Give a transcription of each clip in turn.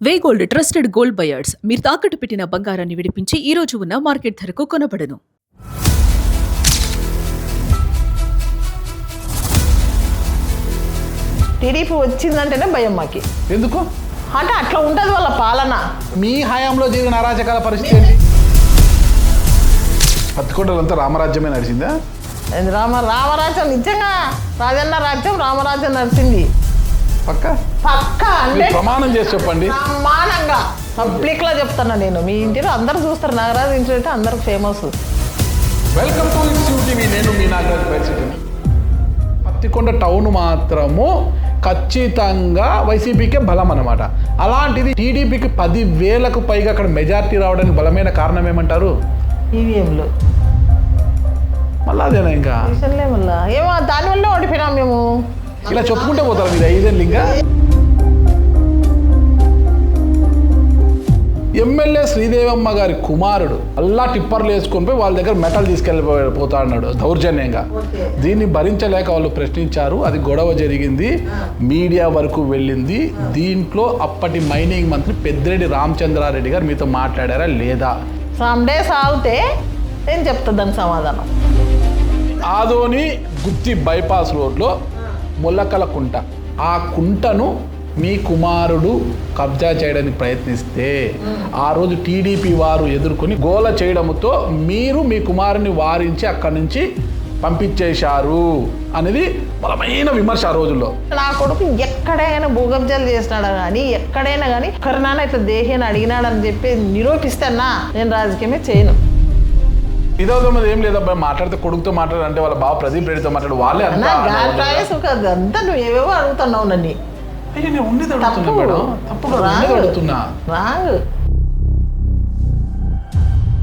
వేగోల్డ్ trusted gold buyers మీరు తాకట్టు పెట్టిన బంగారాన్ని విడిపించి ఈ రోజు ఉన్న మార్కెట్ ధరకు కొనబడను. టీడీపీ వచ్చిందంటేనే భయం మాకి. ఎందుకు అంటే అట్లా ఉంటుంది వాళ్ళ పాలన. మీ హయాంలో జరిగిన అరాచకాల పరిస్థితి ఏంటి? పత్తికొండలంతా రామరాజ్యమే నడిచిందా? రామరాజ్యం నిజంగా రాజన్న రాజ్యం రామరాజ్యం నడిచింది. పక్క అంటే ప్రమాణం చేసి చెప్పండి. ప్రమాణంగా పబ్లిక్ లో చెప్తున్నా నేను. మీ ఇంటిలో అందరు చూస్తారు, నాగరాజు ఇంట్లో అయితే అందరికి ఫేమస్. వెల్కమ్ టు టీవీ, నేను మీ నాగరాజు బయటని. పత్తికొండ టౌన్ మాత్రము ఖచ్చితంగా వైసీపీకే బలం అన్నమాట. అలాంటిది టీడీపీకి 10,000కు పైగా అక్కడ మెజార్టీ రావడానికి బలమైన కారణం ఏమంటారు? ఈవీఎంలు. మళ్ళీ అదేనా ఇంకా మళ్ళా ఏమో దానివల్ల ఓడిపోయినాం మేము. ఇలా చెప్పుకుంటే పోతారు మీరు 5 ఏళ్ళు ఇంకా. ఎమ్మెల్యే శ్రీదేవమ్మ గారి కుమారుడు అల్లా టిప్పర్లు వేసుకొని పోయి వాళ్ళ దగ్గర మెటల్ తీసుకెళ్ళిపోతా అన్నాడు దౌర్జన్యంగా. దీన్ని భరించలేక వాళ్ళు ప్రశ్నించారు. అది గొడవ జరిగింది, మీడియా వరకు వెళ్ళింది. దీంట్లో అప్పటి మైనింగ్ మంత్రి పెద్దిరెడ్డి రామచంద్రారెడ్డి గారు మీతో మాట్లాడారా లేదా? సమ్డే సాగితే నేను చెప్తాను దానికి సమాధానం. ఆదోని గుత్తి బైపాస్ రోడ్లో ముల్లకల కుంట, ఆ కుంటను మీ కుమారుడు కబ్జా చేయడానికి ప్రయత్నిస్తే ఆ రోజు టీడీపీ వారు ఎదుర్కొని గోల చేయడంతో మీరు మీ కుమారుని వారించి అక్కడి నుంచి పంపించేశారు అనేది బలమైన విమర్శ ఆ రోజుల్లో. నా కొడుకు ఎక్కడైనా భూగబ్జాలు చేసినాడా కానీ ఎక్కడైనా కానీ కరుణాన ఇట్లా దేహాన్ని అడిగినాడని చెప్పి నిరూపిస్తానా నేను రాజకీయమే చేయను. ఇదో ఏం లేదబ్బా, మాట్లాడితే కొడుకుతో మాట్లాడాలంటే వాళ్ళ బావ ప్రదీప్ రెడ్డితో మాట్లాడు వాళ్ళే అంతా నువ్వు ఏవేవో అడుగుతున్నావు నన్ను. నేను ఉండేది అడుగుతున్నా మేడం, తప్పుడు అడుగుతున్నా.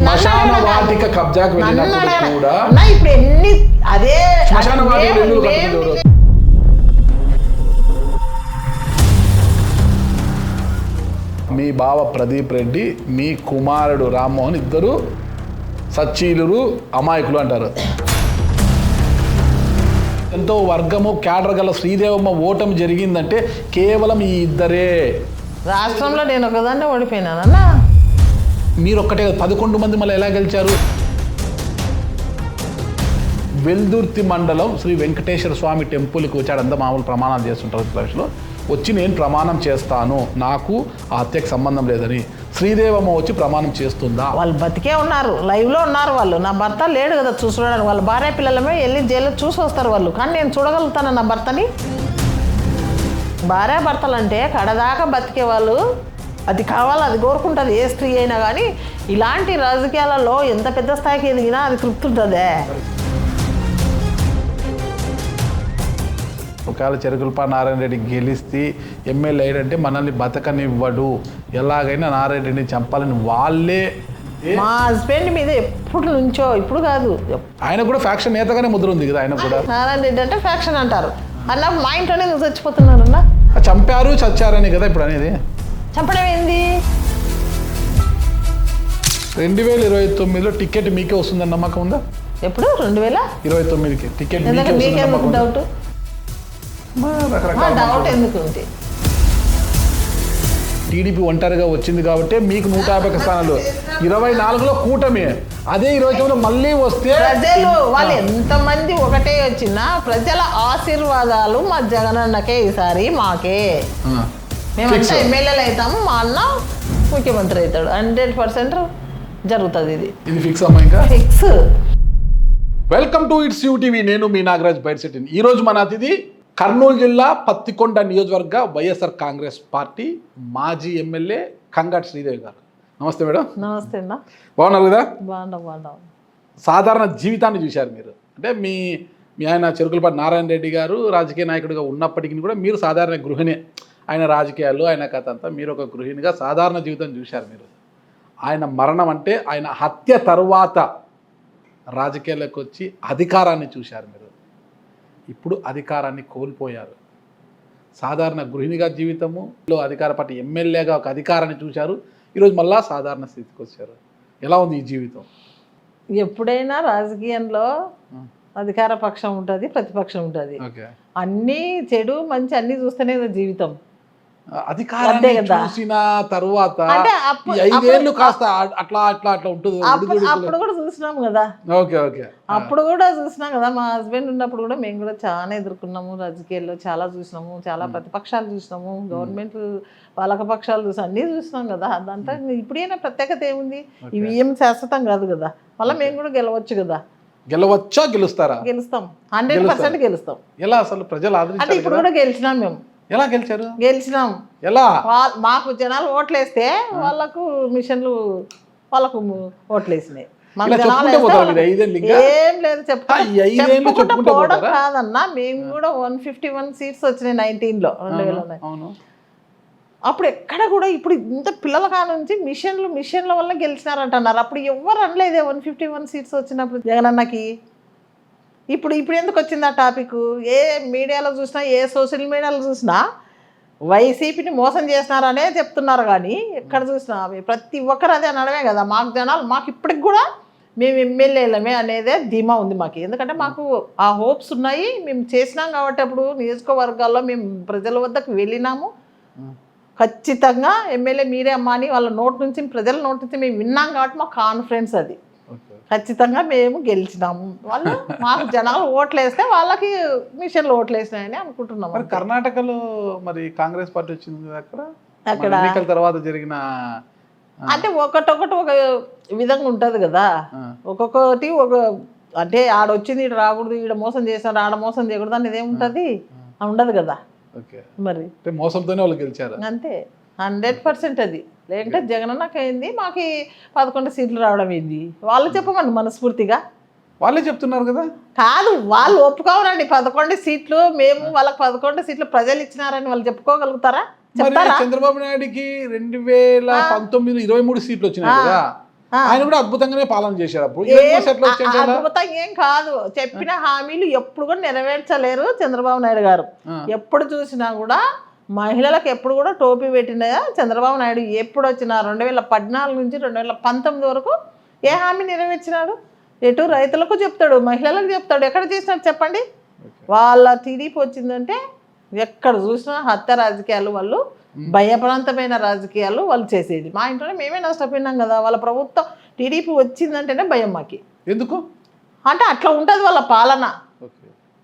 శ్మశాన వాటిక కబ్జాకు వెళ్ళినప్పుడు కూడా ఇప్పుడు ఎన్ని అదే శ్మశాన వాటిక మీ బావ ప్రదీప్ రెడ్డి మీ కుమారుడు రామ్మోహన్ ఇద్దరు సచ్చీలురు అమాయకులు అంటారు. ఎంతో వర్గము క్యాడర్ గల శ్రీదేవమ్మ ఓటమి జరిగిందంటే కేవలం ఈ ఇద్దరే. రాష్ట్రంలో నేను ఒకదాన్నే ఓడిపోయినానన్నా. మీరు ఒక్కటే 11 మంది మళ్ళీ ఎలా గెలిచారు? వెల్దుర్తి మండలం శ్రీ వెంకటేశ్వర స్వామి టెంపుల్కి వచ్చాడు. అంతా మామూలు ప్రమాణాలు చేస్తుంటారు ప్రవేశంలో. వచ్చి నేను ప్రమాణం చేస్తాను, నాకు ఆ హత్యకు సంబంధం లేదని. శ్రీదేవమ్మ వచ్చి ప్రమాణం చేస్తుందా? వాళ్ళు బతికే ఉన్నారు, లైవ్లో ఉన్నారు వాళ్ళు. నా భర్త లేడు కదా చూసుకోవడానికి. వాళ్ళ భార్య పిల్లలమే వెళ్ళి జైల్లో చూసి వస్తారు వాళ్ళు. కానీ నేను చూడగలుగుతాను నా భర్తని. భార్య భర్తలు అంటే కడదాకా బతికే వాళ్ళు. అది కావాలి, అది కోరుకుంటుంది ఏ స్త్రీ అయినా. కానీ ఇలాంటి రాజకీయాలలో ఎంత పెద్ద స్థాయికి ఎదిగినా అది తృప్తి ఉంటుందే. ఒకవేళ చెరుకులపా నారాయణ రెడ్డి గెలిస్తే ఎమ్మెల్యే అయ్యాడంటే మనల్ని బతకనివ్వడు, ఎలాగైనా నారాయణ రెడ్డిని చంపాలని వాళ్ళే. మా హస్బెండ్ మీద ఎప్పుడు నుంచో, ఇప్పుడు కాదు, ఆయన కూడా ఫ్యాక్షన్ నేతగానే ముద్ర ఉంది కదా. ఆయన కూడా నారాయణ రెడ్డి అంటే ఫ్యాక్షన్ అంటారు. అన్న మా ఇంట్లోనే చచ్చిపోతున్నారు అన్న. చంపారు చచ్చారని కదా ఇప్పుడు అనేది. చంపడం ఏంది? 2029లో టికెట్ మీకే వస్తుందని నమ్మకం ఉందా? ఎప్పుడు 2029కి టికెట్ మీకెందుకు డౌట్? డౌట్ ఎందుకు ఉంది? టీడీపీ ఒంటరిగా వచ్చింది కాబట్టి మీకు 150 స్థానాలు, 24లో కూటమి. అదే 29లో మళ్ళీ వస్తే ప్రజలు వాళ్ళు ఎంతమంది ఒకటే వచ్చినా ప్రజల ఆశీర్వాదాలు మా జగనన్నకే ఈసారి మాకే. మేమంతా ఎమ్మెల్యేలు అవుతాము, మా అన్న ముఖ్యమంత్రి అవుతాడు. 100% జరుగుతుంది. ఇది ఫిక్స్ అమ్మా, ఇంకా fix. Welcome to it's TV, నేను మీ నాగరాజ్ బైట్సెట్టిని. ఈరోజు మన అతిథి కర్నూలు జిల్లా పత్తికొండ నియోజకవర్గ వైఎస్ఆర్ కాంగ్రెస్ పార్టీ మాజీ ఎమ్మెల్యే కంగాటి శ్రీదేవి గారు. నమస్తే మేడం. నమస్తే అన్న. బాగున్నారు కదా? బాగున్నాం. సాధారణ జీవితాన్ని చూశారు మీరు. అంటే మీ ఆయన చెరుకులపాటి నారాయణ రెడ్డి గారు రాజకీయ నాయకుడిగా ఉన్నప్పటికీ కూడా మీరు సాధారణ గృహిణి. ఆయన రాజకీయాలు, ఆయన కథ అంతా మీరు ఒక గృహిణిగా సాధారణ జీవితం చూశారు మీరు. ఆయన మరణం అంటే ఆయన హత్య తరువాత రాజకీయాలకు వచ్చి అధికారాన్ని చూశారు మీరు. ఇప్పుడు అధికారాన్ని కోల్పోయారు. సాధారణ గృహిణిగా జీవితములో అధికార పార్టీ ఎమ్మెల్యేగా ఒక అధికారాన్ని చూశారు. ఈరోజు మళ్ళా సాధారణ స్థితికి వచ్చారు. ఎలా ఉంది ఈ జీవితం? ఎప్పుడైనా రాజకీయంలో అధికార పక్షం ఉంటుంది, ప్రతిపక్షం ఉంటుంది. అన్నీ చెడు మంచి అన్నీ చూస్తేనే జీవితం. అధికారాన్ని అంతే కదా. చూసిన తర్వాత అంటే ఈ 5 ఏళ్ళు కాస్త అట్లా అట్లా అట్లా ఉంటుంది. అప్పుడు కూడా చూసినాం కదా, ఓకే ఓకే. అప్పుడు కూడా చూసినాం కదా. మా హస్బెండ్ ఉన్నప్పుడు కూడా మేము కూడా చాలా ఎదుర్కొన్నాము, రాజకీయాల్లో చాలా చూసినాము, చాలా ప్రతిపక్షాలు చూసినాము, గవర్నమెంట్ పాలకపక్షాలు చూసి అన్నీ చూసినాం కదా. అదంతా ఇప్పుడైనా ప్రత్యేకత ఏముంది, ఇవి ఏం శాశ్వతం కాదు కదా. మళ్ళీ మేము కూడా గెలవచ్చు కదా. గెలవచ్చా గెలుస్తారా? గెలుస్తాం, 100% గెలుస్తాం. ఎలా అసలు ప్రజలు అంటే ఆదరించారు ఇప్పుడు కదా? కూడా గెలిచినాం మేము, ఎలా గెలిచారు? గెలిచినాం. ఎలా? మాకు జనాలు ఓట్లేస్తే వాళ్ళకు మిషన్లు వాళ్ళకు ఓట్లేసినాయి. మాకు ఇలా జనాలు చెప్పుకుంటే వేస్తే పోతారా వాళ్ళకి మీరు 5 ఏళ్ళు ఇంకా? ఏం లేదు ఈ 5 ఏళ్ళు చెప్పుకుంటే పోవడం పోతారా? కాదన్నా. మేము కూడా 151 సీట్స్ వచ్చినాయి 19లో, 2009. అవును. అప్పుడు ఎక్కడ కూడా ఇప్పుడు ఇంత పిల్లల కాడ నుంచి మిషన్ల వల్ల గెలిచినారంటున్నారు. అప్పుడు ఎవరు అనలేదే 151 సీట్స్ వచ్చినప్పుడు జగనన్నకి. ఇప్పుడు ఎందుకు వచ్చింది ఆ టాపిక్? ఏ మీడియాలో చూసినా, ఏ సోషల్ మీడియాలో చూసినా వైసీపీని మోసం చేస్తున్నారనే చెప్తున్నారు. కానీ ఎక్కడ చూసినా ప్రతి ఒక్కరు అదే అనడమే కదా. మాకు జనాలు, మాకు ఇప్పటికి కూడా మేము ఎమ్మెల్యేలమే అనేదే ధీమా ఉంది మాకు. ఎందుకంటే మాకు ఆ హోప్స్ ఉన్నాయి, మేము చేసినాం కాబట్టి. అప్పుడు నియోజకవర్గాల్లో మేము ప్రజల వద్దకు వెళ్ళినాము. ఖచ్చితంగా ఎమ్మెల్యే మీరే అమ్మా అని వాళ్ళ నోటి నుంచి, ప్రజల నోటి నుంచి మేము విన్నాం కాబట్టి మాకు కాన్ఫిడెన్స్ అది. ఖచ్చితంగా మేము గెలిచినాము. వాళ్ళు మాకు జనాలు ఓట్లు వేస్తే వాళ్ళకి మిషన్లు ఓట్లు వేసినాయని అనుకుంటున్నాం. మరి కర్ణాటకలో మరి కాంగ్రెస్ పార్టీ వచ్చింది కదా అక్కడ అక్కడ ఎన్నికల తర్వాత జరిగిన అంటే ఒకటొకటి ఒక విధంగా ఉంటుంది కదా. ఒక్కొక్కటి ఒక అంటే ఆడొచ్చింది ఈడ రాకూడదు, ఈడ మోసం చేశారు, ఆడ మోసం చేయకూడదు అనేది ఏముంటుంది, ఉండదు కదా. మరి మోసంతోనే వాళ్ళు గెలిచారు అంతే, 100% అది. లేదంటే జగనన్నకి అయింది, మాకు 11 సీట్లు రావడం ఏంది. వాళ్ళు చెప్పమండి మనస్ఫూర్తిగా. వాళ్ళే చెప్తున్నారు కదా. కాదు, వాళ్ళు ఒప్పుకోవాలండి 11 సీట్లు మేము వాళ్ళకి 11 సీట్లు ప్రజలు ఇచ్చినారని వాళ్ళు చెప్పుకోగలుగుతారా? చెప్తారా? చంద్రబాబు నాయుడుకి 2019 23 సీట్లు వచ్చినాయి కదా. ఆయన కూడా అద్భుతంగానే పాలన చేశారు. అప్పుడు అద్భుతం ఏం కాదు. చెప్పిన హామీలు ఎప్పుడు కూడా నెరవేర్చలేరు చంద్రబాబు నాయుడు గారు. ఎప్పుడు చూసినా కూడా మహిళలకు ఎప్పుడు కూడా టోపీ పెట్టిన చంద్రబాబు నాయుడు ఎప్పుడు వచ్చినా 2014 నుంచి 2019 వరకు ఏ హామీ నెరవేర్చినాడు? ఎటు రైతులకు చెప్తాడు, మహిళలకు చెప్తాడు. ఎక్కడ చేసినాడు చెప్పండి? వాళ్ళ టీడీపీ వచ్చిందంటే ఎక్కడ చూసినా హత్య రాజకీయాలు, వాళ్ళు భయప్రాంతమైన రాజకీయాలు వాళ్ళు చేసేది. మా ఇంట్లోనే మేమే నష్టపోయినాం కదా. వాళ్ళ ప్రభుత్వం టీడీపీ వచ్చిందంటేనే భయం మాకి. ఎందుకు అంటే అట్లా ఉంటుంది వాళ్ళ పాలన,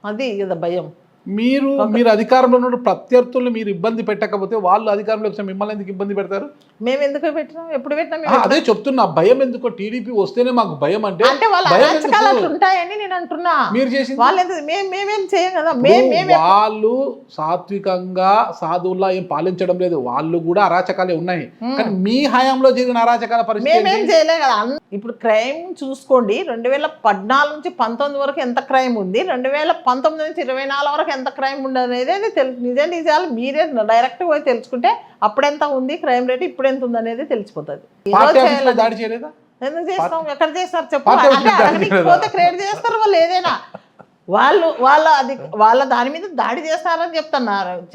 అది కదా భయం. మీరు అధికారంలో ఉన్న ప్రత్యర్థులను మీరు ఇబ్బంది పెట్టకపోతే వాళ్ళు అధికారంలోకి వచ్చి మిమ్మల్ని ఎందుకు ఇబ్బంది పెడతారు? మేము ఎందుకు పెట్టినాం, ఎప్పుడు పెట్టినాం? అదే చెప్తున్నా, భయం ఎందుకో. టీడీపీ వస్తేనే మాకు భయం అంటే వాళ్ళ అరాచకాలు అట్లా ఉంటాయని నేను అంటున్నా. మీరు చేసి మేమేం చేయం కదా. వాళ్ళు సాత్వికంగా సాధువుల్లా ఏం పాలించడం లేదు, వాళ్ళు కూడా అరాచకాలే ఉన్నాయి. కానీ మీ హయాంలో జరిగిన అరాచకాల పరిస్థితి మేమేం చేయలే కదా. ఇప్పుడు క్రైమ్ చూసుకోండి, 2014 నుంచి 19 వరకు ఎంత క్రైమ్ ఉంది, 2019 నుంచి 24 వరకు ఎంత క్రైమ్ ఉంది అనేది నిజాలు మీరే డైరెక్ట్ పోయి తెలుసుకుంటే అప్పుడెంత ఉంది క్రైమ్ రేట్, ఇప్పుడు ఎంత ఉంది అనేది తెలిసిపోతుంది. దాడి చేయలేదా? ఎందుకు చేస్తాం? ఎక్కడ చేస్తారు చెప్పు? అంటే అడగకపోతే క్రియేట్ చేస్తారు వాళ్ళు ఏదైనా. వాళ్ళ దాని మీద దాడి చేస్తారని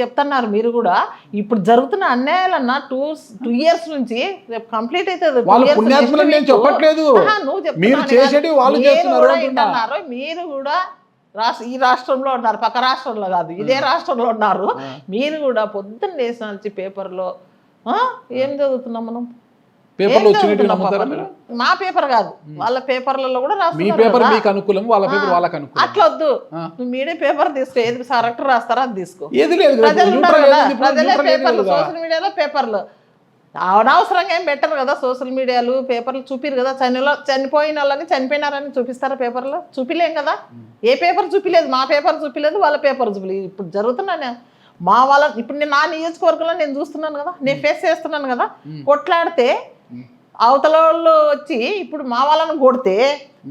చెప్తున్నారు మీరు కూడా. ఇప్పుడు జరుగుతున్న అన్యాయాలన్నా 2 years నుంచి రేపు కంప్లీట్ అవుతుంది. మీరు కూడా ఈ రాష్ట్రంలో ఉన్నారు, పక్క రాష్ట్రంలో కాదు, ఇదే రాష్ట్రంలో ఉన్నారు. మీరు కూడా పొద్దున్న లేసిన నుంచి పేపర్లో ఏం చదువుతున్నాం మనం? మా పేపర్ కాదు, వాళ్ళ పేపర్లలో కూడా అట్లా వద్దు. నువ్వు మీడియా పేపర్ తీసుకో, ఏది కరెక్ట్ రాస్తారో అది తీసుకో. ప్రజలే పేపర్లు, సోషల్ మీడియాలో పేపర్లు అనవసరంగా ఏం బెటర్ కదా. సోషల్ మీడియాలు పేపర్లు చూపిరు కదా. చనిపోయిన వాళ్ళని చనిపోయినారని చూపిస్తారా పేపర్లో? చూపిలేం కదా. ఏ పేపర్ చూపిలేదు, మా పేపర్ చూపిలేదు, వాళ్ళ పేపర్ చూపిలేదు. ఇప్పుడు జరుగుతున్నా మా వాళ్ళ ఇప్పుడు నేను నా నియోజకవర్గంలో నేను చూస్తున్నాను కదా, నేను ఫేస్ చేస్తున్నాను కదా. కొట్లాడితే అవతల వాళ్ళు వచ్చి ఇప్పుడు మా వాళ్ళని కొడితే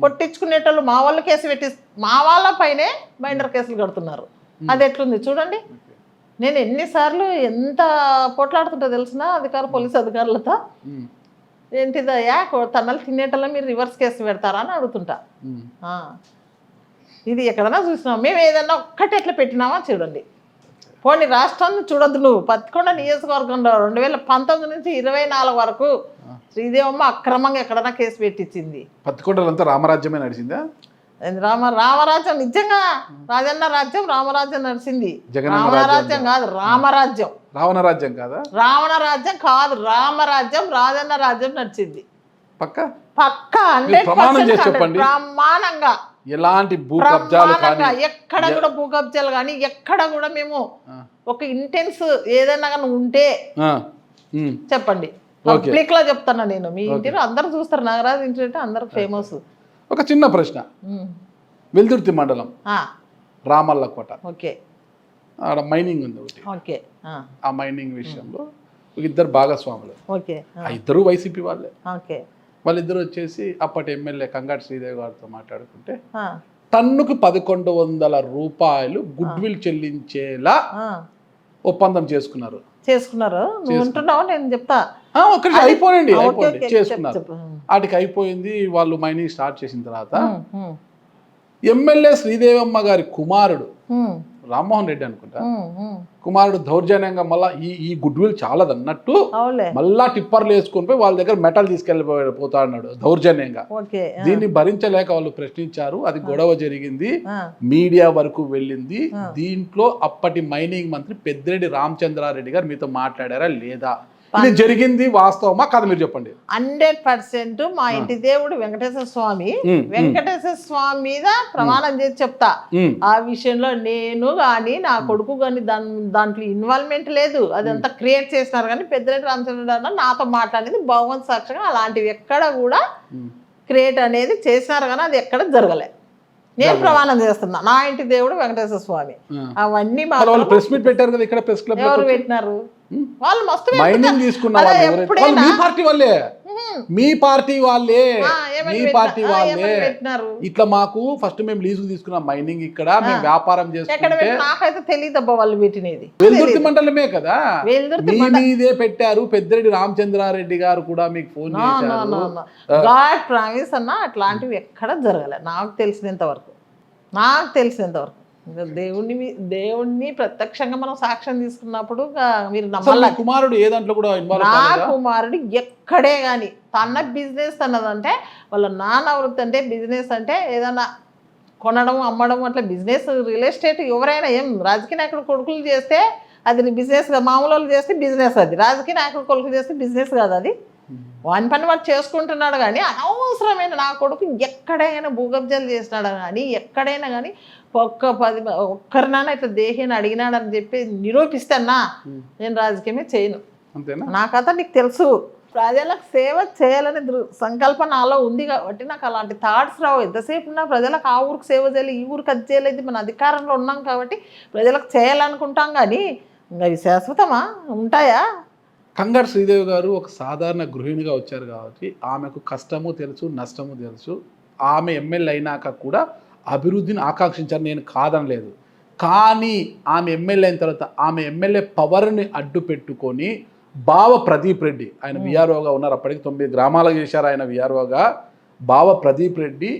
కొట్టించుకునేటోళ్ళు మా వాళ్ళు కేసు పెట్టి మా వాళ్ళ పైనే బైండర్ కేసులు కడుతున్నారు. అది ఎట్లుంది చూడండి. నేను ఎన్నిసార్లు ఎంత పోట్లాడుతుంటా తెలిసిన పోలీసు అధికారులతో, ఏంటిదయ్యా తన్నలు తినేటల్లో మీరు రివర్స్ కేసు పెడతారా అని అడుగుతుంటా. ఇది ఎక్కడన్నా చూసినాం మేము? ఏదన్నా ఒక్కటి ఎట్లా పెట్టినామా చూడండి. పోనీ రాష్ట్రాన్ని చూడొద్దు నువ్వు. పత్తికొండ నియోజకవర్గంలో 2019 నుంచి 24 వరకు శ్రీదేవమ్మ అక్రమంగా ఎక్కడన్నా కేసు పెట్టించింది. పత్తికొండలంతా రామరాజ్యమే నడిచిందా? రామరాజ్యం నిజంగా రాజన్న రాజ్యం రామరాజ్యం నడిచింది. జగనన్న రామరాజ్యం కాదు రామరాజ్యం. రావణ రాజ్యం కాదా? రావణ రాజ్యం కాదు రామరాజ్యం రాజన్న రాజ్యం నడిచింది. పక్క పక్కా ప్రమాణం చేసి చెప్పండి. బ్రహ్మాండంగా ఎలాంటి భూ కబ్జాలు కానీ ఎక్కడ కూడా భూ కబ్జాలు కానీ ఎక్కడ కూడా మేము ఒక ఇంటెన్స్ ఏదైనా కానీ ఉంటే చెప్పండి. పబ్లిక్ లో చెప్తాను నేను. మీ ఇంటిలో అందరు చూస్తారు. నాగరాజు ఇంటి అంటే అందరు ఫేమస్. ఒక చిన్న ప్రశ్న. వెల్దుర్తి మండలం రామల్లకోట, ఓకే, ఆడ మైనింగ్ ఉంది ఒకటి. ఓకే, ఆ మైనింగ్ విషయంలో ఇద్దరు భాగస్వాములు. ఓకే, ఆ ఇద్దరు వైసీపీ వాళ్ళే. ఓకే, వాళ్ళిద్దరు వచ్చేసి అప్పటి ఎమ్మెల్యే కంగాటి శ్రీదేవి గారితో మాట్లాడుకుంటే టన్నుకు 1100 రూపాయలు గుడ్ విల్ చెల్లించేలా ఒప్పందం చేసుకున్నారు. నువ్వు ఉంటున్నావు, నేను చెప్తా. ఒకటి అయిపోయింది చేసుకున్నారు. వాటికి అయిపోయింది. వాళ్ళు మైనింగ్ స్టార్ట్ చేసిన తర్వాత ఎమ్మెల్యే శ్రీదేవమ్మ గారి కుమారుడు రామ్మోహన్ రెడ్డి అనుకుంటా, కుమారుడు దౌర్జన్యంగా మళ్ళా ఈ గుడ్ విల్ చాలదు అన్నట్టు మళ్ళా టిప్పర్లు వేసుకొని పోయి వాళ్ళ దగ్గర మెటల్ తీసుకెళ్ళిపోతా అన్నాడు దౌర్జన్యంగా. దీన్ని భరించలేక వాళ్ళు ప్రశ్నించారు. అది గొడవ జరిగింది, మీడియా వరకు వెళ్ళింది. దీంట్లో అప్పటి మైనింగ్ మంత్రి పెద్దిరెడ్డి రామచంద్రారెడ్డి గారు మీతో మాట్లాడారా లేదా? ఇది జరిగింది వాస్తవమా కాదు మీరు చెప్పండి. 100% మా ఇంటి దేవుడు వెంకటేశ్వర స్వామి, వెంకటేశ్వర స్వామి మీద ప్రమాణం చేసి చెప్తా. ఆ విషయంలో నేను గాని నా కొడుకు గాని దాంట్లో ఇన్వాల్వ్మెంట్ లేదు. అదంతా క్రియేట్ చేసినారు. కానీ పెద్దిరెడ్డి రామచంద్ర నాతో మాట్లాడేది భగవంత్ సాక్షిగా అలాంటివి ఎక్కడ కూడా క్రియేట్ అనేది చేసినారు. కానీ అది ఎక్కడ జరగలే. నేను ప్రమాణం చేస్తున్నా. నా ఇంటి దేవుడు వెంకటేశ్వర స్వామి. అవన్నీ ప్రెస్ మీట్ పెట్టారు కదా ఇక్కడ ప్రెస్ క్లబ్. ఎవరు పెట్టినారు? వాళ్ళు మస్తు మైనింగ్ తీసుకున్న మీ పార్టీ వాళ్ళే, మీ పార్టీ వాళ్ళే, మీ పార్టీ వాళ్ళే. ఇట్లా మాకు ఫస్ట్ మేము లీజుకు తీసుకున్నాం మైనింగ్, ఇక్కడ మేము వ్యాపారం చేసుకుంటే నాకైతే తెలియదు అబ్బా వాళ్ళు పెట్టినది. వెల్దుర్తి మండలమే కదా, మీ మీదే పెట్టారు. పెద్దిరెడ్డి రామచంద్రారెడ్డి గారు కూడా మీకు ఫోన్ చేశారు. గాడ్ ప్రామిస్ అన్న అట్లాంటివి ఎక్కడ జరగలే నాకు తెలిసినంత వరకు. దేవుణ్ణి ప్రత్యక్షంగా మనం సాక్ష్యం తీసుకున్నప్పుడు మీరు నమ్మాలి. కుమారుడు ఏ దాంట్లో కూడా నా కుమారుడు ఎక్కడే గాని తన బిజినెస్ అన్నదంటే వాళ్ళ నాన్న వృత్తి అంటే బిజినెస్ అంటే ఏదన్నా కొనడం అమ్మడం అట్లా బిజినెస్ రియల్ ఎస్టేట్. ఎవరైనా ఏం రాజకీయ నాయకుడు కొడుకులు చేస్తే అది బిజినెస్, మామూలు వాళ్ళు చేస్తే బిజినెస్. అది రాజకీయ నాయకుడు కొడుకులు చేస్తే బిజినెస్ కాదు. అది వాని పని వాడు చేసుకుంటున్నాడు. కానీ అనవసరమైన నా కొడుకు ఎక్కడైనా భూకబ్జాలు చేసినాడు కానీ ఎక్కడైనా కానీ ఒక్కరినైనా ఇట్లా దేహాన్ని అడిగినాడని చెప్పి నిరూపిస్తానా నేను రాజకీయమే చేయను. నా కథ నీకు తెలుసు. ప్రజలకు సేవ చేయాలనే సంకల్పం నాలో ఉంది కాబట్టి నాకు అలాంటి థాట్స్ రావు. ఎంతసేపు ఉన్నా ప్రజలకు ఆ ఊరికి సేవ చేయాలి, ఈ ఊరికి అది చేయలేదు. మన అధికారంలో ఉన్నాం కాబట్టి ప్రజలకు చేయాలనుకుంటాం. కానీ ఇంకా అవి శాశ్వతమా ఉంటాయా? కంగాటి శ్రీదేవి గారు ఒక సాధారణ గృహిణిగా వచ్చారు కాబట్టి ఆమెకు కష్టము తెలుసు, నష్టము తెలుసు. ఆమె ఎమ్మెల్యే అయినాక కూడా అభివృద్ధిని ఆకాంక్షించారు, నేను కాదనలేదు. కానీ ఆమె ఎమ్మెల్యే అయిన తర్వాత ఆమె ఎమ్మెల్యే పవర్ని అడ్డు పెట్టుకొని బావ ప్రదీప్ రెడ్డి, ఆయన విఆర్ఓగా ఉన్నారు, అప్పటికి 9 గ్రామాలకు చేశారు ఆయన విఆర్ఓగా. బావ ప్రదీప్ రెడ్డి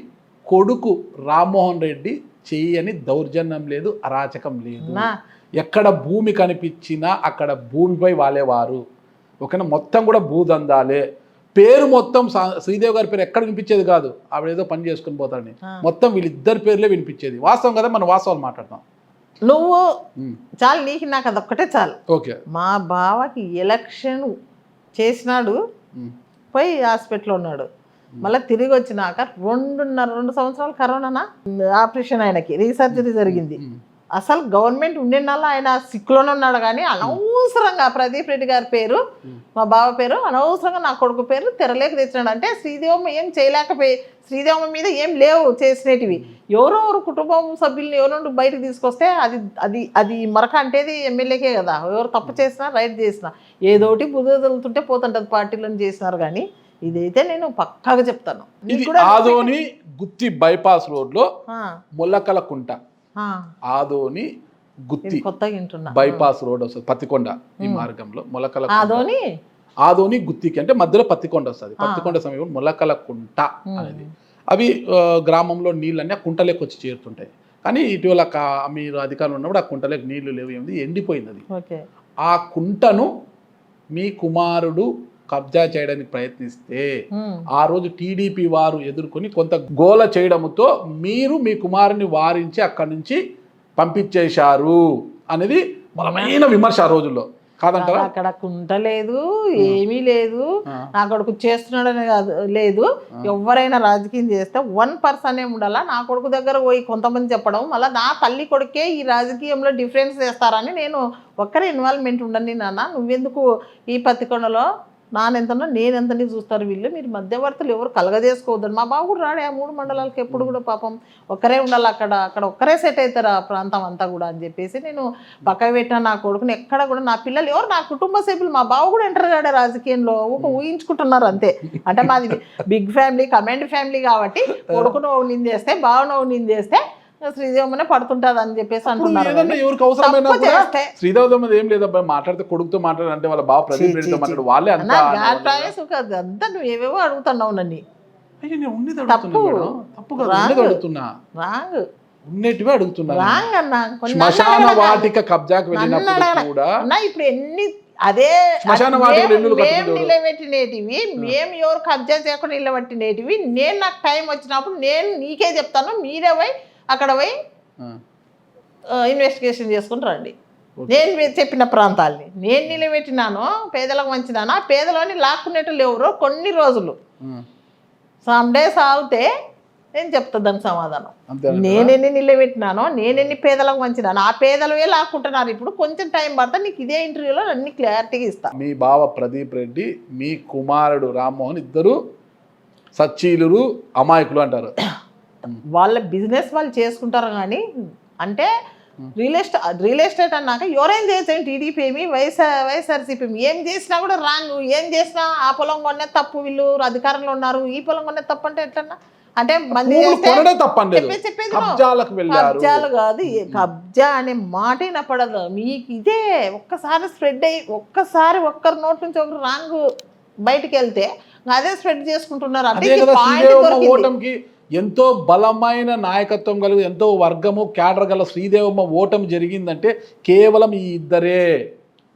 కొడుకు రామ్మోహన్ రెడ్డి చేయని దౌర్జన్యం లేదు, అరాచకం లేదు. ఎక్కడ భూమి కనిపించినా అక్కడ భూమిపై వాలేవారు. ఓకేనా, మొత్తం కూడా భూదందాలే. పేరు మొత్తం శ్రీదేవి గారి పేరు ఎక్కడ వినిపించేది కాదు, ఆవిడ ఏదో పని చేసుకుని పోతాడని. మొత్తం వీళ్ళిద్దరి పేర్లే వినిపించేది. వాస్తవం కదా, మన వాస్తవాలు మాట్లాడతాం. నువ్వు చాలు, నీకు నాకు అదొక్కటే చాలు. ఓకే, మా బావకి ఎలక్షన్ చేసినాడు, పోయి హాస్పిటల్లో ఉన్నాడు. మళ్ళీ తిరిగి వచ్చినాక 2 సంవత్సరాలు కరోనా ఆపరేషన్, ఆయనకి రీసర్జరీ జరిగింది. అసలు గవర్నమెంట్ ఉండినల్లా ఆయన సిక్కులోనే ఉన్నాడు. కానీ అనవసరంగా ప్రదీప్ రెడ్డి గారి పేరు, మా బావ పేరు, అనవసరంగా నా కొడుకు పేరు తెరలేక తెచ్చినాడు. అంటే శ్రీదేవమ్మ ఏం చేయలేకపోయి, శ్రీదేవమ్మ మీద ఏం లేవు చేసినవి. ఎవరెవరు కుటుంబం సభ్యుల్ని ఎవరు బయటకు తీసుకొస్తే అది అది అది మరక అంటేది ఎమ్మెల్యేకే కదా. ఎవరు తప్పు చేసినా రైట్ చేసినా ఏదోటి బుద్ధులుతుంటే పోతుంటది పార్టీలను చేసినారు. కానీ ఇదైతే నేను పక్కాగా చెప్తాను. ఆదోని గుత్తి బైపాస్ రోడ్లో ముల్లకలకుంట, ఆదోని గుత్తి బైపాస్ రోడ్ వస్తుంది, పత్తికొండ ఈ మార్గంలో మొలకల ఆదోని గుత్తికి అంటే మధ్యలో పత్తికొండ వస్తుంది. పత్తికొండ సమీపం మొలకలకుంట అనేది. అవి గ్రామంలో నీళ్ళన్నీ ఆ కుంటలోకి వచ్చి చేరుతుంటాయి. కానీ ఇటీవల మీరు అధికారులు ఉన్నప్పుడు ఆ కుంటలోకి నీళ్లు లేవు, ఏమిటి ఎండిపోయింది అది. ఆ కుంటను మీ కుమారుడు కబ్జా చేయడానికి ప్రయత్నిస్తే ఆ రోజు టీడీపీ వారు ఎదుర్కొని కొంత గోల చేయడంతో మీరు మీ కుమారుని వారించి అక్కడి నుంచి పంపించేశారు అనేది బలమైన విమర్శ ఆ రోజుల్లో కాదంటారా? అక్కడ కుంట లేదు, ఏమీ లేదు. నా కొడుకు చేస్తున్నాడనే కాదు, లేదు. ఎవరైనా రాజకీయం చేస్తే 1% ఉండాలా. నా కొడుకు దగ్గర పోయి కొంతమంది చెప్పడం, మళ్ళీ నా తల్లి కొడుకే ఈ రాజకీయంలో డిఫరెన్స్ చేస్తారని నేను ఒక్కరే ఇన్వాల్వ్మెంట్ ఉండని నాన్న, నువ్వెందుకు ఈ పత్తికొండలో నానెంతనో నేనెంతని చూస్తారు వీళ్ళు, మీరు మధ్యవర్తులు ఎవరు కలగజేసుకోవద్దని. మా బాబు కూడా రాడే ఆ 3 మండలాలకి ఎప్పుడు కూడా, పాపం ఒక్కరే ఉండాలి అక్కడ ఒక్కరే సెట్ అవుతారు ఆ ప్రాంతం అంతా కూడా అని చెప్పేసి నేను పక్కకు పెట్టిన నా కొడుకుని. ఎక్కడ కూడా నా పిల్లలు ఎవరు, నా కుటుంబ సభ్యులు, మా బావ కూడా ఎంటర్ కాడే రాజకీయంలో, ఊహించుకుంటున్నారు అంతే. అంటే మాది బిగ్ ఫ్యామిలీ, కమాండ్ ఫ్యామిలీ కాబట్టి కొడుకును నిందేస్తే బావను నిందేస్తే శ్రీదేవమ్మనే పడుతుంటది అని చెప్పేసి అంటున్నారు. ఎవరికి అవసరమైనా శ్రీదేవమ్మ ఏం లేదబ్బా, మాట్లాడితే కొడుకుతో మాట్లాడంటే వాళ్ళ బావ ప్రదీప్ రెడ్డితో మాట్లాడు, వాళ్ళే అంతా నువ్వు ఏవేవో అడుగుతున్నావు నన్ను. శ్మశాన వాటిక కబ్జాకు వెళ్ళినప్పుడు కూడా ఇప్పుడు ఎన్ని అదే నిలబెట్టినేటివి, మేము ఎవరు కబ్జా చేయకుండా నిలబెట్టినేటివి. నేను నాకు టైం వచ్చినప్పుడు నేను నీకే చెప్తాను, మీరే పోయి అక్కడ పోయి ఇన్వెస్టిగేషన్ చేసుకుని రండి. నేను చెప్పిన ప్రాంతాలని నేను నిలబెట్టినాను, పేదలకు మంచిదానా, పేదలోని లాక్కునేటోళ్ళు ఎవరో కొన్ని రోజులు సమ్ డేస్ ఆగితే నేను చెప్తాను దానికి సమాధానం. నేనెన్ని నిలబెట్టినానో, నేనెన్ని పేదలకు మంచిదాను, ఆ పేదలవే లాక్కుంటున్నారు. ఇప్పుడు కొంచెం టైం పడతా నీకు ఇదే ఇంటర్వ్యూలో అన్ని క్లారిటీగా ఇస్తాను. మీ బావ ప్రదీప్ రెడ్డి, మీ కుమారుడు రామ్మోహన్ ఇద్దరు సచ్చీలురు, అమాయకులు అంటారు. వాళ్ళ బిజినెస్ వాళ్ళు చేసుకుంటారు కానీ, అంటే రియల్ ఎస్టేట్ అన్నాక ఎవరేం చేసాను, టీడీపీ ఏమి వైఎస్ఆర్సీపీ ఏం చేసినా కూడా రాంగ్. ఏం చేసినా ఆ పొలం కొనే తప్పు, వీళ్ళు అధికారంలో ఉన్నారు, ఈ పొలం కొనే తప్పు అంటే ఎట్లన్నా, అంటే మంది కబ్జాలు కాదు, కబ్జా అనే మాట వినపడదు మీకు. ఇదే ఒక్కసారి స్ప్రెడ్ అయ్యి ఒక్కసారి ఒక్కరి నోట్ నుంచి ఒకరు రాంగ్ బయటికి వెళ్తే అదే స్ప్రెడ్ చేసుకుంటున్నారు. అంటే ఎంతో బలమైన నాయకత్వం కలిగి ఎంతో వర్గము క్యాడర్ గల శ్రీదేవమ్మ ఓటమి జరిగిందంటే కేవలం ఈ ఇద్దరే.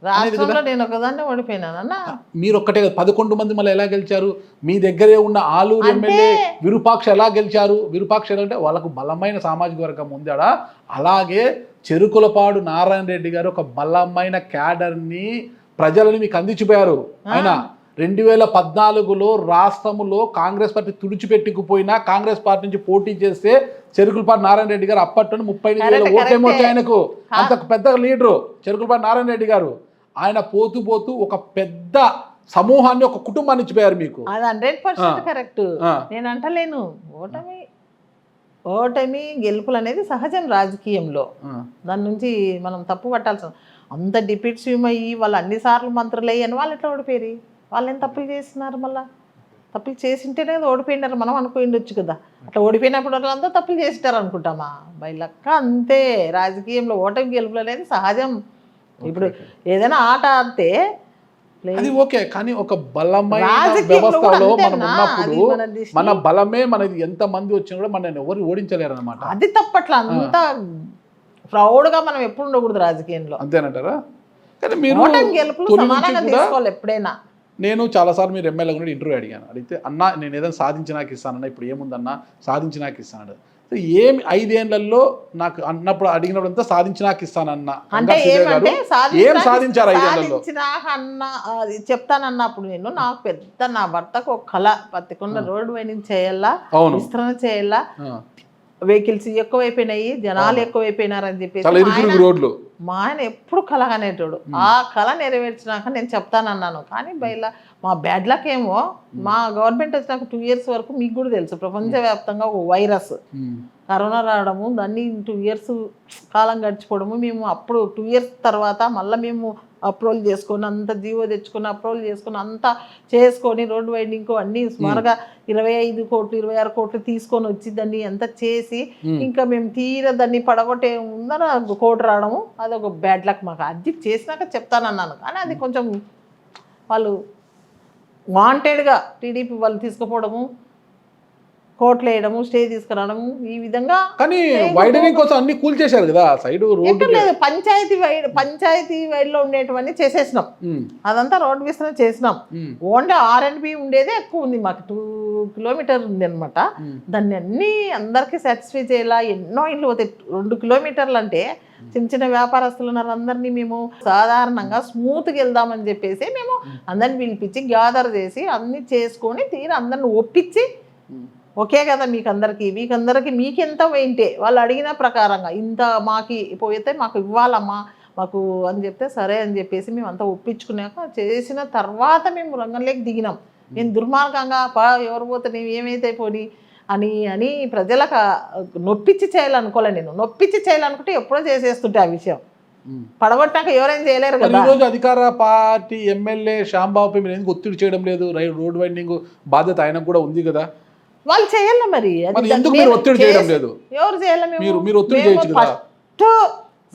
రాష్ట్రంలో నేను ఒకదాన్ని ఓడిపోయినానన్న. మీరు ఒక్కటే 11 మంది మళ్ళీ ఎలా గెలిచారు? మీ దగ్గరే ఉన్న ఆలూరు ఎమ్మెల్యే విరూపాక్ష ఎలా గెలిచారు? విరూపాక్ష అంటే వాళ్ళకు బలమైన సామాజిక వర్గం ఉందాడా. అలాగే చెరుకులపాడు నారాయణ రెడ్డి గారు ఒక బలమైన క్యాడర్ని ప్రజలని మీకు అందించిపోయారు. ఆయన 2014లో రాష్ట్రంలో కాంగ్రెస్ పార్టీ తుడిచిపెట్టుకుపోయినా కాంగ్రెస్ పార్టీ నుంచి పోటీ చేస్తే చెరుకులపాటి నారాయణ రెడ్డి గారు అప్పట్లో 35,000 ఓట్లేమో వచ్చాయి ఆయనకు. అంత పెద్ద లీడరు చెరుకులపాటి నారాయణ రెడ్డి గారు. ఆయన పోతూ పోతూ ఒక పెద్ద సమూహాన్ని, ఒక కుటుంబాన్ని ఇచ్చిపోయారు మీకు. అది 100% కరెక్ట్. నేను అంటలేను, ఓటమి గెలుపులు అనేది సహజం రాజకీయంలో. దాని నుంచి మనం తప్పు పట్టాల్సిన, అంత డిప్యూటీ అయ్యి వాళ్ళు అన్నిసార్లు మంత్రులు అయ్యి అని వాళ్ళు ఎట్లా ఓడిపోయారు? వాళ్ళు ఏం తప్పులు చేస్తున్నారు? మళ్ళీ తప్పులు చేసింటేనే ఓడిపోయినారు మనం అనుకోండొచ్చు కదా. అట్లా ఓడిపోయినప్పుడు వాళ్ళంతా తప్పులు చేసిటారు అనుకుంటామా? బై లక్క అంతే. రాజకీయంలో ఓటమి గెలుపులు అనేది సహజం. ఇప్పుడు ఏదైనా ఆట ఆడితే అది ఓకే, కానీ ఒక బలమైన వ్యవస్థలో మనం ఉన్నప్పుడు మన బలమే మనది, ఎంత మంది వచ్చినా కూడా మనం ఎవరు ఓడించలేరు అనమాట. అది తప్పట్ల అంత ప్రౌడ్గా మనం ఎప్పుడు ఉండకూడదు రాజకీయంలో, అంతేనంటారా? కానీ మీరు గెలుపులు సమానంగా తీసుకోవాలి ఎప్పుడైనా. నేను చాలాసార్లు మీరు ఎమ్మెల్యే కూడా ఇంటర్వ్యూ అడిగాను. అడిగితే అన్న నేను ఏదైనా సాధించి నాకు ఇస్తానన్నా, ఇప్పుడు ఏముందన్నా సాధించి నాకు ఇస్తాను. ఏమి 5 ఏళ్లలో నాకు అన్నప్పుడు అడిగినప్పుడు సాధించి నాకు ఇస్తానన్నా, ఏం సాధించారు 5 ఏళ్లలో చెప్తానన్నప్పుడు నేను, నాకు పెద్ద నా భర్తకు ఒక కళ, పత్తికొండ రోడ్డు వైండింగ్ చేయాలా, విస్తరణ చేయాలా, వెహికల్స్ ఎక్కువైపోయినాయి, జనాలు ఎక్కువైపోయినారని చెప్పేసి రోడ్లు మా ఆయన ఎప్పుడు కళ అనేటోడు. ఆ కళ నెరవేర్చినాక నేను చెప్తానన్నాను. కానీ బయలా మా బ్యాడ్ లక్ ఏమో, మా గవర్నమెంట్ వచ్చినాక 2 years వరకు మీకు కూడా తెలుసు ప్రపంచవ్యాప్తంగా ఒక వైరస్ కరోనా రావడము, దాన్ని 2 years కాలం గడిచిపోవడము. మేము అప్పుడు 2 years తర్వాత మళ్ళీ మేము అప్రూవల్ చేసుకొని అంత జీవో తెచ్చుకొని అప్రూవల్ చేసుకొని అంతా చేసుకొని రోడ్డు వైండింగ్ అన్నీ సుమారుగా 25 కోట్లు 26 కోట్లు తీసుకొని వచ్చి దాన్ని అంతా చేసి ఇంకా మేము తీర దాన్ని పడగొట్టే ఉందని కోర్టు రావడము, అది ఒక బ్యాడ్ లక్ మాకు. అది చేసినాక చెప్తానన్నాను. కానీ అది కొంచెం వాళ్ళు వాంటెడ్గా టీడీపీ వాళ్ళు తీసుకుపోవడము, కోట్లు వేయడము, స్టే తీసుకురావడము, ఈ విధంగా కానీ వైడనింగ్ కోసం అన్ని కూల్చేశారు కదా సైడ్ రోడ్డు. ఎక్కడ లేదు. పంచాయతీ వైడ్లో ఉండేటివన్నీ చేసేసినాం. అదంతా రోడ్డు విస్తరణ చేసినాం. ఓన్లీ R&B ఉండేదే ఎక్కువ ఉంది, మాకు 2 కిలోమీటర్ ఉంది అనమాట. దాన్ని అన్ని అందరికీ సాటిస్ఫై చేయాలా, ఎన్నో ఇండ్లు పోతాయి. 2 కిలోమీటర్లు అంటే చిన్న చిన్న వ్యాపారస్తులు ఉన్నారు, అందరినీ మేము సాధారణంగా స్మూత్గా వెళ్దామని చెప్పేసి మేము అందరిని పిలిపించి గ్యాదర్ చేసి అన్ని చేసుకొని తీరా అందరిని ఒప్పించి, ఓకే కదా మీకందరికి మీకెంత వేయింటే వాళ్ళు అడిగిన ప్రకారంగా ఇంత మాకి పోయితే మాకు ఇవ్వాలమ్మా మాకు అని చెప్తే సరే అని చెప్పేసి మేము అంతా ఒప్పించుకున్నాక చేసిన తర్వాత మేము రంగంలోకి దిగినాం. నేను దుర్మార్గంగా ఎవరు పోతే నేను ఏమైతే పోని అని ప్రజలకు నొప్పించి చేయాలనుకోలే. నేను నొప్పించి చేయాలనుకుంటే ఎప్పుడో చేసేస్తుంటే ఆ విషయం పడగొట్టాక ఎవరైనా చేయలేరు కదా. ఈరోజు అధికార పార్టీ ఎమ్మెల్యే శ్యాంబాబుపై మీరు ఎందుకు ఒత్తిడి చేయడం లేదు? రోడ్ వైండింగ్ బాధ్యత ఆయనకు కూడా ఉంది కదా, వాళ్ళు చేయాల. మరి ఎందుకు మీరు ఒత్తిడి చేయడం లేదు? ఎవరు చేయాలి? మీరు ఒత్తిడి చేయొచ్చు కదా. ఫస్ట్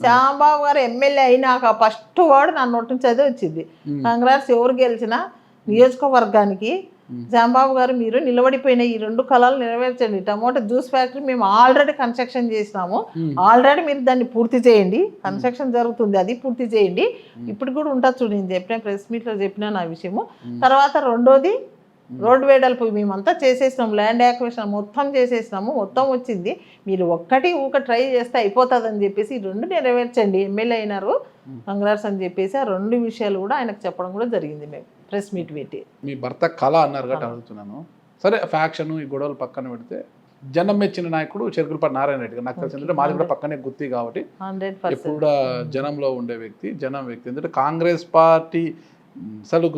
శ్యాంబాబు గారు ఎమ్మెల్యే అయినాక ఫస్ట్ వాడు నా నోటి నుంచి అదే వచ్చింది. కాంగ్రెస్ ఎవరు గెలిచినా నియోజకవర్గానికి శ్యాంబాబు గారు మీరు నిలబడిపోయిన ఈ 2 కళలు నెరవేర్చండి. టమోటా జ్యూస్ ఫ్యాక్టరీ మేము ఆల్రెడీ కన్స్ట్రక్షన్ చేసినాము, ఆల్రెడీ మీరు దాన్ని పూర్తి చేయండి, కన్స్ట్రక్షన్ జరుగుతుంది, అది పూర్తి చేయండి. ఇప్పుడు కూడా ఉంటుంది చూడు, నేను చెప్పిన ప్రెస్ మీట్లో చెప్పినా నా విషయము. తర్వాత రెండోది రోడ్డు వేడల్పు మేమంతా చేసేసినాం, ల్యాండ్ యాక్విజిషన్ మొత్తం చేసేసినాము, మొత్తం వచ్చింది. మీరు ఒక్కటి ట్రై చేస్తే అయిపోతుంది అని చెప్పేసి ఈ 2 నెరవేర్చండి, ఎమ్మెల్యే అయినారు కాంగ్రెస్ అని చెప్పేసి ఆ 2 విషయాలు కూడా ఆయనకు చెప్పడం కూడా జరిగింది. మేము ప్రెస్ మీట్ పెట్టి మీ భర్త కళ అన్నారు కాబట్టి అడుగుతున్నాను. సరే, ఫ్యాక్షన్ ఈ గొడవలు పక్కన పెడితే జనం మెచ్చిన నాయకుడు చెరుకులపాటి నారాయణ రెడ్డి గారు. నాకు తెలిసిందంటే మాది కూడా పక్కనే గుత్తి కాబట్టి 100% ఎప్పుడు కూడా జనంలో ఉండే వ్యక్తి, జనం వ్యక్తి. ఎందుకంటే కాంగ్రెస్ పార్టీ అసలు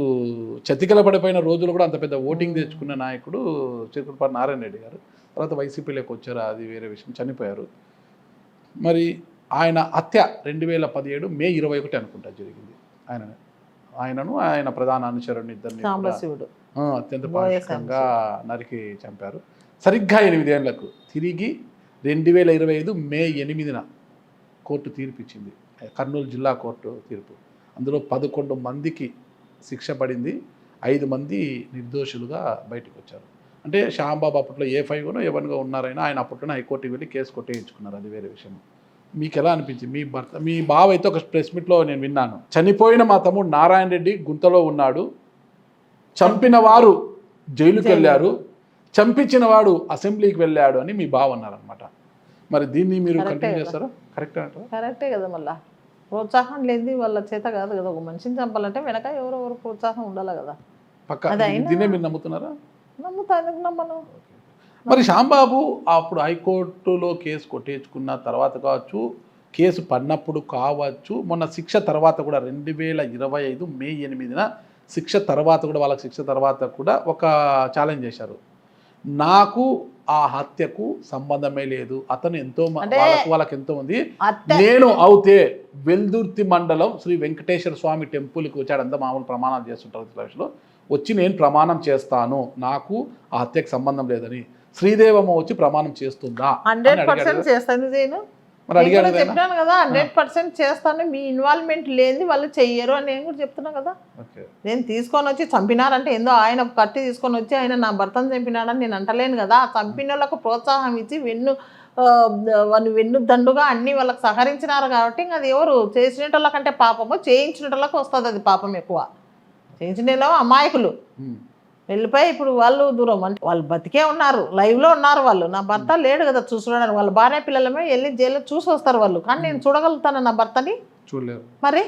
చతికిల పడిపోయిన రోజులు కూడా అంత పెద్ద ఓటింగ్ తెచ్చుకున్న నాయకుడు చెరుకులపాటి నారాయణ రెడ్డి గారు. తర్వాత వైసీపీలోకి వచ్చారు, అది వేరే విషయం, చనిపోయారు. మరి ఆయన హత్య 2017 మే 21 అనుకుంటా జరిగింది. ఆయనను ఆయన ప్రధాన అనుచరుని ఇద్దరిని అత్యంత పాశవికంగా నరికి చంపారు. సరిగ్గా 8 ఏళ్లకు తిరిగి 2025 మే 8న కోర్టు తీర్పు ఇచ్చింది, కర్నూలు జిల్లా కోర్టు తీర్పు. అందులో 11 మందికి శిక్ష పడింది, 5 మంది నిర్దోషులుగా బయటకు వచ్చారు. అంటే శ్యాంబాబు అప్పట్లో A5 A1గా ఉన్నారైనా ఆయన అప్పట్లోనే హైకోర్టుకి వెళ్ళి కేసు కొట్టేయించుకున్నారు, అది వేరే విషయం. మీకు ఎలా అనిపించింది? మీ బావ అయితే ఒక ప్రెస్ మీట్లో నేను విన్నాను, చనిపోయిన మా తమ్ముడు నారాయణ రెడ్డి గుంతలో ఉన్నాడు, చంపిన వారు జైలుకి వెళ్ళారు, చంపించిన వాడు అసెంబ్లీకి వెళ్ళాడు అని మీ బావ అన్నారనమాట. మరి దీన్ని మీరు కంటిన్యూ చేస్తారా? కరెక్టే కదా. మళ్ళీ ప్రోత్సాహం లేనిది వాళ్ళ చేత కాదు కదా. ఒక మనిషిని చంపాలంటే వెనక ఎవరెవరు ప్రోత్సాహం ఉండాలి కదా. దీన్నే మీరు నమ్ముతున్నారా? నమ్ముతా, ఎందుకు నమ్మను. మరి శ్యాంబాబు అప్పుడు హైకోర్టులో కేసు కొట్టేసుకున్న తర్వాత కావచ్చు, కేసు పడినప్పుడు కావచ్చు, మొన్న శిక్ష తర్వాత కూడా 2025 మే 8న శిక్ష తర్వాత కూడా వాళ్ళకి శిక్ష తర్వాత కూడా ఒక ఛాలెంజ్ చేశారు, నాకు ఆ హత్యకు సంబంధమే లేదు, అతను ఎంతో వాళ్ళకి ఎంతో ఉంది, నేను అవుతే వెల్దుర్తి మండలం శ్రీ వెంకటేశ్వర స్వామి టెంపుల్కి వచ్చాడు, అంతా మామూలు ప్రమాణాలు చేస్తుంటారు, వచ్చి నేను ప్రమాణం చేస్తాను, నాకు ఆ హత్యకు సంబంధం లేదని. శ్రీదేవమ్మ వచ్చి ప్రమాణం చేస్తుందా? 100% చేస్తాను. చెప్పినాను కదా, 100% చేస్తాను. మీ ఇన్వాల్వ్మెంట్ లేనిది వాళ్ళు చెయ్యరు అని నేను కూడా చెప్తున్నా కదా. నేను తీసుకొని వచ్చి చంపినారంటే ఏందో ఆయన కట్టి తీసుకొని వచ్చి ఆయన నా భర్తను చంపినాడని నేను అంటలేను కదా. చంపిన వాళ్ళకు ప్రోత్సాహం ఇచ్చి వెన్ను దండుగా అన్ని వాళ్ళకి సహకరించినారు కాబట్టి అది ఎవరు చేసినటోళ్ళకంటే పాపము, చేయించినటోళ్ళకి వస్తుంది అది పాపం ఎక్కువ. చేయించిన అమాయకులు వెళ్ళిపోయి ఇప్పుడు వాళ్ళు దూరం, అంటే వాళ్ళు బతికే ఉన్నారు, లైవ్లో ఉన్నారు వాళ్ళు. నా భర్త లేడు కదా చూసుకున్నారు, వాళ్ళ భార్య పిల్లలమే వెళ్ళి జైల్లో చూసి వస్తారు వాళ్ళు. కానీ నేను చూడగలుగుతాను నా భర్తని? చూడలేరు. మరి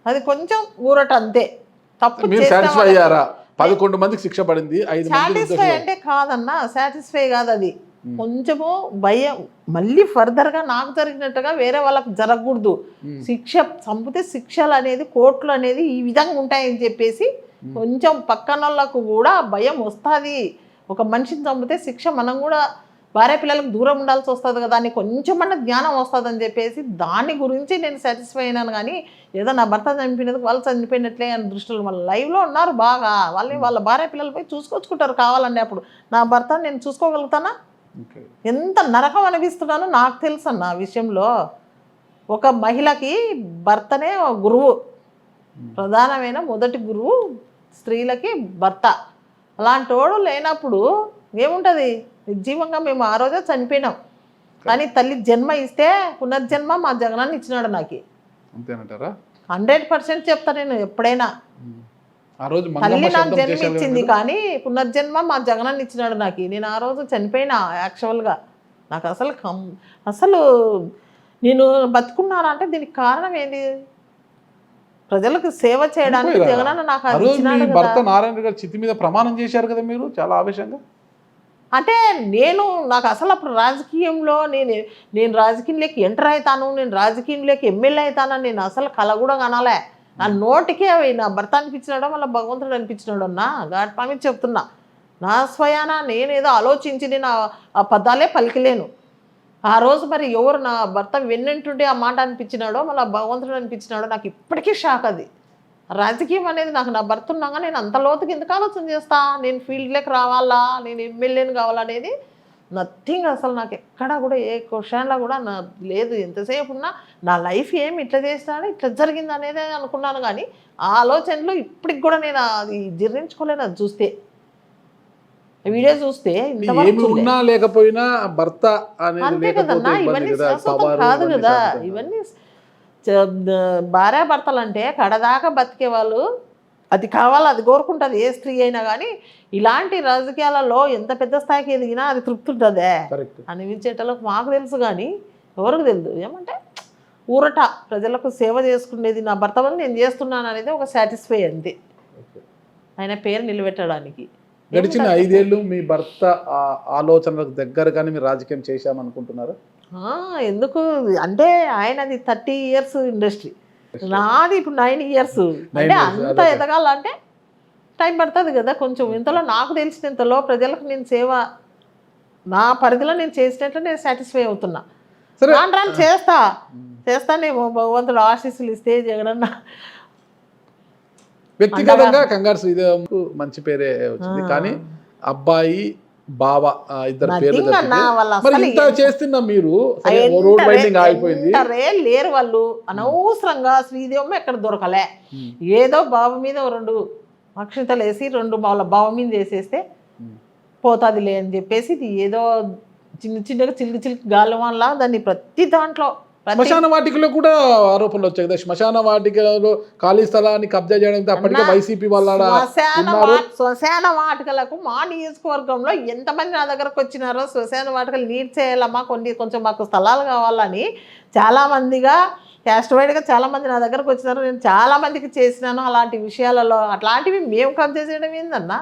అది కొంచెం ఊరట అంతే. తప్పు 11 మందికి శిక్ష పడింది, సాటిస్ఫై అంటే కాదన్నా, సాటిస్ఫై కాదు అది. కొంచెము భయం, మళ్ళీ ఫర్దర్గా నాకు జరిగినట్టుగా వేరే వాళ్ళకి జరగకూడదు. శిక్ష చంపితే శిక్షలు అనేది కోర్టులు అనేది ఈ విధంగా ఉంటాయని చెప్పేసి కొంచెం పక్కన వాళ్ళకు కూడా భయం వస్తుంది. ఒక మనిషిని చంపితే శిక్ష మనం కూడా భార్య పిల్లలకు దూరం ఉండాల్సి వస్తుంది కదా అని కొంచెమన్నా జ్ఞానం వస్తుంది అని చెప్పేసి దాని గురించి నేను సాటిస్ఫై అయినాను. కానీ ఏదో నా భర్త చనిపోయినందుకు వాళ్ళు చనిపోయినట్లే అని దృష్టిలో వాళ్ళు లైవ్లో ఉన్నారు బాగా, వాళ్ళ భార్య పిల్లలపై చూసుకొచ్చుకుంటారు కావాలండి. అప్పుడు నా భర్తను నేను చూసుకోగలుగుతానా? ఎంత నరకం అనిపిస్తున్నానో నాకు తెలుసు అన్న ఆ విషయంలో. ఒక మహిళకి భర్తనే గురువు, ప్రధానమైన మొదటి గురువు స్త్రీలకి భర్త. అలాంటి వాడు లేనప్పుడు ఏముంటుంది, నిర్జీవంగా మేము ఆ రోజే చనిపోయినాం. కానీ తల్లి జన్మ ఇస్తే పునర్జన్మ మా జగనాన్ని ఇచ్చినాడు నాకు. అంతేనంటారా? 100% చెప్తా నేను ఎప్పుడైనా. ఆ రోజు తల్లి మంగమ్మ నాకు శబ్దం జన్మ చేశారు కదా ఇచ్చింది మీరు? కానీ పునర్జన్మ మా జగనాన్ని ఇచ్చినాడు నాకు. నేను ఆ రోజు చనిపోయినా యాక్చువల్గా. నాకు అసలు నేను బతుకున్నానంటే దీనికి కారణం ఏంటి? ప్రజలకు సేవ చేయడానికి చనిపోయారా? జగనన్న నాకు ఆ అది రోజు మీ ఇచ్చినాడు కదా. భర్త నారాయణ గారు చితి మీద ప్రమాణం చేశారు కదా మీరు చాలా ఆవేశంగా. అంటే నాకు అసలు అప్పుడు రాజకీయంలో నేను రాజకీయంలోకి ఎంటర్ అవుతాను, నేను రాజకీయంలోకి ఎమ్మెల్యే అవుతానని నేను అసలు కల కూడా కనాలే. నా నోటికే అవి నా భర్త అనిపించినాడో మళ్ళీ భగవంతుడు అనిపించినాడు అన్నా గాడ్ పామి చెప్తున్నా. నా స్వయాన నేనేదో ఆలోచించి నేను ఆ పదాలే పలికలేను. ఆ రోజు మరి ఎవరు నా భర్త వెన్నంటుండే ఆ మాట అనిపించినాడో మళ్ళీ భగవంతుడు అనిపించినాడో నాకు ఇప్పటికీ షాక్. అది రాజకీయం అనేది నాకు నా భర్త ఉన్నాగా నేను అంత లోతుకి ఎందుకు ఆలోచన చేస్తా? నేను ఫీల్డ్లోకి రావాలా, నేను ఎమ్మెల్యేని కావాలనేది నథింగ్. అసలు నాకు ఎక్కడా కూడా ఏ క్వశ్చన్లో కూడా నా లేదు. ఎంతసేపు ఉన్నా నా లైఫ్ ఏమి ఇట్లా చేసినాడు ఇట్లా జరిగింది అనేది అనుకున్నాను. కానీ ఆ ఆలోచనలు ఇప్పటికి కూడా నేను అది జీర్ణించుకోలేను. అది చూస్తే వీడియో చూస్తే ఏమి ఉన్నా లేకపోయినా భర్త అనేది అంతే లేకపోతే కదన్నా. ఇబ్బంది ఇవన్నీ కదా, శాశ్వతం పవారు కాదు ఇవన్నీ కదా. శాశ్వతం కాదు. ఇవన్నీ భార్యాభర్తలు అంటే కడదాకా బతికే వాళ్ళు అది కావాలి, అది కోరుకుంటుంది ఏ స్త్రీ అయినా. కానీ ఇలాంటి రాజకీయాలలో ఎంత పెద్ద స్థాయికి ఎదిగినా అది తృప్తి ఉంటుందే కరెక్ట్. అనిపించేటలకు మాకు తెలుసు. కానీ ఎవరికి తెలుసు. ఏమంటే ఊరట ప్రజలకు సేవ చేసుకునేది నా భర్త వల్ల నేను చేస్తున్నాను అనేది ఒక సాటిస్ఫై అంతే, ఆయన పేరు నిలబెట్టడానికి. గడిచిన 5 ఏళ్ళు మీ భర్త ఆలోచనలకు దగ్గరగానే మీరు రాజకీయం చేశామనుకుంటున్నారా? ఎందుకు అంటే ఆయనది 30 years ఇండస్ట్రీ, నాది ఇప్పుడు 9 years. అంటే అంత ఎదగాలంటే టైం పడుతుంది కదా కొంచెం. ఇంతలో నాకు తెలిసినంతలో ప్రజలకు నేను సేవ నా పరిధిలో నేను చేసినట్లు నేను సాటిస్ఫై అవుతున్నా. రాను చేస్తానేమో భగవంతుడు ఆశీస్సులు ఇస్తే జగనన్న. వ్యక్తిగతంగా కంగారు శ్రీదేవికు మంచి పేరే వచ్చింది. కానీ అబ్బాయి బావ ఇద్దరు పేర్లు మరి ఇంత చేస్తున్నా మీరు రోడ్ వైండింగ్ ఆగిపోయింది లేరు వాళ్ళు. అనవసరంగా శ్రీదేవమ్మ ఎక్కడ దొరకలే. ఏదో బావ మీద 2 అక్షింతలు వేసి 2 వాళ్ళ బావ మీద వేసేస్తే పోతాదిలే అని చెప్పేసి ఇది ఏదో చిన్నగా చిలికి గాలి వల్ల దాన్ని ప్రతి దాంట్లో శ్మశాన వాటికలో కూడా ఆరోపణలు వచ్చాయి కదా. శ్మశాన వాటికలో ఖాళీ స్థలాన్ని కబ్జా చేయడం అప్పటికే వైసీపీ వాళ్ళ శ్మశాన వాటికలకు మా నియోజకవర్గంలో ఎంతమంది నా దగ్గరకు వచ్చినారో శ్మశాన వాటికలు నీట్ చేయాలమ్మా కొంచెం మాకు స్థలాలు కావాలని చాలామందిగా క్యాస్ట్వైడ్గా చాలామంది నా దగ్గరకు వచ్చినారు. నేను చాలామందికి చేసినాను అలాంటి విషయాలలో. అట్లాంటివి మేము కబ్జా చేయడం ఏందన్నా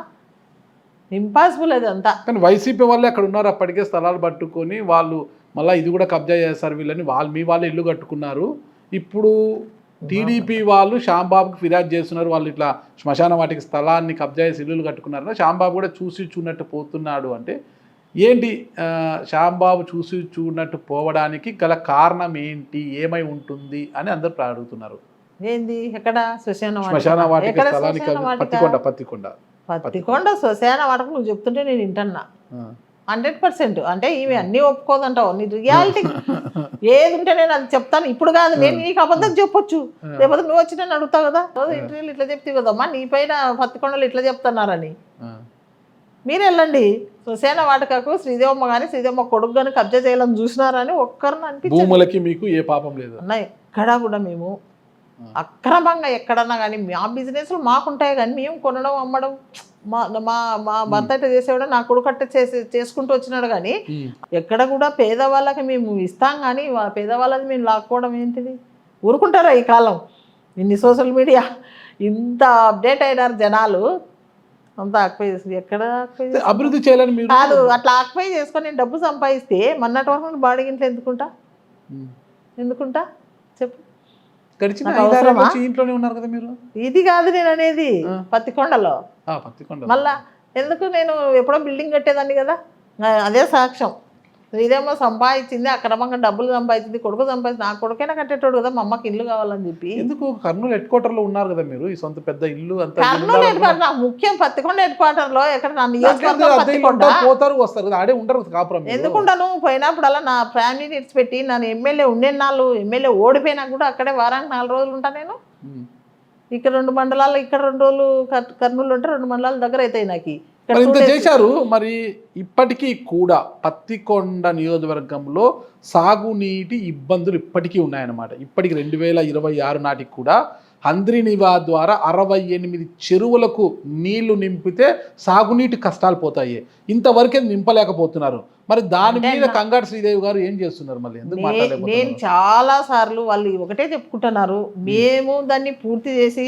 ఇంపాసిబుల్ అదంతా. కానీ వైసీపీ వాళ్ళే అక్కడ ఉన్నారు అప్పటికే స్థలాలు పట్టుకొని వాళ్ళు మళ్ళీ ఇది కూడా కబ్జా చేస్తారు వీళ్ళని మీ వాళ్ళు ఇల్లు కట్టుకున్నారు. ఇప్పుడు టీడీపీ వాళ్ళు శ్యాంబాబుకి ఫిర్యాదు చేస్తున్నారు, వాళ్ళు ఇట్లా శ్మశాన వాటికి స్థలాన్ని కబ్జా చేసి ఇల్లులు కట్టుకున్నారు. శ్యాంబాబు కూడా చూసి చూడనట్టు పోతున్నాడు అంటే ఏంటి? శ్యాంబాబు చూసి చూడనట్టు పోవడానికి గల కారణం ఏంటి, ఏమై ఉంటుంది అని అందరు అడుగుతున్నారు. ఏంది ఎక్కడ శ్మశాన వాటిక స్థలానికి పత్తికొండ శ్మశాన వాటకు నువ్వు చెప్తుంటే నేను వింటున్నా 100%. అంటే ఇవి అన్నీ ఒప్పుకోదంటావు. నీ రియాలిటీ ఏది ఉంటే నేను అది చెప్తాను. ఇప్పుడు కాదు, నేను నీకు అబద్ధం చెప్పొచ్చు, లేకపోతే నువ్వు వచ్చి నన్ను అడుగుతావు కదా. ఇంటర్వ్యూలు ఇట్లా చెప్తే కదమ్మా నీ పైన పత్తికొండలు ఇట్లా చెప్తున్నారని. మీరు వెళ్ళండి శ్మశాన వాటికకు శ్రీదేవమ్మ కానీ శ్రీదేవమ్మ కొడుకు కానీ కబ్జా చేయాలని చూసినారని ఒక్కరిని అనిపించింది. భూములకి మీకు ఏ పాపం లేదు అన్న. ఎక్కడా కూడా మేము అక్రమంగా ఎక్కడన్నా కానీ మా బిజినెస్లు మాకుంటాయి. కానీ మేము కొనడం అమ్మడం మా మా భర్త అయితే చేసేవాడు, నా కొడుకు అట్ట చేసుకుంటూ వచ్చినాడు. కానీ ఎక్కడ కూడా పేదవాళ్ళకి మేము ఇస్తాం కానీ పేదవాళ్ళది మేము లాక్కోవడం ఏంటిది? ఊరుకుంటారా ఈ కాలం? ఇన్ని సోషల్ మీడియా ఇంత అప్డేట్ అయినారు జనాలు. అంత ఆక్పై చేస్తుంది. ఎక్కడ అభివృద్ధి చేయాలని మీరు కాదు అట్లా ఆక్పై చేసుకొని నేను డబ్బు సంపాదిస్తే మొన్నటి వరకు బాడీ ఇంట్లో ఎందుకుంటా చెప్పు. ఇంట్లోనే ఉన్నారు కదా మీరు. ఇది కాదు నేను అనేది పత్తికొండలో. మళ్ళా ఎందుకు నేను ఎప్పుడో బిల్డింగ్ కట్టేదాన్ని కదా, అదే సాక్ష్యం. ఇదేమో సంపాదించింది అక్రమంగా డబ్బులు సంపాదించింది, కొడుకు సంపాదించింది. నా కొడుకైనా కట్టేటోడు కదా మా అమ్మకి ఇల్లు కావాలని చెప్పి. ఎందుకు కర్నూలు హెడ్ క్వార్టర్ లో ఉన్నారు కదా మీరు, ఈ సొంత పెద్ద ఇల్లు అంతా. కర్నూలు హెడ్ క్వార్టర్ నాకు ముఖ్యం. పత్తికొండ హెడ్ క్వార్టర్ లో ఎక్కడ నా నియోజకవర్గం పోతారు వస్తారు కదా, ఆడే ఉంటారు కాపురం. ఎందుకుంటాను? పోయినప్పుడల్లా నా ఫ్యామిలీని ఇడిచిపెట్టి నన్ను ఎమ్మెల్యే ఉండేనాళ్ళు, ఎమ్మెల్యే ఓడిపోయినా కూడా అక్కడే వారానికి 4 రోజులు ఉంటాను నేను. ఇక్కడ 2 మండలాలు, ఇక్కడ 2 రోజులు కర్నూలు ఉంటే 2 మండలాల దగ్గర అవుతాయి నాకు. మరి ఇంత చేశారు, మరి ఇప్పటికీ కూడా పత్తికొండ నియోజకవర్గంలో సాగునీటి ఇబ్బందులు ఇప్పటికీ ఉన్నాయన్నమాట. ఇప్పటికి 2026 నాటికి కూడా హంద్రీనివా ద్వారా 68 చెరువులకు నీళ్లు నింపితే సాగునీటి కష్టాలు పోతాయి. ఇంతవరకే నింపలేకపోతున్నారు. మరి దాని మీద కంగారు శ్రీదేవి గారు ఏం చేస్తున్నారు? మళ్ళీ ఎందుకు నేను మాట్లాడలేకపోతున్నారు? చాలా సార్లు వాళ్ళు ఒకటే చెప్పుకుంటున్నారు, మేము దాన్ని పూర్తి చేసి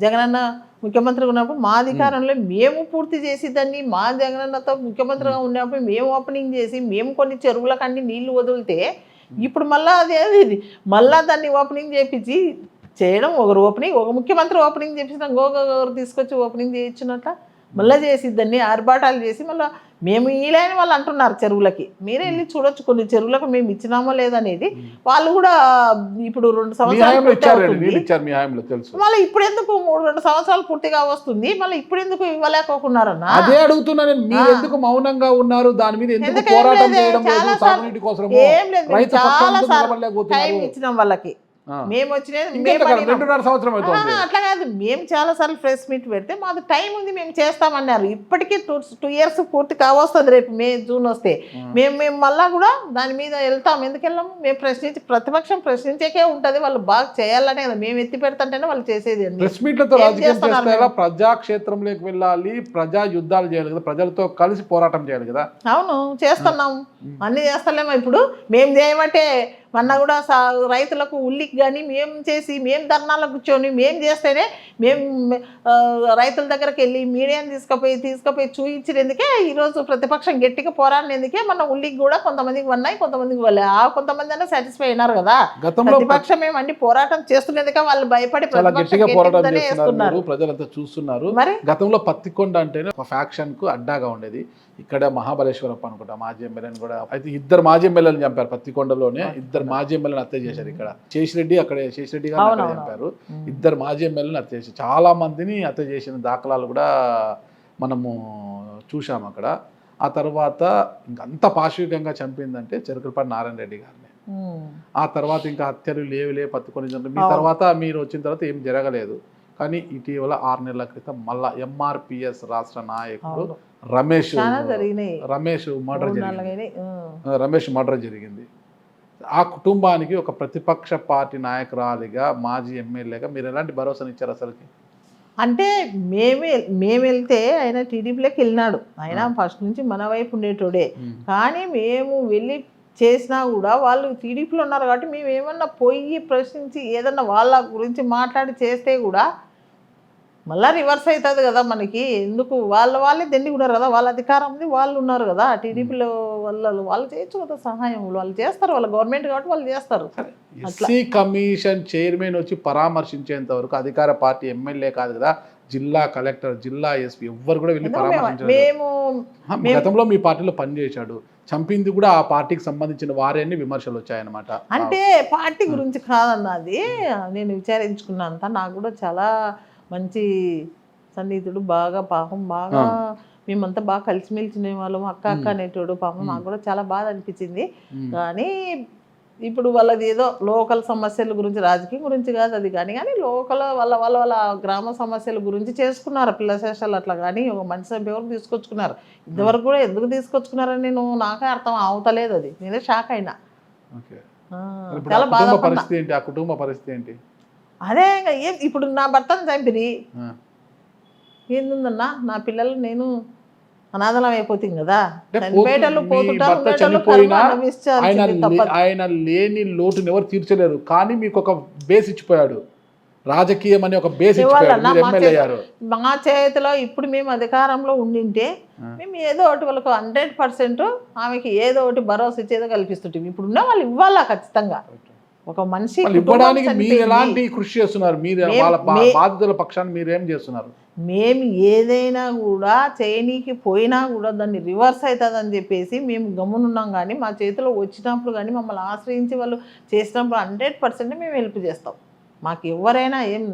జగనన్న ముఖ్యమంత్రిగా ఉన్నప్పుడు మా అధికారంలో మేము పూర్తి చేసి దాన్ని మా జగనన్నతో ముఖ్యమంత్రిగా ఉన్నప్పుడు మేము ఓపెనింగ్ చేసి మేము కొన్ని చెరువులకు అన్ని నీళ్లు వదిలితే ఇప్పుడు మళ్ళీ మళ్ళా దాన్ని ఓపెనింగ్ చేపించి చేయడం, ఒకరు ఓపెనింగ్, ఒక ముఖ్యమంత్రి ఓపెనింగ్ చేపించిన ఇంకొకరు తీసుకొచ్చి ఓపెనింగ్ చేయించినట్ల మళ్ళీ చేసి దాన్ని ఆర్భాటాలు చేసి మళ్ళీ మేము ఈలేని వాళ్ళు అంటున్నారు చెరువులకి. మీరే వెళ్ళి చూడొచ్చు కొన్ని చెరువులకు మేము ఇచ్చినామో లేదనేది. వాళ్ళు కూడా ఇప్పుడు 2 సంవత్సరాలు మళ్ళీ ఇప్పుడు ఎందుకు 2 సంవత్సరాలు పూర్తిగా వస్తుంది, మళ్ళీ ఇప్పుడు ఎందుకు ఇవ్వలేకపోతున్నారన్న అదే అడుగుతున్నా నేను. మీరు ఎందుకు మౌనంగా ఉన్నారు? దాని మీద ఎందుకు పోరాటం చేయడం లేదు? సాగునీటి కోసం ఏం లేదు, చాలా సార్లు టైం ఇచ్చినాం వాళ్ళకి. మేము వచ్చినది 2.5 సంవత్సరం అవుతుంది. అట్లా కాదు, మేము చాలా సార్లు ప్రెస్ మీట్ పెడితే మాది టైం ఉంది మేము చేస్తామన్నారు. ఇప్పటికీ 2 years పూర్తి కావస్తుంది. రేపు మే జూన్ వస్తే మేము మళ్ళా కూడా దాని మీద వెళ్తాం. ఎందుకు వెళ్ళాము? మేము ప్రతిపక్షం ప్రశ్నించేకే ఉంటుంది. వాళ్ళు బాగా చేయాలనే కదా మేము ఎత్తి పెడతాంటేనే వాళ్ళు చేసేది. ప్రెస్ మీట్లతో రాజకీయం చేస్తారా? ప్రజాక్షేత్రంలోకి వెళ్ళాలి, ప్రజా యుద్ధాలు చేయాలి కదా, ప్రజలతో కలిసి పోరాటం చేయాలి కదా. అవును, చేస్తున్నాము, అన్ని చేస్తలేమో. ఇప్పుడు మేము చేయమంటే మొన్న కూడా రైతులకు ఉల్లికి కానీ మేము చేసి మేము ధర్నాలకు కూర్చొని మేము చేస్తేనే మేము రైతుల దగ్గరికి వెళ్ళి మీడియాని తీసుకుపోయి చూయించినందుకే ఈరోజు ప్రతిపక్షం గట్టిగా పోరాడినందుకే మన ఉల్లికి కూడా కొంతమందికి ఉన్నాయి, కొంతమందికి వాళ్ళే. కొంతమంది అయినా సాటిస్ఫై అయినారు కదా. ప్రతిపక్షం మేము అన్ని పోరాటం చేస్తున్నందుకే వాళ్ళు భయపడి ప్రజలంతా చూస్తున్నారు. మరి గతంలో పత్తికొండ అంటేనే ఒక ఫ్యాక్షన్ కు అడ్డాగా ఉండేది. ఇక్కడ మహాబలేశ్వరప్ప అనుకుంటా మాజీ ఎమ్మెల్యేని కూడా, అయితే 2 మాజీ ఎమ్మెల్యేలు చంపారు పత్తికొండలోనే. 2 మాజీ ఎమ్మెల్యేని హత్య చేశారు. ఇక్కడ శేషిరెడ్డి గారు చంపారు. 2 మాజీ ఎమ్మెల్యేని హత్య చేశారు. చాలా మందిని హత్య చేసిన దాఖలాలు కూడా మనము చూసాము అక్కడ. ఆ తర్వాత ఇంకంత పాశవికంగా చంపిందంటే చెరుకులపాటి నారాయణ రెడ్డి గారిని. ఆ తర్వాత ఇంకా హత్యలు లేవులే పత్తికొండ. మీ తర్వాత మీరు వచ్చిన తర్వాత ఏం జరగలేదు. కానీ ఇటీవల 6 నెలల క్రితం మళ్ళా MRPS రాష్ట్ర నాయకుడు రమేష్ మర్డర్ జరిగింది. ఆ కుటుంబానికి ఒక ప్రతిపక్ష పార్టీ నాయకురాలిగా, మాజీ ఎమ్మెల్యేగా మీరు ఎలాంటి భరోసానిచ్చారు అసలుకి? అంటే మేము వెళ్తే ఆయన టీడీపీలోకి వెళ్ళినాడు. ఆయన ఫస్ట్ నుంచి మన వైపు ఉండేటోడే. కానీ మేము వెళ్ళి చేసినా కూడా వాళ్ళు టీడీపీలో ఉన్నారు కాబట్టి మేము ఏమన్నా పోయి ప్రశ్నించి ఏదన్నా వాళ్ళ గురించి మాట్లాడి చేస్తే కూడా మళ్ళీ రివర్స్ అవుతుంది కదా మనకి. ఎందుకు వాళ్ళే దండిగా ఉన్నారు కదా, వాళ్ళ అధికారం ఉంది, వాళ్ళు ఉన్నారు కదా టీడీపీలో. వాళ్ళు చేయొచ్చు కదా సహాయం, వాళ్ళు చేస్తారు, వాళ్ళ గవర్నమెంట్ కాబట్టి వాళ్ళు చేస్తారు. ఎస్సీ కమిషన్ చైర్మన్ వచ్చి పరామర్శించేంత వరకు అధికార పార్టీ ఎమ్మెల్యే కాదు కదా, జిల్లా కలెక్టర్, జిల్లా ఎస్పీ ఎవ్వరు కూడా వెళ్ళి పరామర్శించారు. గతంలో మీ పార్టీలో పనిచేశాడు, చంపింది కూడా ఆ పార్టీకి సంబంధించిన వారే విమర్శలు వచ్చాయన్నమాట. అంటే పార్టీ గురించి కాదన్నది నేను విచారించుకున్నంత. నాకు కూడా చాలా మంచి సన్నిహితుడు, బాగా పాపం బాగా మేమంతా బాగా కలిసిమెలిచిన వాళ్ళం, అక్క అనేటోడు. పాపం నాకు కూడా చాలా బాధ అనిపించింది. కానీ ఇప్పుడు వాళ్ళది ఏదో లోకల్ సమస్యల గురించి, రాజకీయం గురించి కాదు అది. కానీ లోకల్ వాళ్ళ గ్రామ సమస్యల గురించి చేసుకున్నారు పిల్ల శేషాలు అట్లా. కానీ ఒక మంచి ఎవరు తీసుకొచ్చుకున్నారు. ఇంతవరకు కూడా ఎందుకు తీసుకొచ్చుకున్నారని నాకే అర్థం అవుతలేదు. అది నేనే షాక్ అయినా. చాలా బాధ. కుటుంబ పరిస్థితి ఏంటి? అదే ఇప్పుడు నా భర్తను చంపిరి ఏందన్నా, నా పిల్లలు నేను అనాథలం అయిపోతుంది కదా. ఆయన లేని లోటుని ఎవరు తీర్చలేరు. కానీ మీకు ఒక బేస్ ఇచ్చిపోయాడు, రాజకీయం అని ఒక బేస్ ఇచ్చిపోయాడు. మా చేతిలో ఇప్పుడు మేము అధికారంలో ఉండింటే మేము ఏదో ఒకటి వాళ్ళకు 100% ఆమెకి ఏదో ఒకటి భరోసా ఇచ్చేదో కల్పిస్తుంటాం. ఇప్పుడున్న వాళ్ళు ఇవ్వాలా ఖచ్చితంగా. ఒక మనిషి ఇవ్వడానికి మీరు ఎలాంటి కృషి చేస్తున్నారు? మీరు వాళ్ళ బాధితుల పక్షాన్ని మీరు ఏం చేస్తున్నారు? మేము ఏదైనా కూడా చేయనీకి పోయినా కూడా దాన్ని రివర్స్ అవుతుందని చెప్పేసి మేము గమ్మునున్నాం. కానీ మా చేతిలో వచ్చినప్పుడు కానీ మమ్మల్ని ఆశ్రయించి వాళ్ళు చేసినప్పుడు 100% మేము హెల్ప్ చేస్తాం. మాకు ఎవరైనా ఏం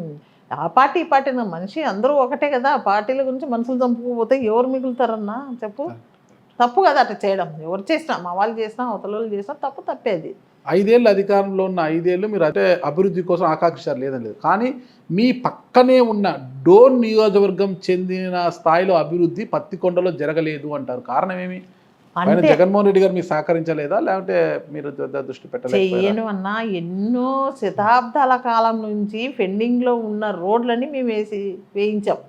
ఆ పార్టీ ఈ పార్టీ మనిషి అందరూ ఒకటే కదా. పార్టీల గురించి మనుషులు చంపుకోపోతే ఎవరు మిగులుతారన్నా చెప్పు? తప్పు కదా అట్లా చేయడం. ఎవరు చేసినా, మా వాళ్ళు చేసినా అవతల వాళ్ళు చేసినా తప్పేది. 5 ఏళ్ళు అధికారంలో ఉన్న 5 ఏళ్ళు మీరు అంటే అభివృద్ధి కోసం ఆకాంక్షించారు లేదని లేదు, కానీ మీ పక్కనే ఉన్న డోన్ నియోజకవర్గం చెందిన స్థాయిలో అభివృద్ధి పత్తికొండలో జరగలేదు అంటారు. కారణం ఏమి? పైన అంటే జగన్మోహన్ రెడ్డి గారు మీకు సహకరించలేదా, లేకపోతే మీరు దృష్టి పెట్టలేదు? చెయ్యను అన్నా, ఎన్నో శతాబ్దాల కాలం నుంచి పెండింగ్లో ఉన్న రోడ్లని మేము వేయించాం.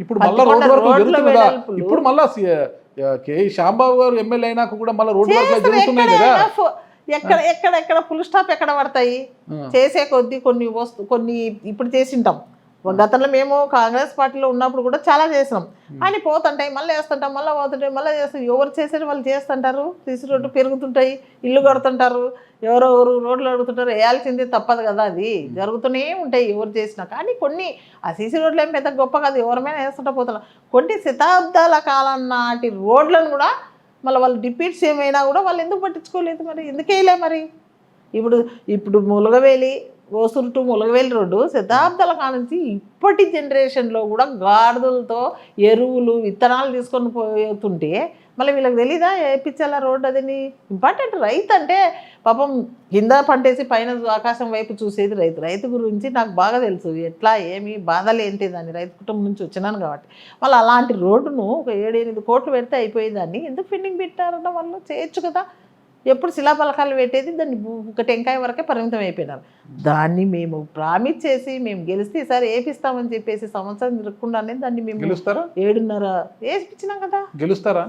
ఇప్పుడు మళ్ళీ రోడ్డు వర్క్ జరుగుతుంది కదా. ఇప్పుడు మళ్ళా కే శాంబాబు గారు ఎమ్మెల్యే అయినాక కూడా మళ్ళీ రోడ్డు వర్క్ జరుగుతున్నాయి కదా. ఎక్కడ ఫుల్ స్టాప్ ఎక్కడ పడతాయి? చేసే కొద్దీ కొన్ని ఇప్పుడు చేసింటాం. గతంలో మేము కాంగ్రెస్ పార్టీలో ఉన్నప్పుడు కూడా చాలా చేసినాం. కానీ పోతుంటాయి, మళ్ళీ వేస్తుంటాం, మళ్ళీ పోతుంటాయి, మళ్ళీ చేస్తాం. ఎవరు చేసేది వాళ్ళు చేస్తుంటారు. తీసి రోడ్డు పెరుగుతుంటాయి, ఇల్లు కడుతుంటారు, ఎవరు రోడ్లు అడుగుతుంటారు. వేయాల్సిందే, తప్పదు కదా, అది జరుగుతూనే ఉంటాయి ఎవరు చేసినా. కానీ కొన్ని ఆ సీసీ రోడ్లు ఏం పెద్ద గొప్ప కాదు, ఎవరిమైనా వేస్తుంటా పోతున్నారు. కొన్ని శతాబ్దాల కాలం నాటి రోడ్లను కూడా మళ్ళీ వాళ్ళు డిపీట్స్ ఏమైనా కూడా వాళ్ళు ఎందుకు పట్టించుకోలేదు? మరి ఎందుకు వేయలే? మరి ఇప్పుడు ములగవేలి ఓసూరు టు ములగవేలి రోడ్డు శతాబ్దాల కాలం నుంచి ఇప్పటి జనరేషన్లో కూడా గాడిదలతో ఎరువులు విత్తనాలు తీసుకొని పోతుంటే మళ్ళీ వీళ్ళకి తెలీదా వేయించాలా రోడ్డు? అదని ఇంపార్టెంట్. రైతు అంటే పాపం కింద పంటేసి పైన ఆకాశం వైపు చూసేది రైతు గురించి నాకు బాగా తెలుసు. ఎట్లా ఏమి బాధలు ఏంటి దాన్ని, రైతు కుటుంబం నుంచి వచ్చినాను కాబట్టి. మళ్ళీ అలాంటి రోడ్డును ఒక 7-8 కోట్లు పెడితే అయిపోయేదాన్ని ఎందుకు పెండింగ్ పెట్టారన్న వాళ్ళు చేయొచ్చు కదా. ఎప్పుడు శిలాపలకాలు పెట్టేది దాన్ని ఒక టెంకాయ వరకే పరిమితం అయిపోయినారు. దాన్ని మేము ప్రామిస్ చేసి మేము గెలిస్తే ఈసారి వేపిస్తామని చెప్పేసి సంవత్సరం తిరగకుండానే దాన్ని మేము 7.5 వేసిపించినాం కదా. గెలుస్తారా?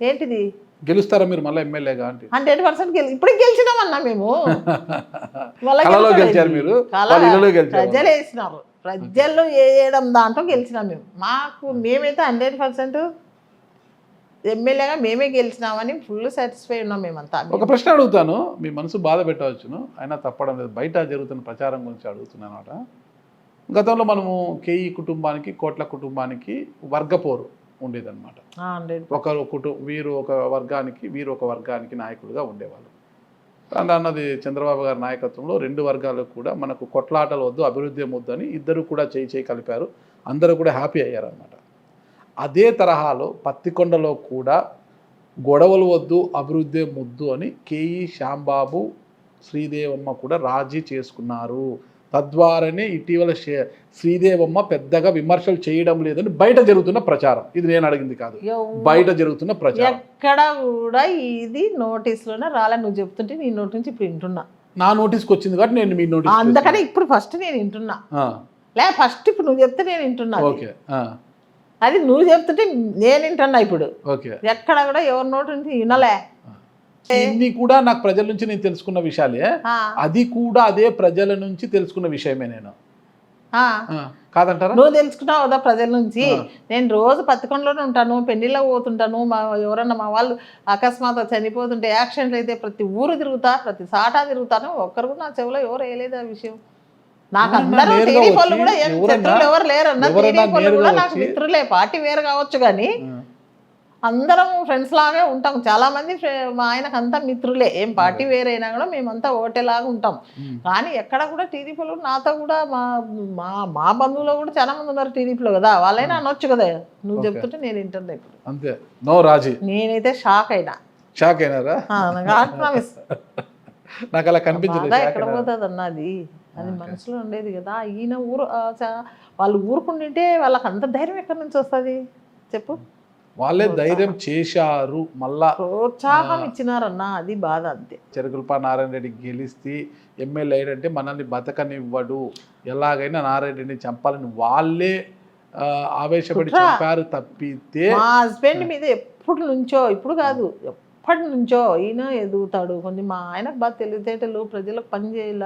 ఏంటిది గెలుస్తారా మీరు మళ్ళీ ఎమ్మెల్యేగా? అంటే 100% ఇప్పుడు గెలిచినామన్నా మేము. ప్రజలు వేసినారు, ప్రజలు వేయడం దాంట్లో గెలిచినాం మేము. మేమైతే 100% ఎమ్మెల్యేగా మేమే గెలిచినామని ఫుల్ సాటిస్ఫై ఉన్నాం మేమంతా. ఒక ప్రశ్న అడుగుతాను, మీ మనసు బాధ పెట్టవచ్చును, అయినా తప్పడం లేదు. బయట జరుగుతున్న ప్రచారం గురించి అడుగుతున్నాను అనమాట. గతంలో మనము కేఈ కుటుంబానికి కోట్ల కుటుంబానికి వర్గపోరు ఉండేదన్నమాట. వీరు ఒక వర్గానికి వీరు ఒక వర్గానికి నాయకులుగా ఉండేవాళ్ళు. అన్నది చంద్రబాబు గారి నాయకత్వంలో 2 వర్గాలకు కూడా మనకు కొట్లాటలు వద్దు, అభివృద్ధి వద్దు అని ఇద్దరు కూడా చేయి కలిపారు. అందరూ కూడా హ్యాపీ అయ్యారన్నమాట. అదే తరహాలో పత్తికొండలో కూడా గొడవలు వద్దు, అభివృద్ధి ముద్దు అని కేఈ శాంబాబు శ్రీదేవమ్మ కూడా రాజీ చేసుకున్నారు. తద్వారానే ఇటీవల శ్రీదేవమ్మ పెద్దగా విమర్శలు చేయడం లేదని బయట జరుగుతున్న ప్రచారం. ఇది నేను అడిగింది కాదు, బయట జరుగుతున్న ప్రచారం. ఎక్కడ కూడా ఇది నోటీసులోనే రాలే. నువ్వు చెప్తుంటే నీ నోటి నుంచి ఇప్పుడు వింటున్నా. నా నోటీస్కి వచ్చింది కాబట్టి నేను మీ నోటీస్ అందుకనే ఇప్పుడు ఫస్ట్ నేను వింటున్నా. ఫస్ట్ ఇప్పుడు నువ్వు చెప్తే నేను వింటున్నా. ఓకే, అది నువ్వు చెప్తుంటే నేను వింటున్నా. ఇప్పుడు ఎక్కడ కూడా ఎవరి నోటి నుంచి వినలే. ఇన్ని కూడా నాకు ప్రజల నుంచి నేను తెలుసుకున్న విషయాలే, అది కూడా అదే ప్రజల నుంచి తెలుసుకున్న విషయమే. నేను కాదంటారా? నువ్వు తెలుసుకున్నావు కదా ప్రజల నుంచి. నేను రోజు పత్తికొండలోనే ఉంటాను, పెళ్లిలో పోతుంటాను. ఎవరన్నా మా వాళ్ళు అకస్మాత్ చనిపోతుంటే యాక్సిడెంట్లు అయితే ప్రతి ఊరు తిరుగుతా, ప్రతి సాటా తిరుగుతాను. ఒక్కరు కూడా నా చెవిలో ఎవరు వేయలేదు ఆ విషయం. నాకు అందరూ టీడీపీ వాళ్ళు కూడా శత్రువులు ఎవరు లేరు అన్న. టీడీపీ వాళ్ళు కూడా నాకు మిత్రులే. పార్టీ వేరు కావచ్చు కానీ అందరం ఫ్రెండ్స్ లాగే ఉంటాం. చాలా మంది మా ఆయనకు అంతా మిత్రులే. ఏం పార్టీ వేరైనా కూడా మేమంతా ఓటేలాగా ఉంటాం. కానీ ఎక్కడ కూడా టీడీపీలో నాతో కూడా మా బంధువులు కూడా చాలా మంది ఉన్నారు టీడీపీలో కదా. వాళ్ళైనా అనొచ్చు కదా. నువ్వు చెప్తుంటే నేను వింటున్నా ఇప్పుడు. అంతే, నో రాజీ. నేనైతే షాక్ అయినారా? నాకు అలా కనిపించదు. ఎక్కడ పోతుంది అన్నది, అది మనసులో ఉండేది కదా. ఈయన వాళ్ళు ఊరుకుంటుంటే వాళ్ళకి అంత ధైర్యం ఎక్కడి నుంచి వస్తుంది చెప్పు? వాళ్ళే ధైర్యం చేశారు, మళ్ళా ప్రోత్సాహం ఇచ్చినారన్నా, అది బాధ. అంతే. చెరుకులపాటి నారాయణ రెడ్డి గెలిస్తే ఎమ్మెల్యే అయ్యాడంటే మనల్ని బతకనివ్వడు, ఎలాగైనా నారాయణ రెడ్డిని చంపాలని వాళ్ళే ఆవేశపడి చంపారు తప్పితే. మా హస్బెండ్ మీద ఎప్పటి నుంచో, ఇప్పుడు కాదు ఎప్పటి నుంచో ఈయన ఎదుగుతాడు. కొంచెం మా ఆయనకు బాగా తెలివితేటలు, ప్రజలకు పని చేయాల,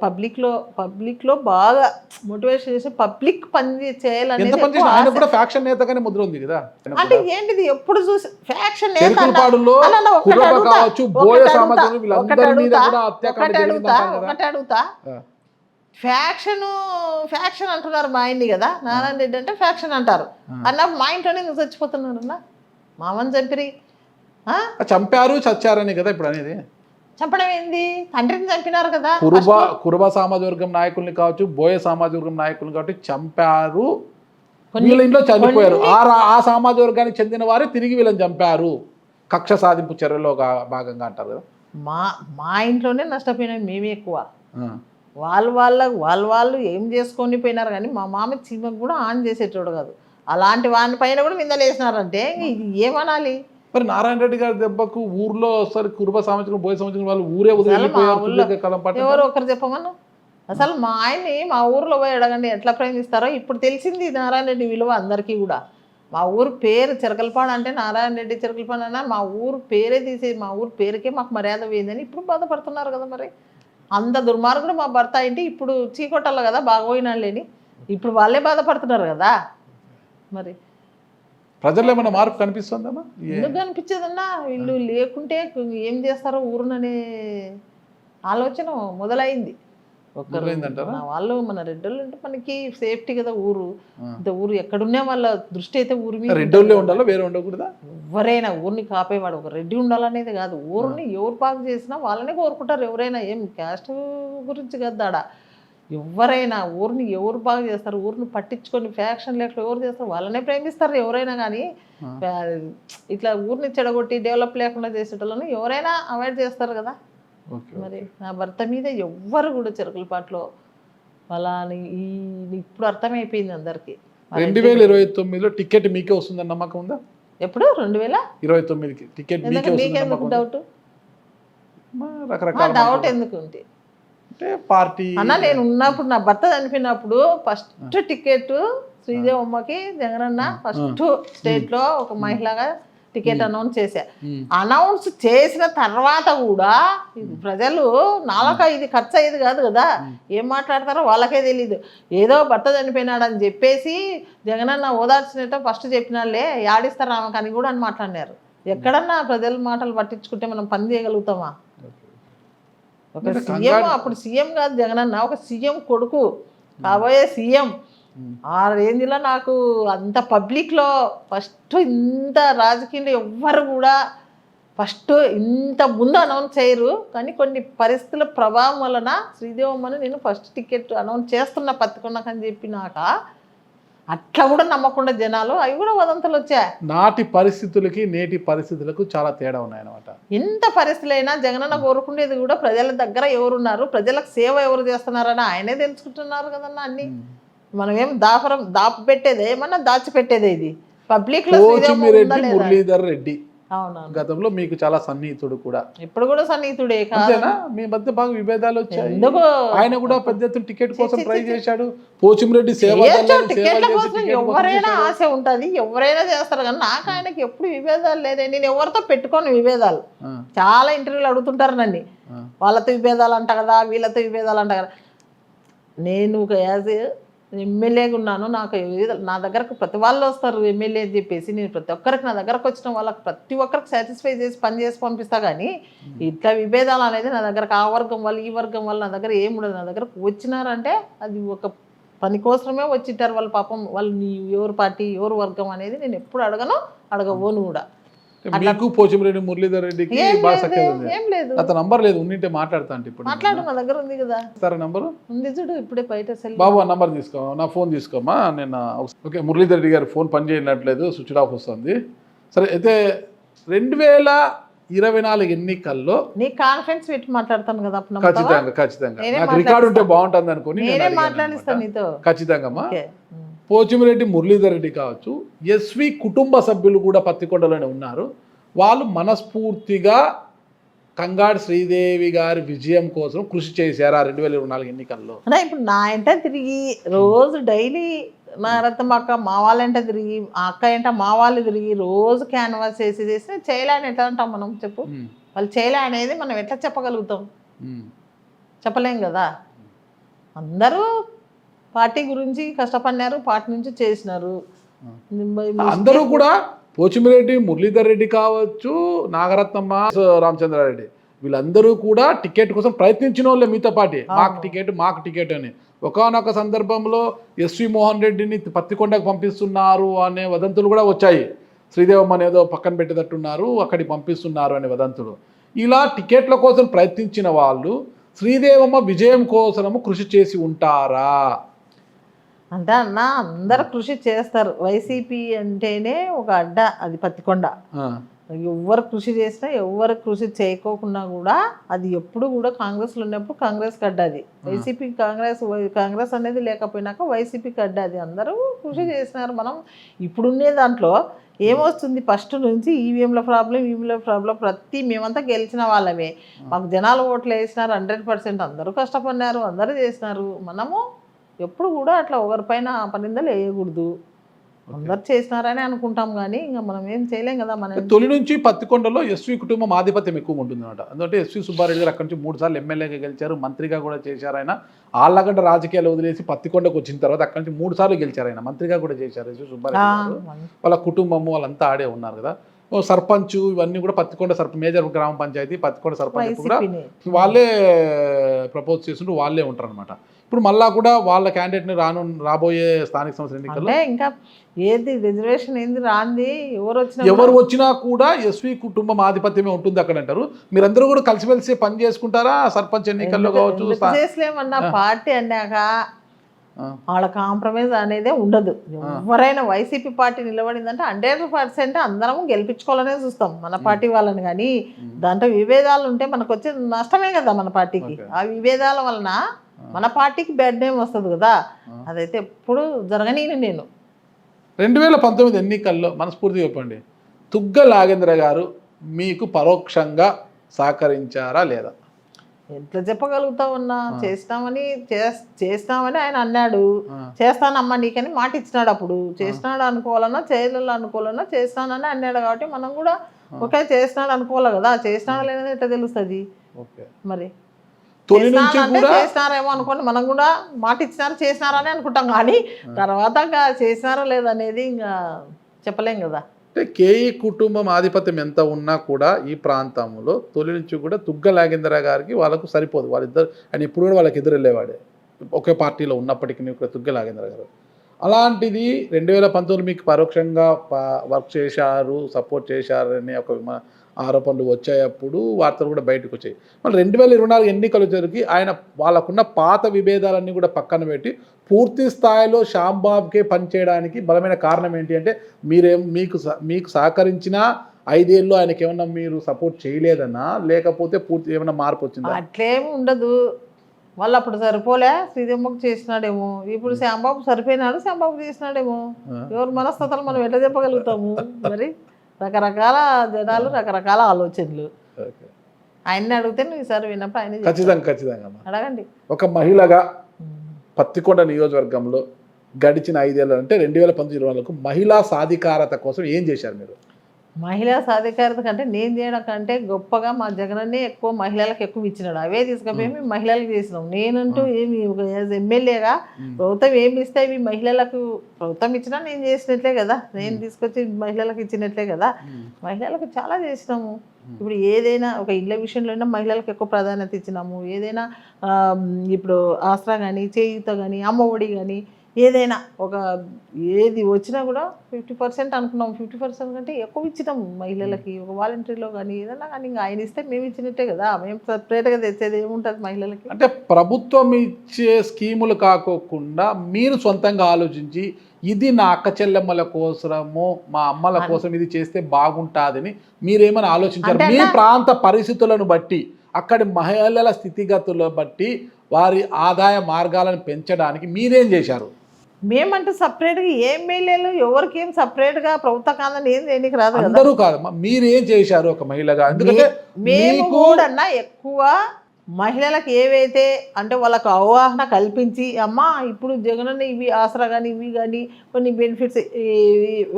పబ్లిక్లో బాగా మోటివేషన్ చేసి పబ్లిక్ పని చేయాలనేది. ముద్ర ఉంది కదా. అంటే ఏంటిది ఎప్పుడు చూసి ఫ్యాక్షన్ ఒకటి అడుగుతా. ఫ్యాక్షన్ అంటున్నారు మా ఆయన్ని కదా, నారాయణ రెడ్డి అంటే ఫ్యాక్షన్ అంటారు అన్నప్పుడు మా ఇంట్లోనే నువ్వు చచ్చిపోతున్నారు అన్న. మామని చంపారు చచ్చారని కదా ఇప్పుడు అనేది. చంపడం ఏంది? తండ్రిని చంపినారు కదా. కురుబ సామాజిక వర్గం నాయకుల్ని కావచ్చు, బోయ సామాజిక వర్గం నాయకుల్ని కాబట్టి చంపారు. వీళ్ళ ఇంట్లో చనిపోయారు. ఆ సామాజిక వర్గానికి చెందిన వారు తిరిగి వీళ్ళని చంపారు. కక్ష సాధింపు చర్యలో భాగంగా అంటారు కదా. మా మా ఇంట్లోనే నష్టపోయినాం మేమే ఎక్కువ. ఆ. వాళ్ళు ఏం చేసుకొని పోయినారు కానీ మా మామ చీమకు కూడా ఆన్ చేసేటోడు కాదు. అలాంటి వాని పైన కూడా నిందలు వేసినారంటే ఇది ఏమనాలి? మరి నారాయణ రెడ్డి గారి దెబ్బకు ఊర్లో ఒకసారి కురుబ సంవత్సరం పోయే సంవత్సరం వాళ్ళు ఊరే అసలు మా వదిలిపోయారు. ఊళ్ళో సుదీర్ఘ కాలం పాటు ఎవరు ఒకరు చెప్పమను. అసలు మా ఆయన్ని మా ఊర్లో పోయి అడగండి ఎట్లా ప్రేమిస్తారో. ఇప్పుడు తెలిసింది నారాయణ రెడ్డి విలువ అందరికీ కూడా. మా ఊరు పేరు చిరకలపాడు అంటే నారాయణ రెడ్డి చిరకలపాడు అన్న మా ఊరు పేరే తీసేది, మా ఊరు పేరుకే మాకు మర్యాద పోయిందని ఇప్పుడు బాధపడుతున్నారు కదా. మరి అంత దుర్మార్గుడు మా భర్త ఏంటి ఇప్పుడు చీకొట్టాలి కదా బాగోయినాడు లేని, ఇప్పుడు వాళ్ళే బాధపడుతున్నారు కదా. మరి ప్రజల్లో ఏమైనా మార్పు కనిపిస్తుందమ్మా? ఎందుకు కనిపించేదన్నా? వీళ్ళు లేకుంటే ఏం చేస్తారో ఊరుననే ఆలోచన మొదలైంది. ఒకరు నా వాళ్ళు మన రెడ్డోళ్ళు అంటే మనకి సేఫ్టీ కదా ఊరు. ఇంత ఊరు ఎక్కడున్నా వాళ్ళ దృష్టి అయితే ఊరి మీద రెడ్డోళ్ళే ఉండాలా, వేరే ఉండకూడదా? ఎవరైనా ఊరిని కాపేవాడు ఒక రెడ్డి ఉండాలనేది కాదు. ఊరిని ఎవరు పాకు చేసినా వాళ్ళనే కోరుకుంటారు. ఎవరైనా ఏం క్యాస్ట్ గురించి కదా, ఎవరైనా ఊరిని ఎవరు బాగా చేస్తారు, ఊరిని పట్టించుకొని ఫ్యాక్షన్ లేక ఎవరు చేస్తారు వాళ్ళనే ప్రేమిస్తారు ఎవరైనా. కానీ ఇట్లా ఊరిని చెడగొట్టి డెవలప్ లేకుండా చేసేటోళ్ళని ఎవరైనా అవాయిడ్ చేస్తారు కదా. మరి నా భర్త మీద ఎవ్వరు కూడా చిరకలపాట్లో అలా ఇప్పుడు అర్థమైపోయింది అందరికి. 2029లో టికెట్ మీకే వస్తుందని నమ్మకం ఉందా? ఎప్పుడు 2029కి టికెట్ మీకెందుకు డౌట్? రకరకాల డౌట్ ఎందుకు ఉంటే పార్టీ అన్న నేను ఉన్నప్పుడు నా భర్త చనిపోయినప్పుడు ఫస్ట్ టికెట్ శ్రీదేవమ్మకి జగనన్న ఫస్ట్ స్టేట్ లో ఒక మహిళగా టికెట్ అనౌన్స్ చేశా. అనౌన్స్ చేసిన తర్వాత కూడా ప్రజలు నాలుక ఇది ఖర్చు అయ్యేది కాదు కదా, ఏం మాట్లాడతారో వాళ్ళకే తెలీదు. ఏదో భర్త చనిపోయినాడు అని చెప్పేసి జగనన్న ఓదార్చినట్టు ఫస్ట్ చెప్పినాళ్ళే యాడిస్తారు ఆమెకు అని కూడా అని మాట్లాడినారు. ఎక్కడన్నా ప్రజల మాటలు పట్టించుకుంటే మనం పని చేయగలుగుతామా? ఒక సీఎం, అప్పుడు సీఎం కాదు జగనన్న, ఒక సీఎం కొడుకు కాబోయే సీఎం. ఆ రేంజ్లో నాకు అంత పబ్లిక్లో ఫస్ట్ ఇంత రాజకీయంలో ఎవ్వరు కూడా ఫస్ట్ ఇంత ముందు అనౌన్స్ చేయరు. కానీ కొన్ని పరిస్థితుల ప్రభావం వలన శ్రీదేవమ్మని నేను ఫస్ట్ టికెట్ అనౌన్స్ చేస్తున్నా పత్తికొండకని చెప్పినాక అట్లా కూడా నమ్మకుండా జనాలు అవి కూడా వదంతులు వచ్చాయి. నాటి పరిస్థితులకి నేటి పరిస్థితులకు చాలా తేడా ఉన్నాయన్నమాట. ఎంత పరిస్థితులైనా జగనన్న కోరుకునేది కూడా ప్రజల దగ్గర ఎవరున్నారు, ప్రజలకు సేవ ఎవరు చేస్తున్నారని ఆయనే తెలుసుకుంటున్నారు కదన్నా. అన్ని మనం ఏం దాపు పెట్టేది ఏమన్నా దాచిపెట్టేది ఇది పబ్లిక్ లో. మురళీధర్ రెడ్డి అవునవును గతంలో మీకు చాలా సన్నిహితుడు కూడా, ఇప్పుడు కూడా సన్నిహితుడే కాదేనా? మీ మధ్య బాగా విభేదాలు వచ్చాయి. ఆయన కూడా పెద్ద ఎత్తున టికెట్ కోసం ట్రై చేశాడు. పోచిమిరెడ్డి టికెట్ల కోసం ఎవరైనా ఆశ ఉంటది, ఎవరైనా చేస్తారు. కానీ నాకు ఆయనకి ఎప్పుడు విభేదాలు లేదే. నేను ఎవరితో పెట్టుకోను విభేదాలు. చాలా ఇంటర్వ్యూలు అడుగుతుంటారు నన్ను, వాళ్ళతో విభేదాలు అంట కదా, వీళ్ళతో విభేదాలు అంట కదా. నేను ఒక యాజ్ ఎమ్మెల్యేగా ఉన్నాను. నాకు నా దగ్గరకు ప్రతి వాళ్ళు వస్తారు ఎమ్మెల్యే అని చెప్పేసి. నేను ప్రతి ఒక్కరికి నా దగ్గరకు వచ్చిన వాళ్ళకి ప్రతి ఒక్కరికి సాటిస్ఫై చేసి పని చేసి పంపిస్తా. కానీ ఇట్లా విభేదాలు అనేది నా దగ్గరకు ఆ వర్గం వాళ్ళు ఈ వర్గం వాళ్ళు నా దగ్గర ఏముండదు. నా దగ్గరకు వచ్చినారంటే అది ఒక పని కోసమే వచ్చింటారు వాళ్ళు. పాపం వాళ్ళు నీ ఎవరు పార్టీ ఎవరు వర్గం అనేది నేను ఎప్పుడు అడగబోను కూడా. మీకు పోచిమిరెడ్డి మురళీధర్ రెడ్డికి బాగా సఖ్యత ఉంది. ఏం లేదు, అతను నంబర్ లేదు, ఉండింటే మాట్లాడతా అంటే ఇప్పుడు మాట్లాడు. నా దగ్గర ఉంది కదా సరే నంబరు ఉంది చూడు, ఇప్పుడే బయట బాబు ఆ నంబర్ తీసుకో, నా ఫోన్ తీసుకోమా. నేను ఓకే మురళీధర్ రెడ్డి గారి ఫోన్ పని చేయనట్లేదు, స్విచ్ ఆఫ్ వస్తుంది. సరే అయితే 2024 ఎన్నికల్లో నీ కాన్ఫరెన్స్ పెట్టి మాట్లాడతాను కదా. ఖచ్చితంగా నాకు రికార్డు ఉంటే బాగుంటుంది అనుకుని మాట్లాడిస్తాను నీతో ఖచ్చితంగా. పోచిమిరెడ్డి మురళీధర్ రెడ్డి కావచ్చు, ఎస్వి కుటుంబ సభ్యులు కూడా పత్తికొండలోనే ఉన్నారు. వాళ్ళు మనస్ఫూర్తిగా కంగాడి శ్రీదేవి గారి విజయం కోసం కృషి చేశారు ఆ 2024 ఎన్నికల్లో. ఇప్పుడు నా ఎంట తిరిగి రోజు డైలీ మా రత్నం అక్క మా వాళ్ళంట తిరిగి, ఆ అక్క ఏంట మా వాళ్ళు తిరిగి రోజు క్యాన్వాస్ చేసి చేయలేని ఎట్లా అంటాం మనం చెప్పు? వాళ్ళు చేయలే అనేది మనం ఎట్లా చెప్పగలుగుతాం? చెప్పలేం కదా. అందరూ పార్టీ గురించి కష్టపడినారు, పార్టీ నుంచి చేసినారు. అందరూ కూడా పోచిమిరెడ్డి మురళీధర్ రెడ్డి కావచ్చు, నాగరత్నమ్మ, రామచంద్రారెడ్డి వీళ్ళందరూ కూడా టికెట్ కోసం ప్రయత్నించిన వాళ్ళే మీతో పాటు. మాకు టికెట్ అని ఒకానొక సందర్భంలో ఎస్వి మోహన్ రెడ్డిని పత్తికొండకు పంపిస్తున్నారు అనే వదంతులు కూడా వచ్చాయి. శ్రీదేవమ్మని ఏదో పక్కన పెట్టేటట్టున్నారు, అక్కడికి పంపిస్తున్నారు అనే వదంతులు. ఇలా టికెట్ల కోసం ప్రయత్నించిన వాళ్ళు శ్రీదేవమ్మ విజయం కోసము కృషి చేసి ఉంటారా? అంటే అన్న అందరు కృషి చేస్తారు. వైసీపీ అంటేనే ఒక అడ్డ, అది పత్తికొండ. ఎవరు కృషి చేసినా ఎవరు కృషి చేయకోకుండా కూడా అది ఎప్పుడు కూడా కాంగ్రెస్లో ఉన్నప్పుడు కాంగ్రెస్కి అడ్డాది, వైసీపీ కాంగ్రెస్ అనేది లేకపోయినాక వైసీపీకి అడ్డాది. అందరూ కృషి చేసినారు. మనం ఇప్పుడున్నే దాంట్లో ఏమొస్తుంది, ఫస్ట్ నుంచి ఈవీఎంల ప్రాబ్లం ప్రతి మేమంతా గెలిచిన వాళ్ళమే. మాకు జనాలు ఓట్లు వేసినారు 100%. అందరూ కష్టపడినారు, అందరూ చేసినారు. మనము ఎప్పుడు కూడా అట్లా ఒకరిపైన పనిందలు వేయకూడదు. అందరు చేసినారని అనుకుంటాం కానీ ఇంకా మనం ఏం చేయలేం కదా. మనం తొలి నుంచి పత్తికొండలో ఎస్వి కుటుంబం ఆధిపత్యం ఎక్కువ ఉంటుంది అనమాట. అందుకంటే ఎస్వి సుబ్బారెడ్డి గారు అక్కడి నుంచి 3 సార్లు ఎమ్మెల్యేగా గెలిచారు, మంత్రిగా కూడా చేశారు. ఆయన ఆళ్ళగడ్డ రాజకీయాలు వదిలేసి పత్తికొండకు వచ్చిన తర్వాత అక్కడి నుంచి 3 సార్లు గెలిచారు. ఆయన మంత్రిగా కూడా చేశారు ఎస్వి సుబ్బారెడ్డి గారు. వాళ్ళ కుటుంబము వాళ్ళంతా ఆడే ఉన్నారు కదా. సర్పంచ్ ఇవన్నీ కూడా పత్తికొండ మేజర్ గ్రామ పంచాయతీ పత్తికొండ సర్పంచ్ కూడా వాళ్ళే ప్రపోజ్ చేస్తుంటూ వాళ్ళే ఉంటారు అనమాట. ఇప్పుడు మళ్ళా కూడా వాళ్ళ క్యాండిడేట్ని రాబోయే స్థానిక సంస్థల ఎన్నికల్లో ఇంకా ఏది రిజర్వేషన్ ఏంది రాంది ఎవరు వచ్చినా కూడా ఎస్వి కుటుంబం ఆధిపత్యమే ఉంటుంది అక్కడ అంటారు. మీరందరూ కూడా కలిసిమెలిసి పని చేసుకుంటారా సర్పంచ్ ఎన్నికల్లో కావచ్చు? చేసలేమన్నా పార్టీ అన్నాక వాళ్ళ కాంప్రమైజ్ అనేది ఉండదు. ఎవరైనా వైసీపీ పార్టీ నిలబడిందంటే 100% అందరం గెలిపించుకోవాలనే చూస్తాం మన పార్టీ వాళ్ళని. కానీ దాంట్లో విభేదాలు ఉంటే మనకు వచ్చే నష్టమే కదా మన పార్టీకి. ఆ విభేదాల వలన మన పార్టీకి బ్యాడ్ నేమ్ వస్తుంది కదా. అదైతే ఎప్పుడు జరగనీను. నేను 2019 ఎన్నికల్లో మనస్ఫూర్తిగా చెప్పండి, తుగ్గ నాగేంద్ర గారు మీకు పరోక్షంగా సహకరించారా లేదా? ఎట్లా చెప్పగలుగుతా ఉన్నా? చేస్తామని ఆయన అన్నాడు. చేస్తానమ్మా నీకని మాట ఇచ్చినాడు. అప్పుడు చేసినాడు అనుకోవాలన్నా చేయలేదు అనుకోవాలన్నా చేస్తానని అన్నాడు. కాబట్టి మనం కూడా ఓకే చేసినాడు అనుకోవాలి కదా. చేసినాడు లేదని ఎట్లా తెలుస్తుంది మరి? చేసినారేమో అనుకోండి, మనం కూడా మాట ఇచ్చినారు చేసినారని అనుకుంటాం. కానీ తర్వాత చేసినారా లేదనేది ఇంకా చెప్పలేం కదా. అంటే కేఈ కుటుంబం ఆధిపత్యం ఎంత ఉన్నా కూడా ఈ ప్రాంతంలో తొలి నుంచి కూడా తుగ్గ నాగేంద్ర గారికి వాళ్ళకు సరిపోదు. వాళ్ళిద్దరు ఆయన ఇప్పుడు కూడా వాళ్ళకి ఎదురు వెళ్ళేవాడే ఒకే పార్టీలో ఉన్నప్పటికీ కూడా తుగ్గ నాగేంద్ర గారు. అలాంటిది 2019 మీకు పరోక్షంగా వర్క్ చేశారు, సపోర్ట్ చేశారని ఒక ఆరోపణలు వచ్చాయప్పుడు వార్తలు కూడా బయటకు వచ్చాయి. మళ్ళీ 2024 ఎన్నికలు వచ్చేసరికి ఆయన వాళ్ళకున్న పాత విభేదాలన్నీ కూడా పక్కన పెట్టి పూర్తి స్థాయిలో శ్యాంబాబుకే పనిచేయడానికి బలమైన కారణం ఏంటి అంటే మీకు సహకరించిన 5 ఏళ్ళు ఆయనకి ఏమన్నా మీరు సపోర్ట్ చేయలేదన్నా లేకపోతే పూర్తి ఏమైనా మార్పు వచ్చిందా? అట్లేమి ఉండదు. వాళ్ళు అప్పుడు సరిపోలే, శ్రీదేమ్మకు చేసినాడేమో. ఇప్పుడు శ్యాంబాబు సరిపోయినాడు, శ్యాంబాబు చేసినాడేమో. ఎవరి మనస్తత్వాలు మనం ఎట్లా చెప్పగలుగుతాము మరి? రకరకాల జనాలు, రకరకాల ఆలోచనలు. ఆయన్ని అడిగితే నువ్వు ఈసారి విన్నప్పుడు ఆయన ఖచ్చితంగా అడగండి. ఒక మహిళగా పత్తికొండ నియోజకవర్గంలో గడిచిన 5 ఏళ్ళు అంటే 2019 మహిళా సాధికారత కోసం ఏం చేశారు మీరు? మహిళా సాధికారత కంటే నేను చేయడం కంటే గొప్పగా మా జగనన్నే ఎక్కువ మహిళలకు ఎక్కువ ఇచ్చినాడు. అవే తీసుకుపోయి మేము మహిళలకు చేసినాం. నేనంటూ ఏమి ఒక ఎమ్మెల్యేగా ప్రభుత్వం ఏమి ఇస్తే అవి మహిళలకు ప్రభుత్వం ఇచ్చినా నేను చేసినట్లే కదా. నేను తీసుకొచ్చి మహిళలకు ఇచ్చినట్లే కదా. మహిళలకు చాలా చేసినాము. ఇప్పుడు ఏదైనా ఒక ఇళ్ళ విషయంలో మహిళలకు ఎక్కువ ప్రాధాన్యత ఇచ్చినాము. ఏదైనా ఇప్పుడు ఆసరా కానీ, చేయూత కానీ, అమ్మ ఒడి కానీ ఏదైనా ఏది వచ్చినా కూడా 50% అనుకున్నాం. 50% కంటే ఎక్కువ ఇచ్చినాం మహిళలకి. ఒక వాలంటీర్లో కానీ ఏదైనా కానీ ఇంకా ఆయన ఇస్తే మేము ఇచ్చినట్టే కదా. మేము సపరేట్గా తెచ్చేది ఏముంటుంది మహిళలకి? అంటే ప్రభుత్వం ఇచ్చే స్కీములు కాకోకుండా మీరు సొంతంగా ఆలోచించి ఇది నా అక్క చెల్లెమ్మల కోసము, మా అమ్మల కోసం ఇది చేస్తే బాగుంటుందని మీరేమైనా ఆలోచించారు? మీ ప్రాంత పరిస్థితులను బట్టి, అక్కడి మహిళల స్థితిగతులను బట్టి వారి ఆదాయ మార్గాలను పెంచడానికి మీరేం చేశారు? మేమంటే సపరేట్గా ఎమ్మెల్యేలు ఎవరికి ఏం సపరేట్గా ప్రభుత్వ కాదని ఏం చేయడానికి రాదు కదా. అందరూ కాదమ్మా, మీరేం చేశారు ఒక మహిళగా? ఎందుకంటే మేము కూడా ఎక్కువ మహిళలకు ఏవైతే అంటే వాళ్ళకు అవగాహన కల్పించి అమ్మా ఇప్పుడు జగనన్న ఇవి ఆసరా కానీ ఇవి కానీ కొన్ని బెనిఫిట్స్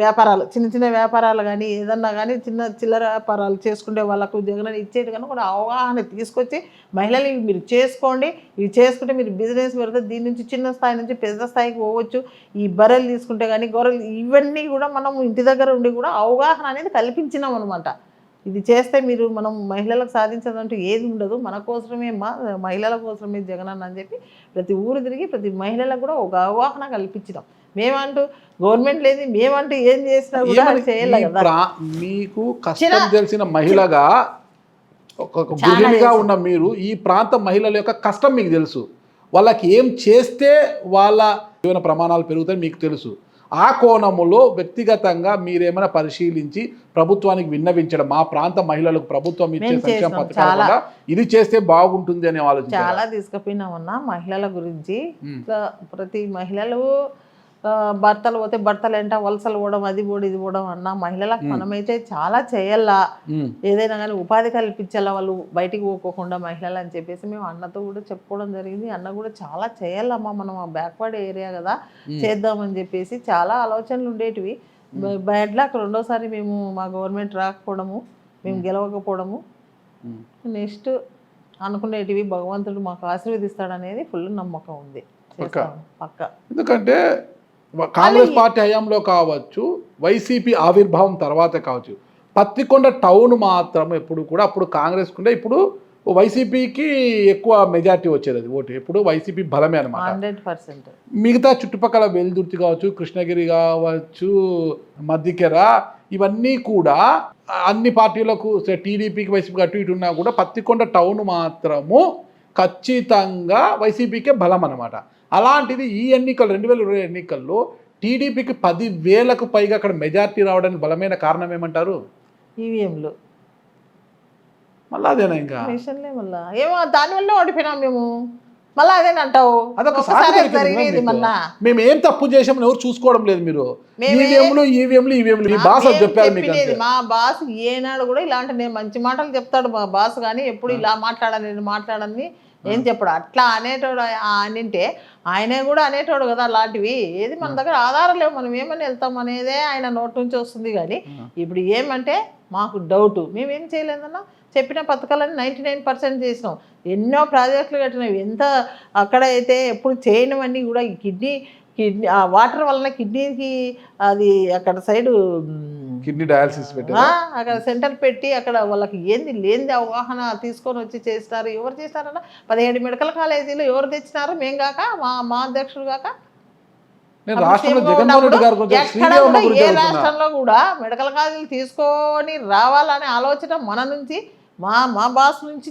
వ్యాపారాలు చిన్న చిన్న వ్యాపారాలు కానీ ఏదన్నా కానీ చిల్లర వ్యాపారాలు చేసుకుంటే వాళ్ళకు జగనన్న ఇచ్చేది కానీ కొన్ని అవగాహన తీసుకొచ్చి మహిళలు ఇవి మీరు చేసుకోండి, ఇవి చేసుకుంటే మీరు బిజినెస్ పెడితే దీని నుంచి చిన్న స్థాయి నుంచి పెద్ద స్థాయికి పోవచ్చు. ఈ బర్రెలు తీసుకుంటే కానీ గొర్రెలు ఇవన్నీ కూడా మనం ఇంటి దగ్గర ఉండి కూడా అవగాహన అనేది కల్పించినాం అనమాట. ఇది చేస్తే మనం మహిళలకు సాధించదంటూ ఏది ఉండదు, మన కోసమే మహిళల కోసమే జగనన్న అని చెప్పి ప్రతి ఊరు తిరిగి ప్రతి మహిళలకు కూడా ఒక అవగాహన కల్పించినాం. మేమంటూ గవర్నమెంట్ లేదు, మేమంటూ ఏం చేసినా కూడా చేయాలి కదా. మీకు కష్టం తెలిసిన మహిళగా ఒక గృహిణిగా ఉన్న మీరు ఈ ప్రాంత మహిళల యొక్క కష్టం మీకు తెలుసు. వాళ్ళకి ఏం చేస్తే వాళ్ళ జీవన ప్రమాణాలు పెరుగుతాయి మీకు తెలుసు. ఆ కోణములో వ్యక్తిగతంగా మీరేమైనా పరిశీలించి ప్రభుత్వానికి విన్నవించడం మా ప్రాంత మహిళలకు ప్రభుత్వం ఇచ్చే మేము సంక్షేమ చేస్తాం, పథకాలు చాలా. కూడా ఇది చేస్తే బాగుంటుంది అని ఆలోచించారు. చాలా తీసుకుపోయినామన్నా మహిళల గురించి. ఇట్లా ప్రతి మహిళలు భర్తలు పోతే భర్తలు ఏంట వలసలు పోవడం, అది పోవడం ఇది పోవడం అన్న మహిళలకు మనమైతే చాలా చేయాలా, ఏదైనా కానీ ఉపాధి కల్పించాలా వాళ్ళు బయటికి పోకోకుండా మహిళలు అని చెప్పేసి మేము అన్నతో కూడా చెప్పుకోవడం జరిగింది. అన్న కూడా చాలా చేయాలమ్మా, మనం ఆ బ్యాక్వర్డ్ ఏరియా కదా చేద్దామని చెప్పేసి చాలా ఆలోచనలు ఉండేటివి. బ్యాడ్ లక్ రెండోసారి మేము మా గవర్నమెంట్ రాకపోవడము, మేము గెలవకపోవడము, నెక్స్ట్ అనుకునేటివి భగవంతుడు మాకు ఆశీర్వదిస్తాడనేది ఫుల్ నమ్మకం ఉంది. పక్క ఎందుకంటే కాంగ్రెస్ పార్టీ హయాంలో కావచ్చు, వైసీపీ ఆవిర్భావం తర్వాత కావచ్చు, పత్తికొండ టౌన్ మాత్రం ఎప్పుడు కూడా అప్పుడు కాంగ్రెస్ కుండే, ఇప్పుడు వైసీపీకి ఎక్కువ మెజార్టీ వచ్చేది అది ఓటు, ఎప్పుడు వైసీపీ బలమే అనమాట. 100%. మిగతా చుట్టుపక్కల వెల్దుర్తి కావచ్చు, కృష్ణగిరి కావచ్చు, మద్దికెర, ఇవన్నీ కూడా అన్ని పార్టీలకు టీడీపీకి వైసీపీకి అటు ఇటు ఉన్నా కూడా పత్తికొండ టౌన్ మాత్రము ఖచ్చితంగా వైసీపీకే బలం అనమాట. అలాంటిది ఈ ఎన్నికలు 2020 ఎన్నికల్లో టీడీపీకి 10,000కు పైగా అక్కడ మెజార్టీ రావడానికి బలమైన కారణం ఏమంటారు? ఈవీఎంలు. మళ్ళీ అదేనా ఇంకా మళ్ళా ఏమో దానివల్ల ఓడిపోయినాం మేము, మళ్ళీ అదేనంటావు. అదొక జరిగినది మళ్ళా మేము ఏం తప్పు చేసామని ఎవరు చూసుకోవడం లేదు. మీరు ఈవీఎంలు మీ బాస్ చెప్పారు మీకు. మా బాస్ ఏనాడు కూడా ఇలాంటి నేను మంచి మాటలు చెప్తాడు మా బాస్, కానీ ఎప్పుడు ఇలా మాట్లాడని ఏం చెప్పడు. అట్లా అనేటోడు అనింటే ఆయనే కూడా అనేటోడు కదా అలాంటివి. ఏది మన దగ్గర ఆధారం లేవు, మనం ఏమని వెళ్తాం అనేదే ఆయన నోటి నుంచి వస్తుంది. కానీ ఇప్పుడు ఏమంటే మాకు డౌట్, మేమేం చేయలేదన్నా. చెప్పిన పథకాలని 99% చేసినాం, ఎన్నో ప్రాజెక్టులు కట్టినవి. ఎంత అక్కడైతే ఎప్పుడు చేయనివన్నీ కూడా ఈ కిడ్నీ ఆ వాటర్ వలన కిడ్నీకి అది అక్కడ సైడు కిడ్నీ డయాలసిస్ అక్కడ సెంటర్ పెట్టి అక్కడ వాళ్ళకి ఏంది లేనిది అవగాహన తీసుకొని వచ్చి చేస్తారు. ఎవరు చేస్తారన్న 17 మెడికల్ కాలేజీలు ఎవరు తెచ్చినారు? మేం కాక మా అధ్యక్షుడు కాక. ఏ రాష్ట్రంలో కూడా మెడికల్ కాలేజీలు తీసుకొని రావాలనే ఆలోచన మన నుంచి మా బాస్ నుంచి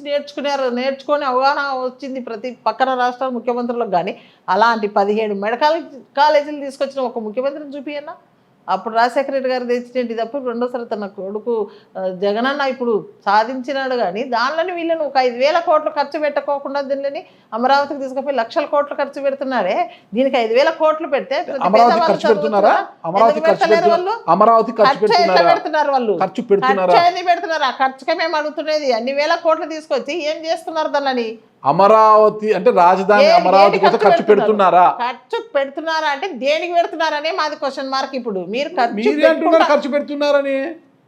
నేర్చుకొని అవగాహన వచ్చింది ప్రతి పక్కన రాష్ట్రాల ముఖ్యమంత్రులకు. కానీ అలాంటి 17 మెడికల్ కాలేజీలు తీసుకొచ్చిన ఒక ముఖ్యమంత్రిని చూపియన్నా. అప్పుడు రాజశేఖర రెడ్డి గారు తెచ్చినట్టు తప్ప రెండోసారి తన కొడుకు జగనన్న ఇప్పుడు సాధించినాడు. కానీ దానిలోని వీళ్ళని ఒక 5,000 కోట్లు ఖర్చు పెట్టకోకుండా దీనిని అమరావతికి తీసుకుపోయి లక్షల కోట్లు ఖర్చు పెడుతున్నారే. దీనికి 5,000 కోట్లు పెడితే పెడుతున్నారు ఆ ఖర్చుకే మేము అడుగుతున్నది. అన్ని వేల కోట్లు తీసుకొచ్చి ఏం చేస్తున్నారు దానిని? అమరావతి అంటే రాజధాని అమరావతి కోసం ఖర్చు పెడుతున్నారా అంటే దేనికి పెడుతున్నారనే మాది క్వశ్చన్ మార్క్. ఇప్పుడు మీరు ఖర్చు పెడుతున్నారని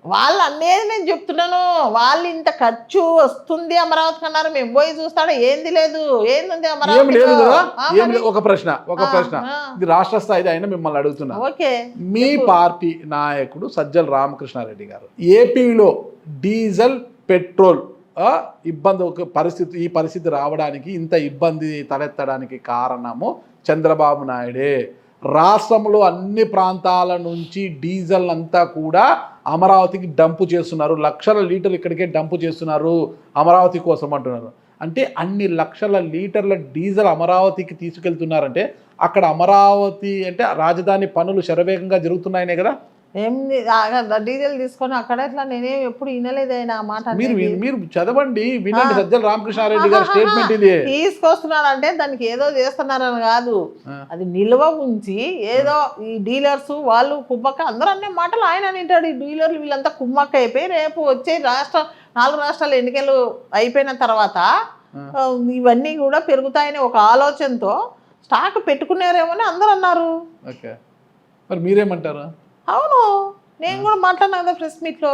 వాళ్ళు అనేది నేను చెప్తున్నాను. వాళ్ళు ఇంత ఖర్చు వస్తుంది అమరావతికి అన్నారు, మేము పోయి చూస్తాడు ఏంది లేదు, ఏంది అమరావతి. ఒక ప్రశ్న ఇది రాష్ట్ర స్థాయిలో అయినా మిమ్మల్ని అడుగుతున్నా. ఓకే, మీ పార్టీ నాయకుడు సజ్జల రామకృష్ణారెడ్డి గారు ఏపీలో డీజిల్ పెట్రోల్ ఈ పరిస్థితి రావడానికి, ఇంత ఇబ్బంది తలెత్తడానికి కారణము చంద్రబాబు నాయుడే. రాష్ట్రంలో అన్ని ప్రాంతాల నుంచి డీజిల్ అంతా కూడా అమరావతికి డంపు చేస్తున్నారు. లక్షల లీటర్లు ఇక్కడికే డంపు చేస్తున్నారు అమరావతి కోసం అంటున్నారు. అంటే అన్ని లక్షల లీటర్ల డీజిల్ అమరావతికి తీసుకెళ్తున్నారంటే అక్కడ అమరావతి అంటే రాజధాని పనులు శరవేగంగా జరుగుతున్నాయనే కదా. డీజిల్ తీసుకొని అక్కడ ఎట్లా నేనేం ఎప్పుడు వినలేదు ఆయన మాట. మీరు చదవండి, వినండి. సజ్జల రామకృష్ణారెడ్డి గారి స్టేట్మెంట్ ఇది. తీసుకొస్తున్నాడు అంటే దానికి ఏదో చేస్తున్నారని కాదు, అది నిల్వ ఉంచి ఏదో ఈ డీలర్స్ వాళ్ళు కుమ్మక్క అందరూ అనే మాటలు ఆయన వింటాడు. ఈ డీలర్లు వీళ్ళంతా కుమ్మక్క అయిపోయి రేపు వచ్చే 4 రాష్ట్రాల ఎన్నికలు అయిపోయిన తర్వాత ఇవన్నీ కూడా పెరుగుతాయని ఒక ఆలోచనతో స్టాక్ పెట్టుకున్నారేమో అని అందరూ అన్నారు. మరి మీరేమంటారు? అవును, నేను కూడా మాట్లాడినా కదా ప్రెస్ మీట్లో.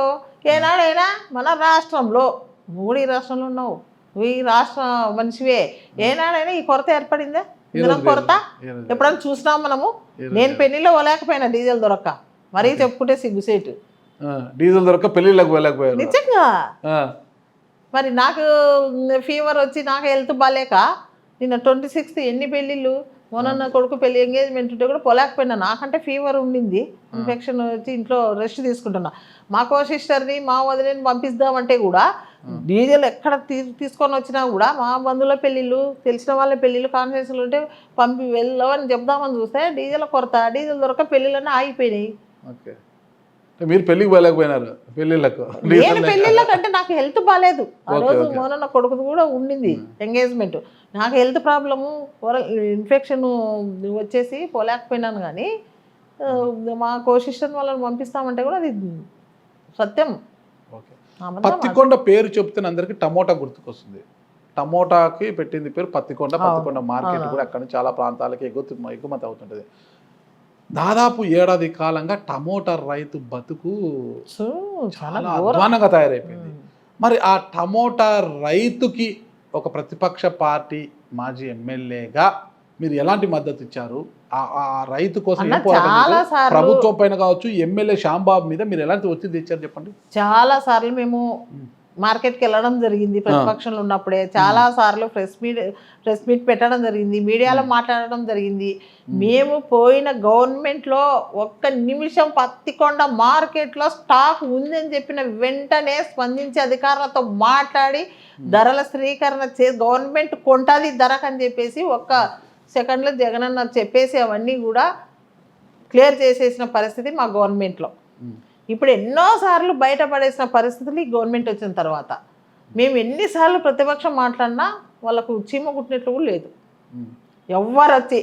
ఏనాడైనా మన రాష్ట్రంలో నువ్వు ఈ రాష్ట్రంలో ఉన్నావు, నువ్వు ఈ రాష్ట్ర మనిషివే, ఏనాడైనా ఈ కొరత ఏర్పడిందా? ఇంధనం కొరత ఎప్పుడైనా చూసినాం మనము? నేను పెళ్లిలో పోలేకపోయినా డీజిల్ దొరక్క, మరీ చెప్పుకుంటే సిగ్గుసేటు. డీజిల్ దొరక్క పెళ్లిళ్ళకి పోలేకపోయాను నిజంగా. మరి నాకు ఫీవర్ వచ్చి నాకు హెల్త్ బాగాలేక నిన్న 26th ఎన్ని పెళ్ళిళ్ళు మొన్న నా కొడుకు పెళ్లి ఎంగేజ్మెంట్ ఉంటే కూడా పోలేకపోయినా, నాకంటే ఫీవర్ ఉండింది, ఇన్ఫెక్షన్ వచ్చి ఇంట్లో రెస్ట్ తీసుకుంటున్నా. మా కో సిస్టర్ని మా వదిలేని పంపిద్దామంటే కూడా డీజిల్ ఎక్కడ తీసుకొని వచ్చినా కూడా మా బంధువుల పెళ్ళిళ్ళు, తెలిసిన వాళ్ళ పెళ్ళిళ్ళు, కాన్ఫరెన్స్లు ఉంటే వెళ్ళవని చెప్దామని చూస్తే డీజిల్ కొరత, డీజిల్ దొరక పెళ్ళిళ్ళన్నీ ఆగిపోయినాయి. ఓకే, మీరు పెళ్ళికి పోలేకపోయినారు పెళ్ళిళ్ళకు? నేను పెళ్ళిళ్ళకి అంటే నాకు హెల్త్ బాగాలేదు. ఆ రోజు మొన్న నా కొడుకుది కూడా ఉండింది ఎంగేజ్మెంట్, నాకు హెల్త్ ప్రాబ్లము, ఇన్ఫెక్షన్ వచ్చేసి పోలేకపోయినాను. కానీ మా కో సిస్టర్ వాళ్ళని పంపిస్తామంటే కూడా అది సత్యం. ఓకే, పత్తికొండ పేరు చెప్తున్న అందరికీ టమోటా గుర్తుకొస్తుంది. టమోటాకి పెట్టింది పేరు పత్తికొండ. పత్తికొండ మార్కెట్ కూడా అక్కడ నుంచి చాలా ప్రాంతాలకి ఎగుమతి అవుతుంటుంది. దాదాపు ఏడాది కాలంగా టమోటా రైతు బతుకు చాలా అధ్వానంగా తయారైపోయింది. మరి ఆ టమోటా రైతుకి ఒక ప్రతిపక్ష పార్టీ మాజీ ఎమ్మెల్యేగా మీరు ఎలాంటి మద్దతు ఇచ్చారు? ఆ రైతు కోసం ఏం పోరాటం, ప్రభుత్వం పైన కావచ్చు, ఎమ్మెల్యే శ్యాంబాబు మీద మీరు ఎలాంటి ఒత్తిడి తెచ్చారు చెప్పండి? చాలా సార్లు మేము మార్కెట్కి వెళ్ళడం జరిగింది ప్రతిపక్షంలో ఉన్నప్పుడే. చాలా సార్లు ప్రెస్ మీట్ పెట్టడం జరిగింది, మీడియాలో మాట్లాడడం జరిగింది. మేము పోయిన గవర్నమెంట్లో ఒక్క నిమిషం పత్తికొండ మార్కెట్లో స్టాక్ ఉందని చెప్పిన వెంటనే స్పందించి అధికారులతో మాట్లాడి ధరల స్థిరీకరణ గవర్నమెంట్ కొంటాది ధరకు అని చెప్పేసి ఒక్క సెకండ్లో జగనన్న చెప్పేసి అవన్నీ కూడా క్లియర్ చేసేసిన పరిస్థితి మా గవర్నమెంట్లో. ఇప్పుడు ఎన్నోసార్లు బయటపడేసిన పరిస్థితులు ఈ గవర్నమెంట్ వచ్చిన తర్వాత. మేము ఎన్నిసార్లు ప్రతిపక్షం మాట్లాడినా వాళ్ళకు చీమ కుట్టినట్లు కూడా లేదు. ఎవరు వచ్చి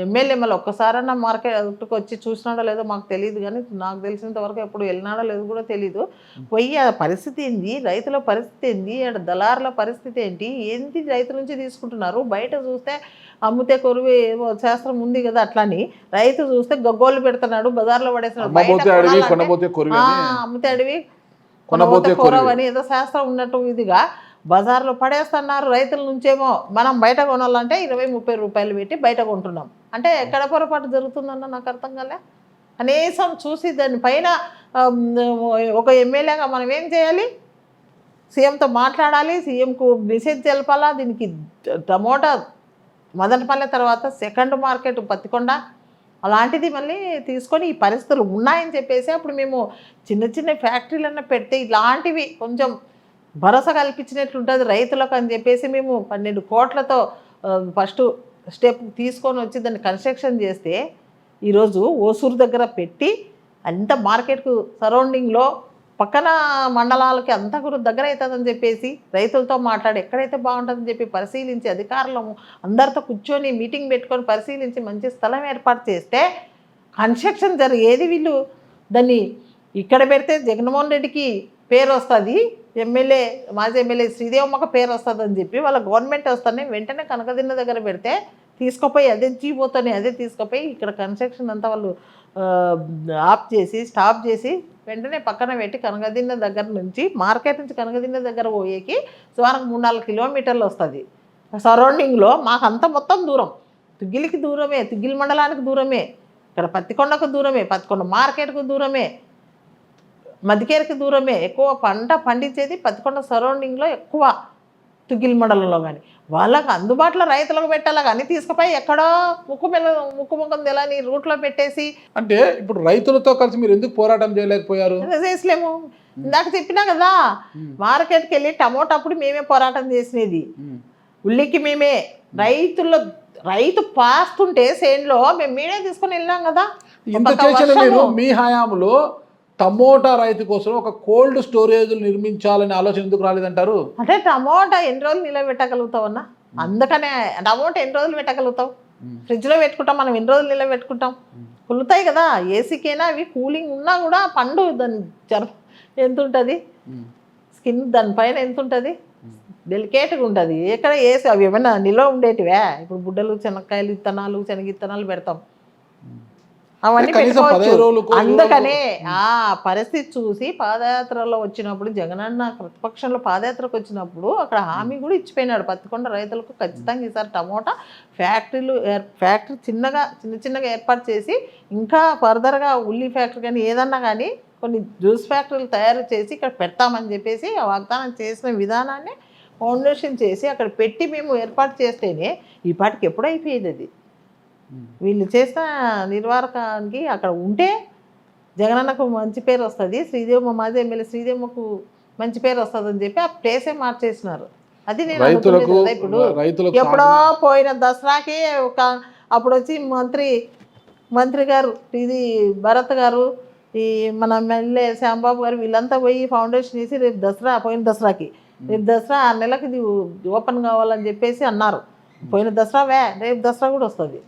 ఎమ్మెల్యే మళ్ళీ ఒక్కసారన్నా మార్కెట్కి వచ్చి చూసినాడో లేదో మాకు తెలియదు, కానీ నాకు తెలిసినంత వరకు ఎప్పుడు వెళ్ళినాడో లేదో కూడా తెలీదు. పోయి ఆ పరిస్థితి ఏంది, రైతుల పరిస్థితి ఏంది, దళారుల పరిస్థితి ఏంటి రైతు నుంచి తీసుకుంటున్నారు. బయట చూస్తే అమ్ముతే కొరువు శాస్త్రం ఉంది కదా, అట్లని రైతు చూస్తే గగ్గోలు పెడుతున్నాడు, బజార్లో పడేస్తున్నాడు. అమ్ముతే అడవి కొనబోతే కొరవు అని ఏదో శాస్త్రం ఉన్నట్టు ఇదిగా బజార్లో పడేస్తున్నారు. రైతుల నుంచేమో మనం బయట కొనాలంటే 20-30 రూపాయలు పెట్టి బయట కొంటున్నాం. అంటే ఎక్కడ పొరపాటు జరుగుతుందన్న నాకు అర్థం కాలే. కనీసం చూసి దానిపైన ఒక ఎమ్మెల్యేగా మనం ఏం చేయాలి? సీఎంతో మాట్లాడాలి, సీఎంకు మెసేజ్ తెలపాలా. దీనికి టమోటా మదనపల్లె తర్వాత సెకండ్ మార్కెట్ పత్తికొండ అలాంటిది మళ్ళీ తీసుకొని ఈ పరిస్థితులు ఉన్నాయని చెప్పేసి అప్పుడు మేము చిన్న చిన్న ఫ్యాక్టరీలన్నా పెడితే ఇలాంటివి కొంచెం భరోసా కల్పించినట్లుంటుంది రైతులకు అని చెప్పేసి మేము 12 కోట్లతో ఫస్ట్ స్టెప్ తీసుకొని వచ్చి దాన్ని కన్స్ట్రక్షన్ చేస్తే ఈరోజు ఓసూరు దగ్గర పెట్టి అంత మార్కెట్కు సరౌండింగ్లో పక్కన మండలాలకి అంతా కూడా దగ్గర అవుతుందని చెప్పేసి రైతులతో మాట్లాడి ఎక్కడైతే బాగుంటుందని చెప్పి పరిశీలించి అధికారులము అందరితో కూర్చొని మీటింగ్ పెట్టుకొని పరిశీలించి మంచి స్థలం ఏర్పాటు చేస్తే కన్స్ట్రక్షన్ జరిగేది. వీళ్ళు దాన్ని ఇక్కడ పెడితే జగన్మోహన్ రెడ్డికి పేరు వస్తుంది, ఎమ్మెల్యే మాజీ ఎమ్మెల్యే శ్రీదేవమ్మకు పేరు వస్తుంది అని చెప్పి వాళ్ళ గవర్నమెంట్ వస్తానే వెంటనే కనకదిన్న దగ్గర పెడితే తీసుకుపోయి అదే జీపోతోనే అదే తీసుకుపోయి ఇక్కడ కన్స్ట్రక్షన్ అంతా వాళ్ళు ఆఫ్ చేసి స్టాప్ చేసి వెంటనే పక్కన పెట్టి కనకదిన్న దగ్గర నుంచి మార్కెట్ నుంచి కనకదిన్న దగ్గర పోయేకి సుమారు 3-4 కిలోమీటర్లు వస్తుంది. సరౌండింగ్లో మాకు అంత మొత్తం దూరం, తుగ్గిలికి దూరమే, తుగ్గిలి మండలానికి దూరమే, ఇక్కడ పత్తికొండకు దూరమే, పత్తికొండ మార్కెట్కు దూరమే, మదికేరికి దూరమే. ఎక్కువ పంట పండించేది పత్తికొండ సరౌండింగ్లో ఎక్కువ, తుగ్గిలి మండలంలో. కానీ వాళ్ళకు అందుబాటులో రైతులకు పెట్టాలి, కానీ తీసుకుపోయి ఎక్కడో ముక్కుముఖం తెలని రూట్లో పెట్టేసి. అంటే ఇప్పుడు రైతులతో కలిసి మీరు ఎందుకు పోరాటం చేయలేకపోయారు? చేసలేము. ఇందాక చెప్పినా కదా, మార్కెట్కి వెళ్ళి టమోటా అప్పుడు మేమే పోరాటం చేసినది, ఉల్లికి మేమే. రైతు పాస్తుంటే సేన్లో మేము మీరే తీసుకొని వెళ్ళాం కదా. ఇంత చేసిన మీరు మీ హయాంలో టమోటా రైతు కోసం ఒక కోల్డ్ స్టోరేజ్ నిర్మించాలని ఆలోచన ఎందుకు రాలేదంటారు? అంటే టమోటా ఎన్ని రోజులు నిలబెట్టగలుగుతావు అన్న, అందుకనే టమోటా ఎన్ని రోజులు పెట్టగలుగుతావు? ఫ్రిడ్జ్లో పెట్టుకుంటాం మనం, ఎన్ని రోజులు నిలబెట్టుకుంటాం? కుళ్ళుతాయి కదా. ఏసీకైనా అవి కూలింగ్ ఉన్నా కూడా పండు దాని ఎంత ఉంటుంది, స్కిన్ దానిపైన ఎంత ఉంటుంది, డెలికేట్గా ఉంటుంది. ఎక్కడ ఏసీ అవి ఏమైనా నిల్వ ఉండేటివే? ఇప్పుడు బుడ్డలు, శనక్కాయలు విత్తనాలు, శనగ విత్తనాలు పెడతాం, అవన్నీ పెట్టుకోవచ్చు. అందుకనే ఆ పరిస్థితి చూసి పాదయాత్రలో వచ్చినప్పుడు జగనన్న ప్రతిపక్షంలో పాదయాత్రకు వచ్చినప్పుడు అక్కడ హామీ కూడా ఇచ్చిపోయినాడు పత్తికొండ రైతులకు ఖచ్చితంగా ఈసారి టమోటా ఫ్యాక్టరీ చిన్నగా ఏర్పాటు చేసి ఇంకా ఫర్దర్గా ఉల్లి ఫ్యాక్టరీ కానీ ఏదన్నా కానీ కొన్ని జ్యూస్ ఫ్యాక్టరీలు తయారు చేసి ఇక్కడ పెడతామని చెప్పేసి ఆ వాగ్దానం చేసిన విధానాన్ని ఫౌండేషన్ చేసి అక్కడ పెట్టి మేము ఏర్పాటు చేస్తేనే ఈ పాటికి ఎప్పుడైపోయేది అది. వీళ్ళు చేసిన నిర్వాహకానికి అక్కడ ఉంటే జగనన్నకు మంచి పేరు వస్తుంది, శ్రీదేవమ్మ మాజీ ఎమ్మెల్యే శ్రీదేవమ్మకు మంచి పేరు వస్తుంది అని చెప్పి ఆ ప్లేసే మార్చేసినారు. అది నేను అనుకునేది కదా. ఇప్పుడు ఎప్పుడో పోయిన దసరాకి అప్పుడు వచ్చి మంత్రి గారు ఇది భరత్ గారు, ఈ మన ఎమ్మెల్యే శ్యాంబాబు గారు వీళ్ళంతా పోయి ఫౌండేషన్ వేసి రేపు దసరా, పోయిన దసరాకి రేపు దసరా 6 నెలలకు ఇది ఓపెన్ కావాలని చెప్పేసి అన్నారు. పోయిన దసరా రేపు దసరా కూడా వస్తుంది.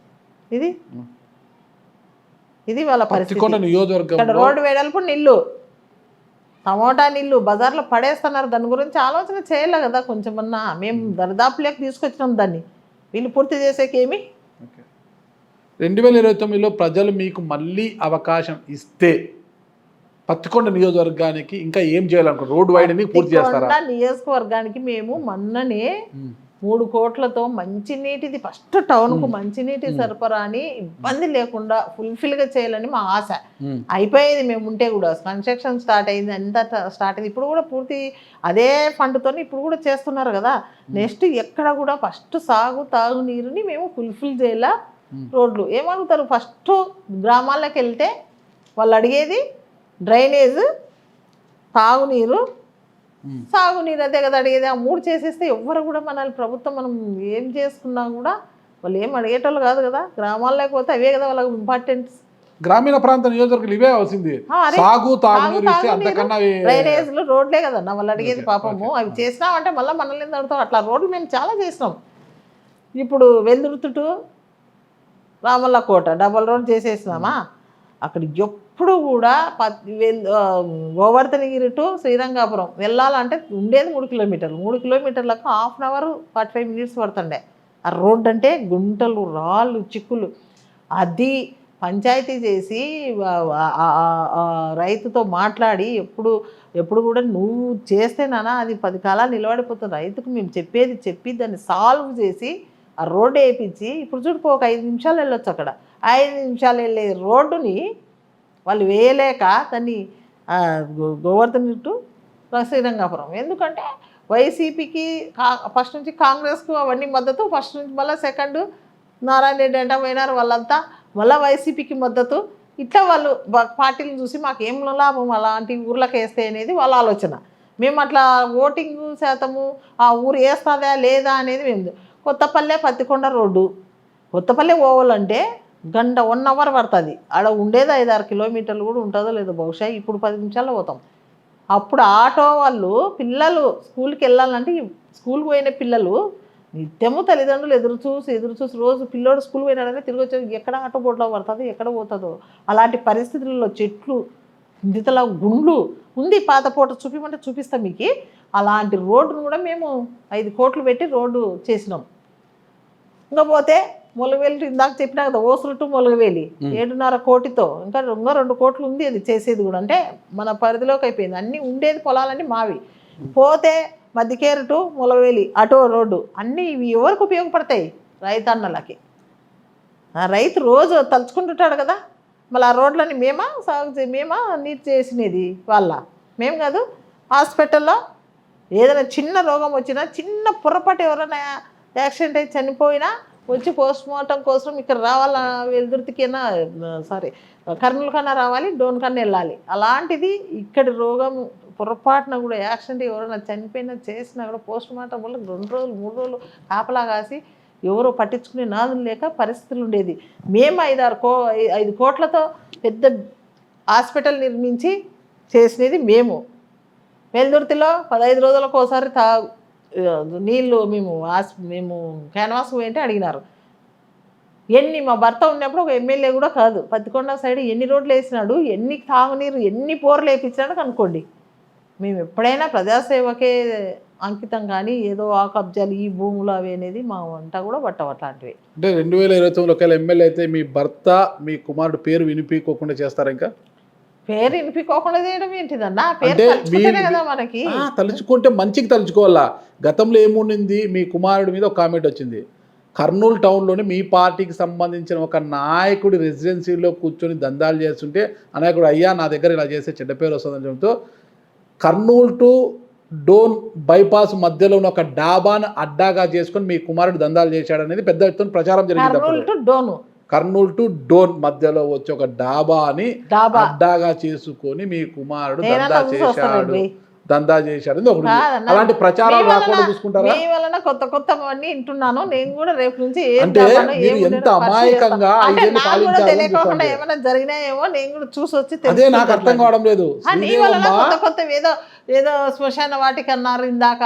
ఇది వాళ్ళ పరిస్థితి. ఇక్కడ రోడ్డు వెడల్పు నీళ్ళు, టమోటా నీళ్ళు బజార్లో పడేస్తున్నారు. దాని గురించి ఆలోచన చేయలే కదా కొంచెమన్నా. మేము దరిదాపులేక తీసుకొచ్చినాం దాన్ని, వీళ్ళు పూర్తి చేసేకేమి. 2029లో ప్రజలు మీకు మళ్ళీ అవకాశం ఇస్తే పత్తికొండ నియోజకవర్గానికి ఇంకా ఏం చేయాలనుకుంటారు? రోడ్ వైడనింగ్ పూర్తి చేస్తారా? నియోజకవర్గానికి మేము మొన్ననే 3 కోట్లతో మంచినీటిది ఫస్ట్ టౌన్కు మంచినీటి సరఫరాని ఇబ్బంది లేకుండా ఫుల్ఫిల్గా చేయాలని మా ఆశ. అయిపోయేది మేము ఉంటే కూడా, కన్స్ట్రక్షన్ స్టార్ట్ అయింది, అంతా స్టార్ట్ అయింది. ఇప్పుడు కూడా పూర్తి అదే ఫండ్తో ఇప్పుడు కూడా చేస్తున్నారు కదా. నెక్స్ట్ ఎక్కడ కూడా ఫస్ట్ తాగునీరుని మేము ఫుల్ఫిల్ చేయాల. రోడ్లు ఏమడుగుతారు ఫస్ట్ గ్రామాల్లోకి వెళ్తే వాళ్ళు అడిగేది డ్రైనేజ్, తాగునీరు, సాగునీరు, అదే కదా అడిగేది. ఆ 3 చేసేస్తే ఎవ్వరు కూడా మనల్ని ప్రభుత్వం మనం ఏం చేసుకున్నా కూడా వాళ్ళు ఏం అడిగేటోళ్ళు కాదు కదా. గ్రామాల్లోకి పోతే అవే కదా వాళ్ళకి ఇంపార్టెంట్. గ్రామీణ ప్రాంత నియోజకవర్గాలు ఇవే అవసింది, డ్రైనేజ్లు, రోడ్లే కదన్నా వాళ్ళు అడిగేది. పాపము అవి చేసినామంటే మళ్ళీ మనల్ని అడుగుతాం. అట్లా రోడ్లు మేము చాలా చేసినాం. ఇప్పుడు వెల్దుర్తి రామల్ల కోట డబల్ రోడ్ చేసేసినామా. అక్కడ ఎప్పుడు కూడా గోవర్ధనగిరి టు శ్రీరంగాపురం వెళ్ళాలంటే ఉండేది 3 కిలోమీటర్లు. 3 కిలోమీటర్లకు 1/2 అవర్ 45 మినిట్స్ పడుతుండే. ఆ రోడ్డు అంటే గుంటలు, రాళ్ళు, చిక్కులు. అది పంచాయతీ చేసి రైతుతో మాట్లాడి ఎప్పుడు కూడా నువ్వు చేస్తేనానా అది 10 కాలాలు నిలబడిపోతుంది. రైతుకు మేము చెప్పి దాన్ని సాల్వ్ చేసి ఆ రోడ్డు వేయించి ఇప్పుడు చూడుకో 5 నిమిషాలు వెళ్ళొచ్చు. అక్కడ 5 నిమిషాలు వెళ్ళే రోడ్డుని వాళ్ళు వేయలేక దాన్ని గోవర్ధన్ టు శ్రీరంగాపురం. ఎందుకంటే వైసీపీకి ఫస్ట్ నుంచి కాంగ్రెస్కు అవన్నీ మద్దతు, ఫస్ట్ నుంచి మళ్ళీ సెకండ్ నారాయణ రెడ్డి అంటే పోయినారు వాళ్ళంతా, మళ్ళీ వైసీపీకి మద్దతు. ఇట్లా వాళ్ళు పార్టీలను చూసి మాకేం లాభం అలాంటి ఊర్లకు వేస్తే అనేది వాళ్ళ ఆలోచన. మేము అట్లా ఓటింగ్ శాతము ఆ ఊరు వేస్తుందా లేదా అనేది మేము. కొత్తపల్లె పత్తికొండ రోడ్డు, కొత్తపల్లె పోవాలంటే 1 అవర్ పడుతుంది. ఆడ ఉండేది 5-6 కిలోమీటర్లు కూడా ఉంటుందో లేదో బహుశా. ఇప్పుడు 10 నిమిషాల్లో పోతాం. అప్పుడు ఆటో వాళ్ళు పిల్లలు స్కూల్కి వెళ్ళాలంటే, స్కూల్కి పోయిన పిల్లలు నిత్యము తల్లిదండ్రులు ఎదురు చూసి రోజు పిల్లోడు స్కూల్ పోయినాడనే తిరిగి వచ్చేది ఎక్కడ ఆటో బోర్డులో పడుతుంది, ఎక్కడ పోతుందో. అలాంటి పరిస్థితుల్లో చెట్లు, ఇంతలా గుండ్లు ఉంది. పాత పూట చూపిమంటే చూపిస్తాం మీకు. అలాంటి రోడ్డును కూడా మేము 5 కోట్లు పెట్టి రోడ్డు చేసినాం. ఇంకా పోతే మొలగవేలి ఇందాక చెప్పినా కదా, ఓసులు టు మొలగవేలి 7.5 కోటితో, ఇంకా 2 కోట్లు ఉంది అది చేసేది కూడా. అంటే మన పరిధిలోకి అయిపోయింది. అన్నీ ఉండేది పొలాలన్నీ మావి. పోతే మధ్యకేరు టు మొలగవేలి అటో రోడ్డు అన్నీ ఇవి ఎవరికి ఉపయోగపడతాయి? రైతన్నలకి. ఆ రైతు రోజు తలుచుకుంటుంటాడు కదా. మళ్ళీ ఆ రోడ్లని మేమా నీట్ చేసినది మేము కాదు. హాస్పిటల్లో ఏదైనా చిన్న రోగం వచ్చినా, చిన్న పొరపాటు ఎవరైనా యాక్సిడెంట్ అయి చనిపోయినా వచ్చి పోస్ట్ మార్టం కోసం ఇక్కడ రావాలా, వెల్దుర్తికైనా కర్నూలు కన్నా రావాలి, డోన్ కన్నా వెళ్ళాలి. అలాంటిది ఇక్కడి రోగం పొరపాటున కూడా యాక్సిడెంట్ ఎవరైనా చనిపోయినా చేసినా కూడా పోస్ట్ మార్టం వల్ల 2 రోజులు 3 రోజులు కాపలా కాసి ఎవరో పట్టించుకునే నాదులు లేక పరిస్థితులు ఉండేది. మేము 5 కోట్లతో పెద్ద హాస్పిటల్ నిర్మించి చేసినది మేము. వెల్దుర్తిలో 15 రోజులకు ఒకసారి నీళ్ళు మేము క్యాన్వాస్ పోయింటే అడిగినారు. మా భర్త ఉన్నప్పుడు ఒక ఎమ్మెల్యే కూడా కాదు, పత్తికొండ సైడ్ ఎన్ని రోడ్లు వేసినాడు, ఎన్ని తాగునీరు, ఎన్ని పోర్లు వేయించినాడు కనుక్కోండి. మేము ఎప్పుడైనా ప్రజాసేవకే అంకితం, కానీ ఏదో ఆ కబ్జాలు ఈ భూములు అవి అనేది మా వంట కూడా పట్టవు అట్లాంటివి. అంటే 2029లో ఒకవేళ ఎమ్మెల్యే అయితే మీ భర్త మీ కుమారుడు పేరు వినిపించుకోకుండా చేస్తారా? ఇంకా పేరు వినిపించుకోకుండా చేయడం ఏంటిదన్నా? పేరు కదా మనకి. తలుచుకుంటే మంచికి తలుచుకోవాలా. గతంలో ఏముండింది, మీ కుమారుడి మీద ఒక కామెంట్ వచ్చింది. కర్నూలు టౌన్లోని మీ పార్టీకి సంబంధించిన ఒక నాయకుడి రెసిడెన్సీలో కూర్చొని దందాలు చేస్తుంటే ఆ నాయకుడు అయ్యా నా దగ్గర ఇలా చేస్తే చెడ్డ పేరు వస్తుందని చెబుతూ కర్నూలు టు డోన్ బైపాస్ మధ్యలో ఉన్న ఒక డాబాను అడ్డాగా చేసుకొని మీ కుమారుడు దందాలు చేశాడు అనేది పెద్ద ఎత్తున ప్రచారం జరిగింది. కర్నూలు టు డోన్ మధ్యలో వచ్చి ఒక డాబాని డాబా. అడ్డాగా చేసుకొని మీ కుమారుడు నేనన్నా దందా చూసి వస్తాను చేశాడు రండి. దందా చేశాడు ఇది ఒకటి ఉంది. కాదన్నా, అలాంటి ప్రచారాలు మీ వలన- రాకుండా చూసుకుంటారా? మీ వలన కొత్తవన్నీ వింటున్నాను. నేను కూడా రేపు నుంచి ఏం అంటే డాబానో, మీరు ఏం ఎంత ఉండేనో పరిశీలిస్తాను. అమాయకంగా అంటే 5 ఏళ్ళు నాకు కూడా పాలించారని తెలియకుండా చూస్తాను. ఏమైనా జరిగినాయేమో నేను కూడా చూసి వచ్చి అదే నాకు తెలుసుకుంటాను. అర్థం కావడం లేదు. నీ వలన శ్రీదేవమ్మ కొత్త ఏదో శ్మశాన వాటిక అన్నారు ఇందాక,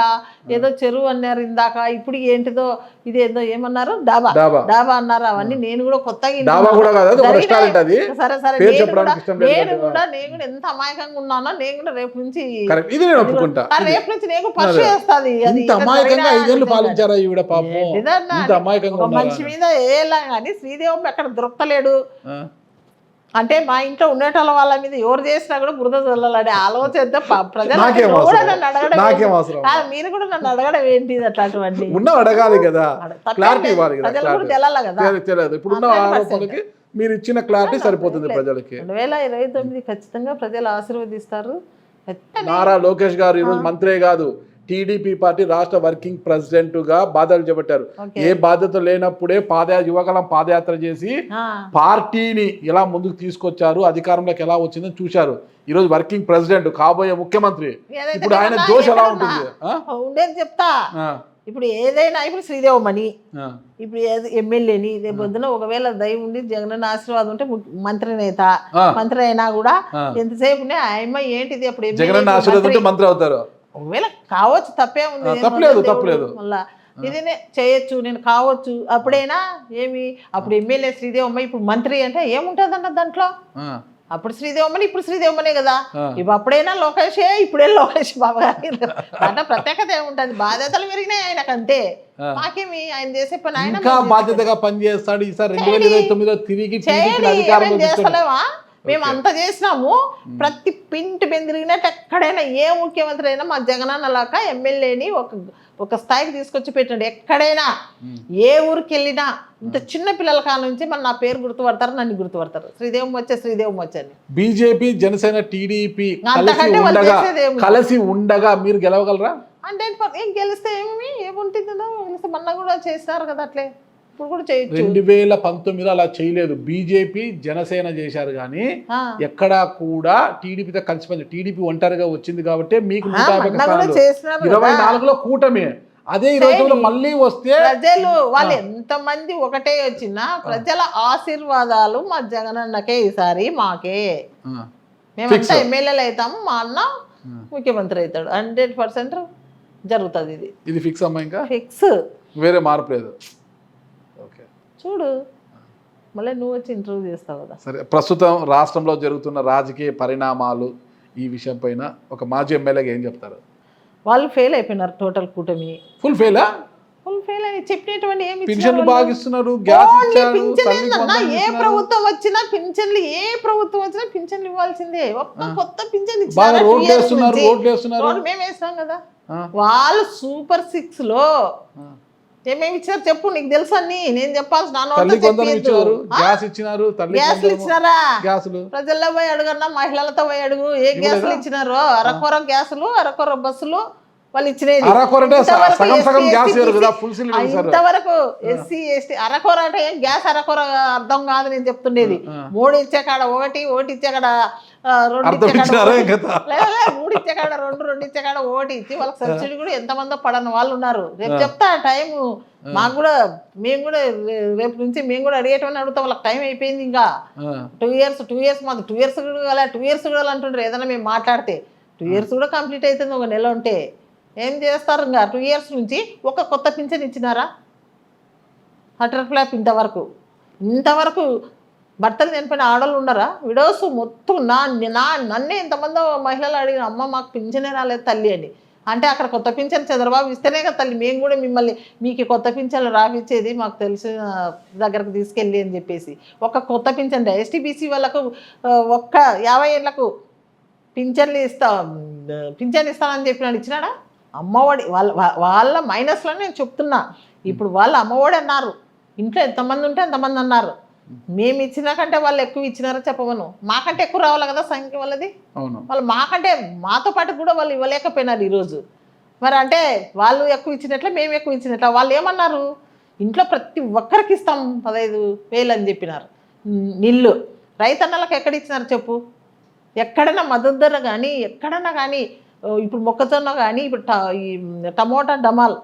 ఏదో చెరువు అన్నారు ఇందాక, ఇప్పుడు ఏంటిదో ఇదేదో ఏమన్నారు డాబా డాబా. డాబా అన్నారు. అవన్నీ నేను కూడా కొత్తగా డాబా కూడా కాదు, అది ఒక జరిగినాయి. రెస్టారెంట్ అది. సరే సరే, పేరు నేను చెప్పడానికి ఇష్టం లేదు నేను కాబట్టి. కూడా ఎంత అమాయకంగా ఉన్నానో నేను కూడా రేపు నుంచి కరెక్ట్, ఇది నేను ఒప్పుకుంటా. రేపు నుంచి నేను పర్సు చేస్తాది. ఇంత అమాయకంగా 5 ఏళ్ళు పాలించారా ఈవిడ పాపం? ఇంత అమాయకంగా ఒక ఉన్నారా? మనిషి మీద ఏలా కానీ శ్రీదేవం ఎక్కడ దొరకలేడు. ఆ. అంటే మా ఇంట్లో ఉండేటోళ్ళ వాళ్ళ మీద ఎవరు చేసినా కూడా బురద చల్లాలని ఆలోచన ప్రజలు నాకేం కూడా అవసరం? నన్ను అడగడం నాకేం ఏంటి? అవసరం? కాదు, మీరు కూడా నన్ను అడగడం ఏంటి అట్లాంటివన్నీ? ఉన్న అడగాలి కదా, తప్పేం క్లారిటీ లేదు. ఇవ్వాలి కదా. ప్రజలు కూడా తెలాలి కదా. తెలియదు ఇప్పుడున్న 100% ఆరోపణలకి మీరు ఇచ్చిన క్లారిటీ సరిపోతుంది ప్రజలకి. 2029 ఖచ్చితంగా ప్రజలు ఆశీర్వదిస్తారు. నారా లోకేష్ గారు ఈరోజు మంత్రే కాదు, టీడీపీ పార్టీ రాష్ట్ర వర్కింగ్ ప్రెసిడెంట్ గా బాధ్యతలు చేపట్టారు. ఓకే. ఏ బాధ్యత లేనప్పుడే యువకాలం పాదయాత్ర చేసి ఆ, పార్టీని ఎలా ముందుకు తీసుకొచ్చారు, అధికారంలోకి ఎలా వచ్చిందని చూశారు. ఈ రోజు వర్కింగ్ ప్రెసిడెంట్, కాబోయే ముఖ్యమంత్రి. ఏదైతే ఇప్పుడు ఆయన కన్నా జోష్ ఎలా ఎక్కడున్నా? ఉంటుంది? ఆ? ఉండేది చెప్తా. ఆ, ఇప్పుడు ఏదైనా ఇప్పుడు శ్రీదేవమణి, ఆ, ఇప్పుడు ఎమ్మెల్యేని రేపు పొద్దున ఒకవేళ దయ ఉండి జగన్ ఆశీర్వాదం ఉంటే మంత్రి నేత, ఆ. మంత్రి అయినా కూడా ఆ. ఎంతసేపు ఆయమ్మ ఏంటిది అప్పుడు ఎమ్మెల్యే జగన్ ఆశీర్వాదం ఉంటే మంత్రి అవుతారు. ఒకవేళ కావచ్చు, తప్పే ఉంది. ఏం తప్పలేదు, దేవుడు తప్పలేదు. మళ్ళా ఇదినే చేయొచ్చు, నేను కావచ్చు. అప్పుడైనా ఏమి అప్పుడు ఎమ్మెల్యే శ్రీదేవమ్మ, ఇప్పుడు మంత్రి అంటే ఏముంటుందన్న దాంట్లో? ఆ, అప్పుడు శ్రీదేవమ్మని, ఇప్పుడు శ్రీదేవమ్మనే కదా. ఆ. ఇప్పుడు అప్పుడైనా లోకేషే, ఇప్పుడే లోకేష్ బాబు గారి దాంట్లో ప్రత్యేకత ఏముంటుంది? బాధ్యతలు పెరిగినాయి ఆయనకు అంతే. మాకేమి ఆయన చేసే పని ఆయన ఇంకా బాధ్యతగా పనిచేస్తాడు. ఈసారి 2029లో తిరిగి టీడీపీ అధికారంలో చేస్తలేవా? మేము అంత చేసినాము. ప్రతి పింటి బెదిరిగినట్టు ఎక్కడైనా ఏ ముఖ్యమంత్రి అయినా మా జగనన్న లాగా ఎమ్మెల్యేని ఒక స్థాయికి తీసుకొచ్చి పెట్టండి. ఎక్కడైనా ఏ ఊరికి వెళ్ళినా ఇంత చిన్న పిల్లల కాలం నుంచి మన నా పేరు గుర్తుపడతారు, నన్ను గుర్తుపడతారు. శ్రీదేవం వచ్చని బీజేపీ, జనసేన, టీడీపీ అంతకంటే వాళ్ళు చేసేది ఏముంది? కలిసి ఉండగా మీరు గెలవగలరా? అంటే ఏం గెలిస్తే ఏముంటుందో మొన్న కూడా చేసినారు కదా అట్లే, ఇప్పుడు కూడా చేయొచ్చు. 2019 అలా చేయలేదు. బీజేపీ, జనసేన చేశారు కానీ ఆ. ఎక్కడా కూడా టీడీపీతో కలిసి పని. టీడీపీ ఒంటరిగా వచ్చింది కాబట్టి మీకు మొన్న కూడా చేసినారు కదా. 24లో కూటమి. అదే ఈ రోజుల్లో మళ్ళీ వస్తే ప్రజలు వాళ్ళు ఎంతమంది ఒకటే వచ్చినా ప్రజల ఆశీర్వాదాలు మా జగనన్నకే ఈసారి మాకే. మేమంతా ఎమ్మెల్యేలు అవుతాము, మా అన్న ముఖ్యమంత్రి అవుతాడు. 100% జరుగుతుంది. ఇది ఫిక్స్ అమ్మా, ఇంకా ఫిక్స్, వేరే మార్పు లేదు. ఓకే, చూడు మళ్ళీ నువ్వు వచ్చి ఇంటర్వ్యూ చేస్తావు కదా. సరే, ప్రస్తుతం రాష్ట్రంలో జరుగుతున్న రాజకీయ పరిణామాలు ఈ విషయం పైన ఒక మాజీ ఎమ్మెల్యేగా ఏం చెప్తారు? వాళ్ళు ఫెయిల్ అయిపోయినారు. టోటల్ కూటమి ఫుల్ ఫెయిల్ అని చెప్పినటువంటి ఏమి పింఛన్లు బాగా ఇస్తున్నారు, గ్యాస్ ఇచ్చారు, ఏ ప్రభుత్వం వచ్చినా పింఛన్లు, ఏ ప్రభుత్వం వచ్చినా పింఛన్లు ఇవ్వాల్సిందే. ఒక్క కొత్త పింఛన్ బాగా రోడ్లు వేస్తున్నారు, ఓట్లు వేస్తున్నారు. మేము వేస్తాం కదా. వాళ్ళు సూపర్ 6 లో ఏమేమి ఇచ్చారు చెప్పు, నీకు తెలుసు అన్ని. నేను చెప్పాల్సిన గ్యాస్ ఇచ్చినారు, గ్యాస్లు ఇచ్చినారా? గ్యాసులు ప్రజల్లో పోయి అడుగన్నా, మహిళలతో పోయి అడుగు ఏ గ్యాసులు ఇచ్చినారో. అరకొర గ్యాసులు, అరకొర బస్సులు వాళ్ళు ఇచ్చినది. ఇంతవరకు ఎస్సీ ఎస్టీ అరకొర అంటే ఏం గ్యాస్ అరకొర అర్థం కాదు నేను చెప్తుండేది. 3 ఇచ్చే కాడ 1, 1 ఇచ్చే కాడ 2 ఇచ్చే కాడ 3 ఇచ్చే కాడ 2, 2 ఇచ్చే కాడ 1 ఇచ్చి వాళ్ళకి సబ్సిడీ కూడా ఎంతమందో పడని వాళ్ళు ఉన్నారు. రేపు చెప్తా టైము మాకు కూడా. మేము కూడా రేపు నుంచి మేము కూడా అడిగేటవన్నీ అడుగుతాం. వాళ్ళకి టైం అయిపోయింది. ఇంకా 2 ఇయర్స్ మాకు 2 ఇయర్స్ కూడా కాలే, 2 ఇయర్స్ కూడా అంటుండ్రు ఏదైనా మేము మాట్లాడితే. 2 ఇయర్స్ కూడా కంప్లీట్ అవుతుంది, 1 నెల ఉంటే ఏం చేస్తారు? ఇంకా 2 ఇయర్స్ నుంచి ఒక కొత్త పింఛన్ ఇచ్చినారా? అటర్ ఫ్లాప్ ఇంతవరకు భర్తలు చనిపోయిన ఆడవాళ్ళు ఉన్నారా? విడోస్ మొత్తం నన్నే ఇంతమంది మహిళలు అడిగిన, అమ్మ మాకు పింఛనే రాలేదు తల్లి అని. అంటే అక్కడ కొత్త పింఛన్ చంద్రబాబు ఇస్తేనే కదా తల్లి మేము కూడా మిమ్మల్ని మీకు కొత్త పింఛన్లు రాపిచ్చేది, మాకు తెలిసిన దగ్గరకు తీసుకెళ్ళి అని చెప్పేసి. ఒక కొత్త పింఛన్ ఎస్టీబీసీ వాళ్ళకు ఒక్క 50 ఏళ్లకు పింఛన్ ఇస్తానని చెప్పినాడు, ఇచ్చినాడా? అమ్మఒడి వాళ్ళ మైనస్లో నేను చెప్తున్నా. ఇప్పుడు వాళ్ళు అమ్మఒడి అన్నారు, ఇంట్లో ఎంతమంది ఉంటే ఎంతమంది అన్నారు. మేము ఇచ్చిన కంటే వాళ్ళు ఎక్కువ ఇచ్చినారో చెప్పమను. మాకంటే ఎక్కువ రావాలి కదా సంఖ్య వాళ్ళది. వాళ్ళు మాకంటే మాతో పాటు కూడా వాళ్ళు ఇవ్వలేకపోయినారు ఈరోజు. మరి అంటే వాళ్ళు ఎక్కువ ఇచ్చినట్లే మేము ఎక్కువ ఇచ్చినట్లే. వాళ్ళు ఏమన్నారు? ఇంట్లో ప్రతి ఒక్కరికి ఇస్తాం 15,000 అని చెప్పినారు. నిల్లు రైతన్నలకు ఎక్కడ ఇచ్చినారు చెప్పు? ఎక్కడైనా మద్దతు ధర కానీ ఎక్కడన్నా కానీ ఇప్పుడు మొక్కజొన్న కానీ ఇప్పుడు ఈ టమోటా డమాల్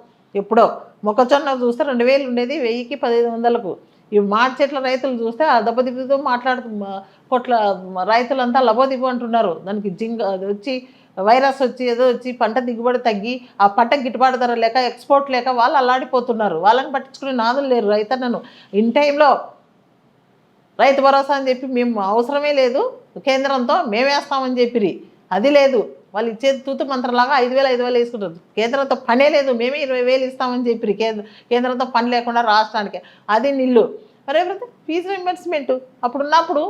ఎప్పుడో మొక్కజొన్న చూస్తే 2,000 ఉండేది 1000కి 1,500కు. ఈ మాడి చెట్ల రైతులు చూస్తే దెబ్బతిప్పుతూ కొట్ల రైతులంతా లబోదిబ్బు అంటున్నారు. దానికి అది వచ్చి వైరస్ వచ్చి ఏదో వచ్చి పంట దిగుబడి తగ్గి ఆ పంట గిట్టుబాటు ధర లేక ఎక్స్పోర్ట్ లేక వాళ్ళు అల్లాడిపోతున్నారు. వాళ్ళని పట్టించుకునే నాదులు లేరు. రైతన్నను ఇన్ టైంలో రైతు భరోసా అని చెప్పి మేము అవసరమే లేదు కేంద్రంతో మేమేస్తామని చెప్పిరి, అది లేదు. వాళ్ళు ఇచ్చేది తూతు మంత్రంలాగా 5,000 వేసుకుంటారు. కేంద్రంతో పనే లేదు, మేమే 20,000 ఇస్తామని చెప్పిరి కేంద్రంతో పని లేకుండా రాష్ట్రానికి, అది నిల్లు. మరి ఎవరైతే ఫీజు రింబర్స్మెంట్ అప్పుడున్నప్పుడు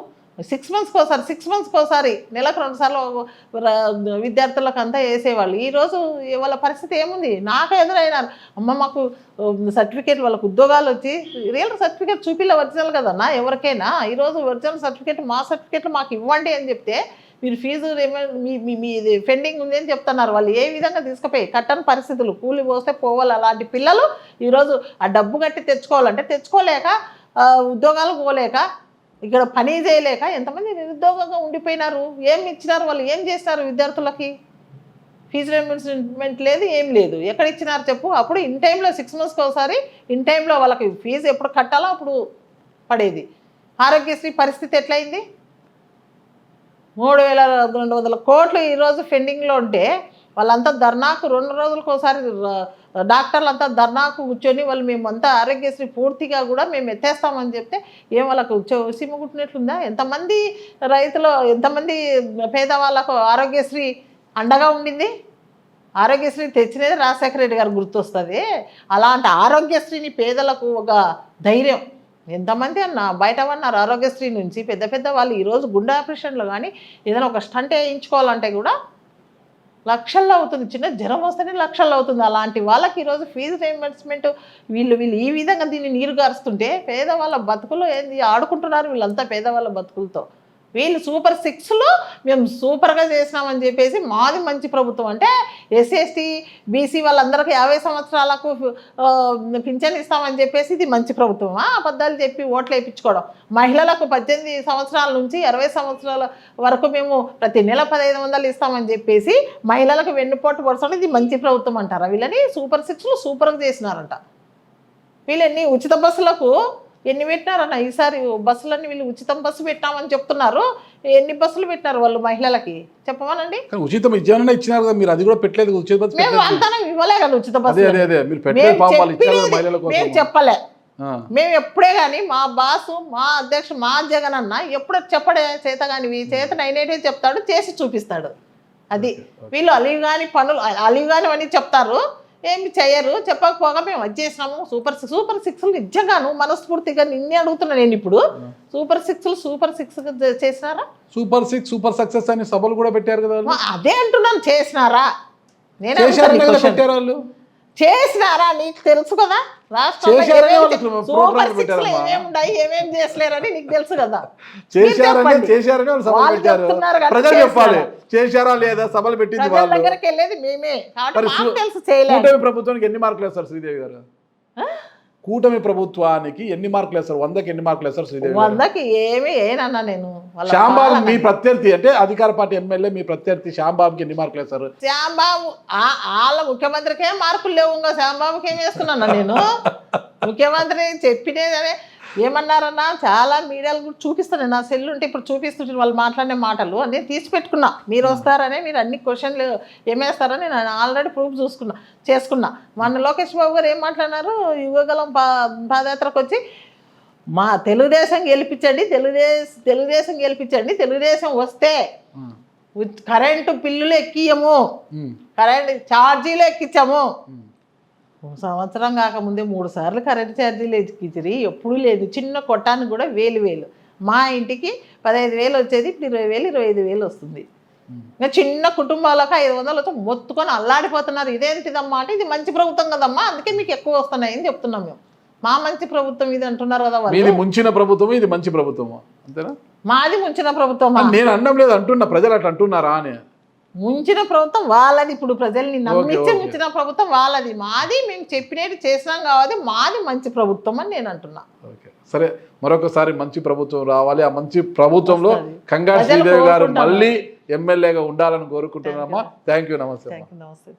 6 మంత్స్కి ఒకసారి నెలకు 2 సార్లు విద్యార్థులకు అంతా వేసేవాళ్ళు. ఈరోజు వాళ్ళ పరిస్థితి ఏముంది? నాకు ఎదురైనారు, అమ్మ మాకు సర్టిఫికేట్ వాళ్ళకు ఉద్యోగాలు వచ్చి రియల్ సర్టిఫికేట్ చూపిల్ల ఒరిజినల్ కదన్నా ఎవరికైనా. ఈరోజు ఒరిజినల్ సర్టిఫికేట్ మా సర్టిఫికేట్లు మాకు ఇవ్వండి అని చెప్తే మీరు ఫీజు మీది పెండింగ్ ఉంది అని చెప్తున్నారు. వాళ్ళు ఏ విధంగా తీసుకుపోయి కట్టని పరిస్థితులు, కూలి పోస్తే పోవాలి. అలాంటి పిల్లలు ఈరోజు ఆ డబ్బు కట్టి తెచ్చుకోవాలంటే తెచ్చుకోలేక, ఉద్యోగాలు పోలేక, ఇక్కడ పని చేయలేక ఎంతమంది నిరుద్యోగంగా ఉండిపోయినారు. ఏం ఇచ్చినారు వాళ్ళు? ఏం చేస్తారు విద్యార్థులకి? ఫీజు రీయింబర్స్మెంట్ లేదు, ఏం లేదు. ఎక్కడ ఇచ్చినారు చెప్పు? అప్పుడు ఇన్ టైంలో 6 మంత్స్కి ఒకసారి ఇన్ టైంలో వాళ్ళకి ఫీజు ఎప్పుడు కట్టాలో అప్పుడు పడేది. ఆరోగ్యశ్రీ పరిస్థితి ఎట్లయింది? 3,200 కోట్లు ఈరోజు పెండింగ్లో ఉంటే వాళ్ళంతా ధర్నాకు 2 రోజులకు ఒకసారి డాక్టర్లు అంతా ధర్నాకు కూర్చొని వాళ్ళు మేమంతా ఆరోగ్యశ్రీ పూర్తిగా కూడా మేము ఎత్తేస్తామని చెప్తే ఏం వాళ్ళకు సిమ్ముగుట్టినట్లుందా? ఎంతమంది రైతులు, ఎంతమంది పేదవాళ్ళకు ఆరోగ్యశ్రీ అండగా ఉండింది? ఆరోగ్యశ్రీ తెచ్చినది రాజశేఖర రెడ్డి గారు గుర్తొస్తుంది. అలాంటి ఆరోగ్యశ్రీని పేదలకు ఒక ధైర్యం ఎంతమంది బయట ఉన్నారు ఆరోగ్యశ్రీ నుంచి. పెద్ద పెద్ద వాళ్ళు ఈరోజు గుండె ఆపరేషన్లు కానీ ఏదైనా ఒక స్టంట్ వేయించుకోవాలంటే కూడా లక్షల్లో అవుతుంది. చిన్న జ్వరం వస్తేనే లక్షల్లో అవుతుంది. అలాంటి వాళ్ళకి ఈరోజు ఫీజు రీయింబర్స్మెంట్ వీళ్ళు ఈ విధంగా దీన్ని నీరు గారుస్తుంటే పేదవాళ్ళ బతుకులు ఏంది ఆడుకుంటున్నారు వీళ్ళంతా పేదవాళ్ళ బతుకులతో. వీళ్ళు సూపర్ 6లో మేము సూపర్గా చేసినామని చెప్పేసి మాది మంచి ప్రభుత్వం అంటే ఎస్సీ ఎస్టీ బీసీ వాళ్ళందరికీ 50 సంవత్సరాలకు పింఛన్ ఇస్తామని చెప్పేసి ఇది మంచి ప్రభుత్వమా? అబద్ధాలు చెప్పి ఓట్లు వేయించుకోవడం. మహిళలకు 18 సంవత్సరాల నుంచి 60 సంవత్సరాల వరకు మేము ప్రతి నెల 1,500 ఇస్తామని చెప్పేసి మహిళలకు వెన్నుపోటు పడుతుంది. ఇది మంచి ప్రభుత్వం అంటారా? వీళ్ళని సూపర్ 6లో సూపర్గా చేసినారంట. వీళ్ళని ఉచిత బస్సులకు ఎన్ని పెట్టినారన్న ఈసారి బస్సులన్నీ వీళ్ళు ఉచితం బస్సు పెట్టామని చెప్తున్నారు. ఎన్ని బస్సులు పెట్టినారు వాళ్ళు మహిళలకి చెప్పమనండి? ఉచితం ఇచ్చారని ఇచ్చినారు కదా, మీరు అది కూడా పెట్టలేదు. ఉచిత బస్సు మేము అంతా ఇవ్వలే కదా ఉచిత బస్సు. మేము చెప్పలే. మేము ఎప్పుడే కానీ మా బాసు మా అధ్యక్షుడు మా జగన్ అన్న ఎప్పుడో చెప్పడే చేత కానీ చేత 980 చెప్తాడు, చేసి చూపిస్తాడు. అది వీళ్ళు అలివి కాని అని చెప్తారు, ఏమి చేయరు. చెప్పకపోగా మేము వచ్చేసినాము. సూపర్ 6 నిజంగాను మనస్ఫూర్తిగా నిన్నే అడుగుతున్నా నేను ఇప్పుడు. సూపర్ 6 చేసినారా? సూపర్ 6 సూపర్ సక్సెస్ అని సభలు కూడా పెట్టారు కదా. అదే అంటున్నాను, చేసినారా? పెట్టారు చేసినారా? నీకు తెలుసు కదా రాష్ట్రంలో ఏమేమి చేసలేరని నీకు తెలుసు కదా. ప్రజలు చెప్పాలి చేశారా లేదా, సభలు పెట్టింది వాళ్ళ దగ్గరికి వెళ్ళేది మేమే. తెలుసు చేయలేదు. ప్రభుత్వానికి ఎన్ని మార్కులు వేస్తారు శ్రీదేవి గారు? కూటమి ప్రభుత్వానికి ఎన్ని మార్కులు వేస్తారు? 100కి ఎన్ని మార్కులు వేస్తారు శ్రీదేవి? 100కి ఏమి ఏనన్నా నేను. శ్యాంబాబు మీ ప్రత్యర్థి అంటే అధికార పార్టీ ఎమ్మెల్యే మీ ప్రత్యర్థి శ్యాంబాబుకి ఎన్ని మార్కులు వేస్తారు? శ్యాంబాబు వాళ్ళ ముఖ్యమంత్రికి ఏం మార్కులు లేవు, ఇంకా శ్యాంబాబుకి ఏం వేసుకున్నా నేను? ముఖ్యమంత్రి చెప్పినేదనే ఏమన్నారన్నా చాలా మీడియాలు కూడా చూపిస్తాను. నా సెల్ ఉంటే ఇప్పుడు చూపిస్తుంటే వాళ్ళు మాట్లాడే మాటలు అన్నీ తీసి పెట్టుకున్నా. మీరు వస్తారని, మీరు అన్ని క్వశ్చన్లు ఏమేస్తారని నేను ఆల్రెడీ ప్రూఫ్ చేసుకున్నా. మన లోకేష్ బాబు గారు ఏం మాట్లాడినారు? యువగలం పాదయాత్రకు వచ్చి మా తెలుగుదేశం గెలిపించండి, తెలుగుదేశం గెలిపించండి, తెలుగుదేశం వస్తే కరెంటు బిల్లులు ఎక్కియము, కరెంటు ఛార్జీలు ఎక్కించాము. సంవత్సరం కాకముందే 3 సార్లు కరెంటు ఛార్జీలు ఎక్కించిరి. ఎప్పుడూ లేదు. చిన్న కొట్టానికి కూడా 1,000 మా ఇంటికి 15,000 వచ్చేది, ఇప్పుడు 20,000 25,000 వస్తుంది. ఇంకా చిన్న కుటుంబాలకు 500లతో మొత్తుకొని అల్లాడిపోతున్నారు. ఇదేంటిదమ్మా అంటే ఇది మంచి ప్రభుత్వం కదమ్మా, అందుకే మీకు ఎక్కువ వస్తున్నాయి అని చెప్తున్నాం మేము. మా మంచి ప్రభుత్వం ఇది అంటున్నారు కదా వాళ్ళు. ఇది ముంచిన ప్రభుత్వం, ఇది మంచి ప్రభుత్వం అంతేనా? మాది ముంచిన ప్రభుత్వం నేను అనడం లేదు, అంటున్నా ప్రజలు అట్లా అంటున్నారా అని. ముంచిన ప్రభుత్వం వాళ్ళది, ఇప్పుడు ప్రజల్ని నమ్మించి ఓకే. ముంచిన ప్రభుత్వం వాళ్ళది. మాది మేము చెప్పినట్టు చేసినాం కాబట్టి మాది మంచి ప్రభుత్వం అని నేను అంటున్నా. ఓకే సరే, మరొకసారి మంచి ప్రభుత్వం రావాలి. ఆ మంచి ప్రభుత్వంలో వస్తది. కంగారు ప్రజలు శ్రీదేవి గారు కోరుకుంటారు. మళ్ళీ ఎమ్మెల్యేగా ఉండాలని కోరుకుంటున్నామా. థ్యాంక్ యూ, నమస్తే. థ్యాంక్ యూ, నమస్తే.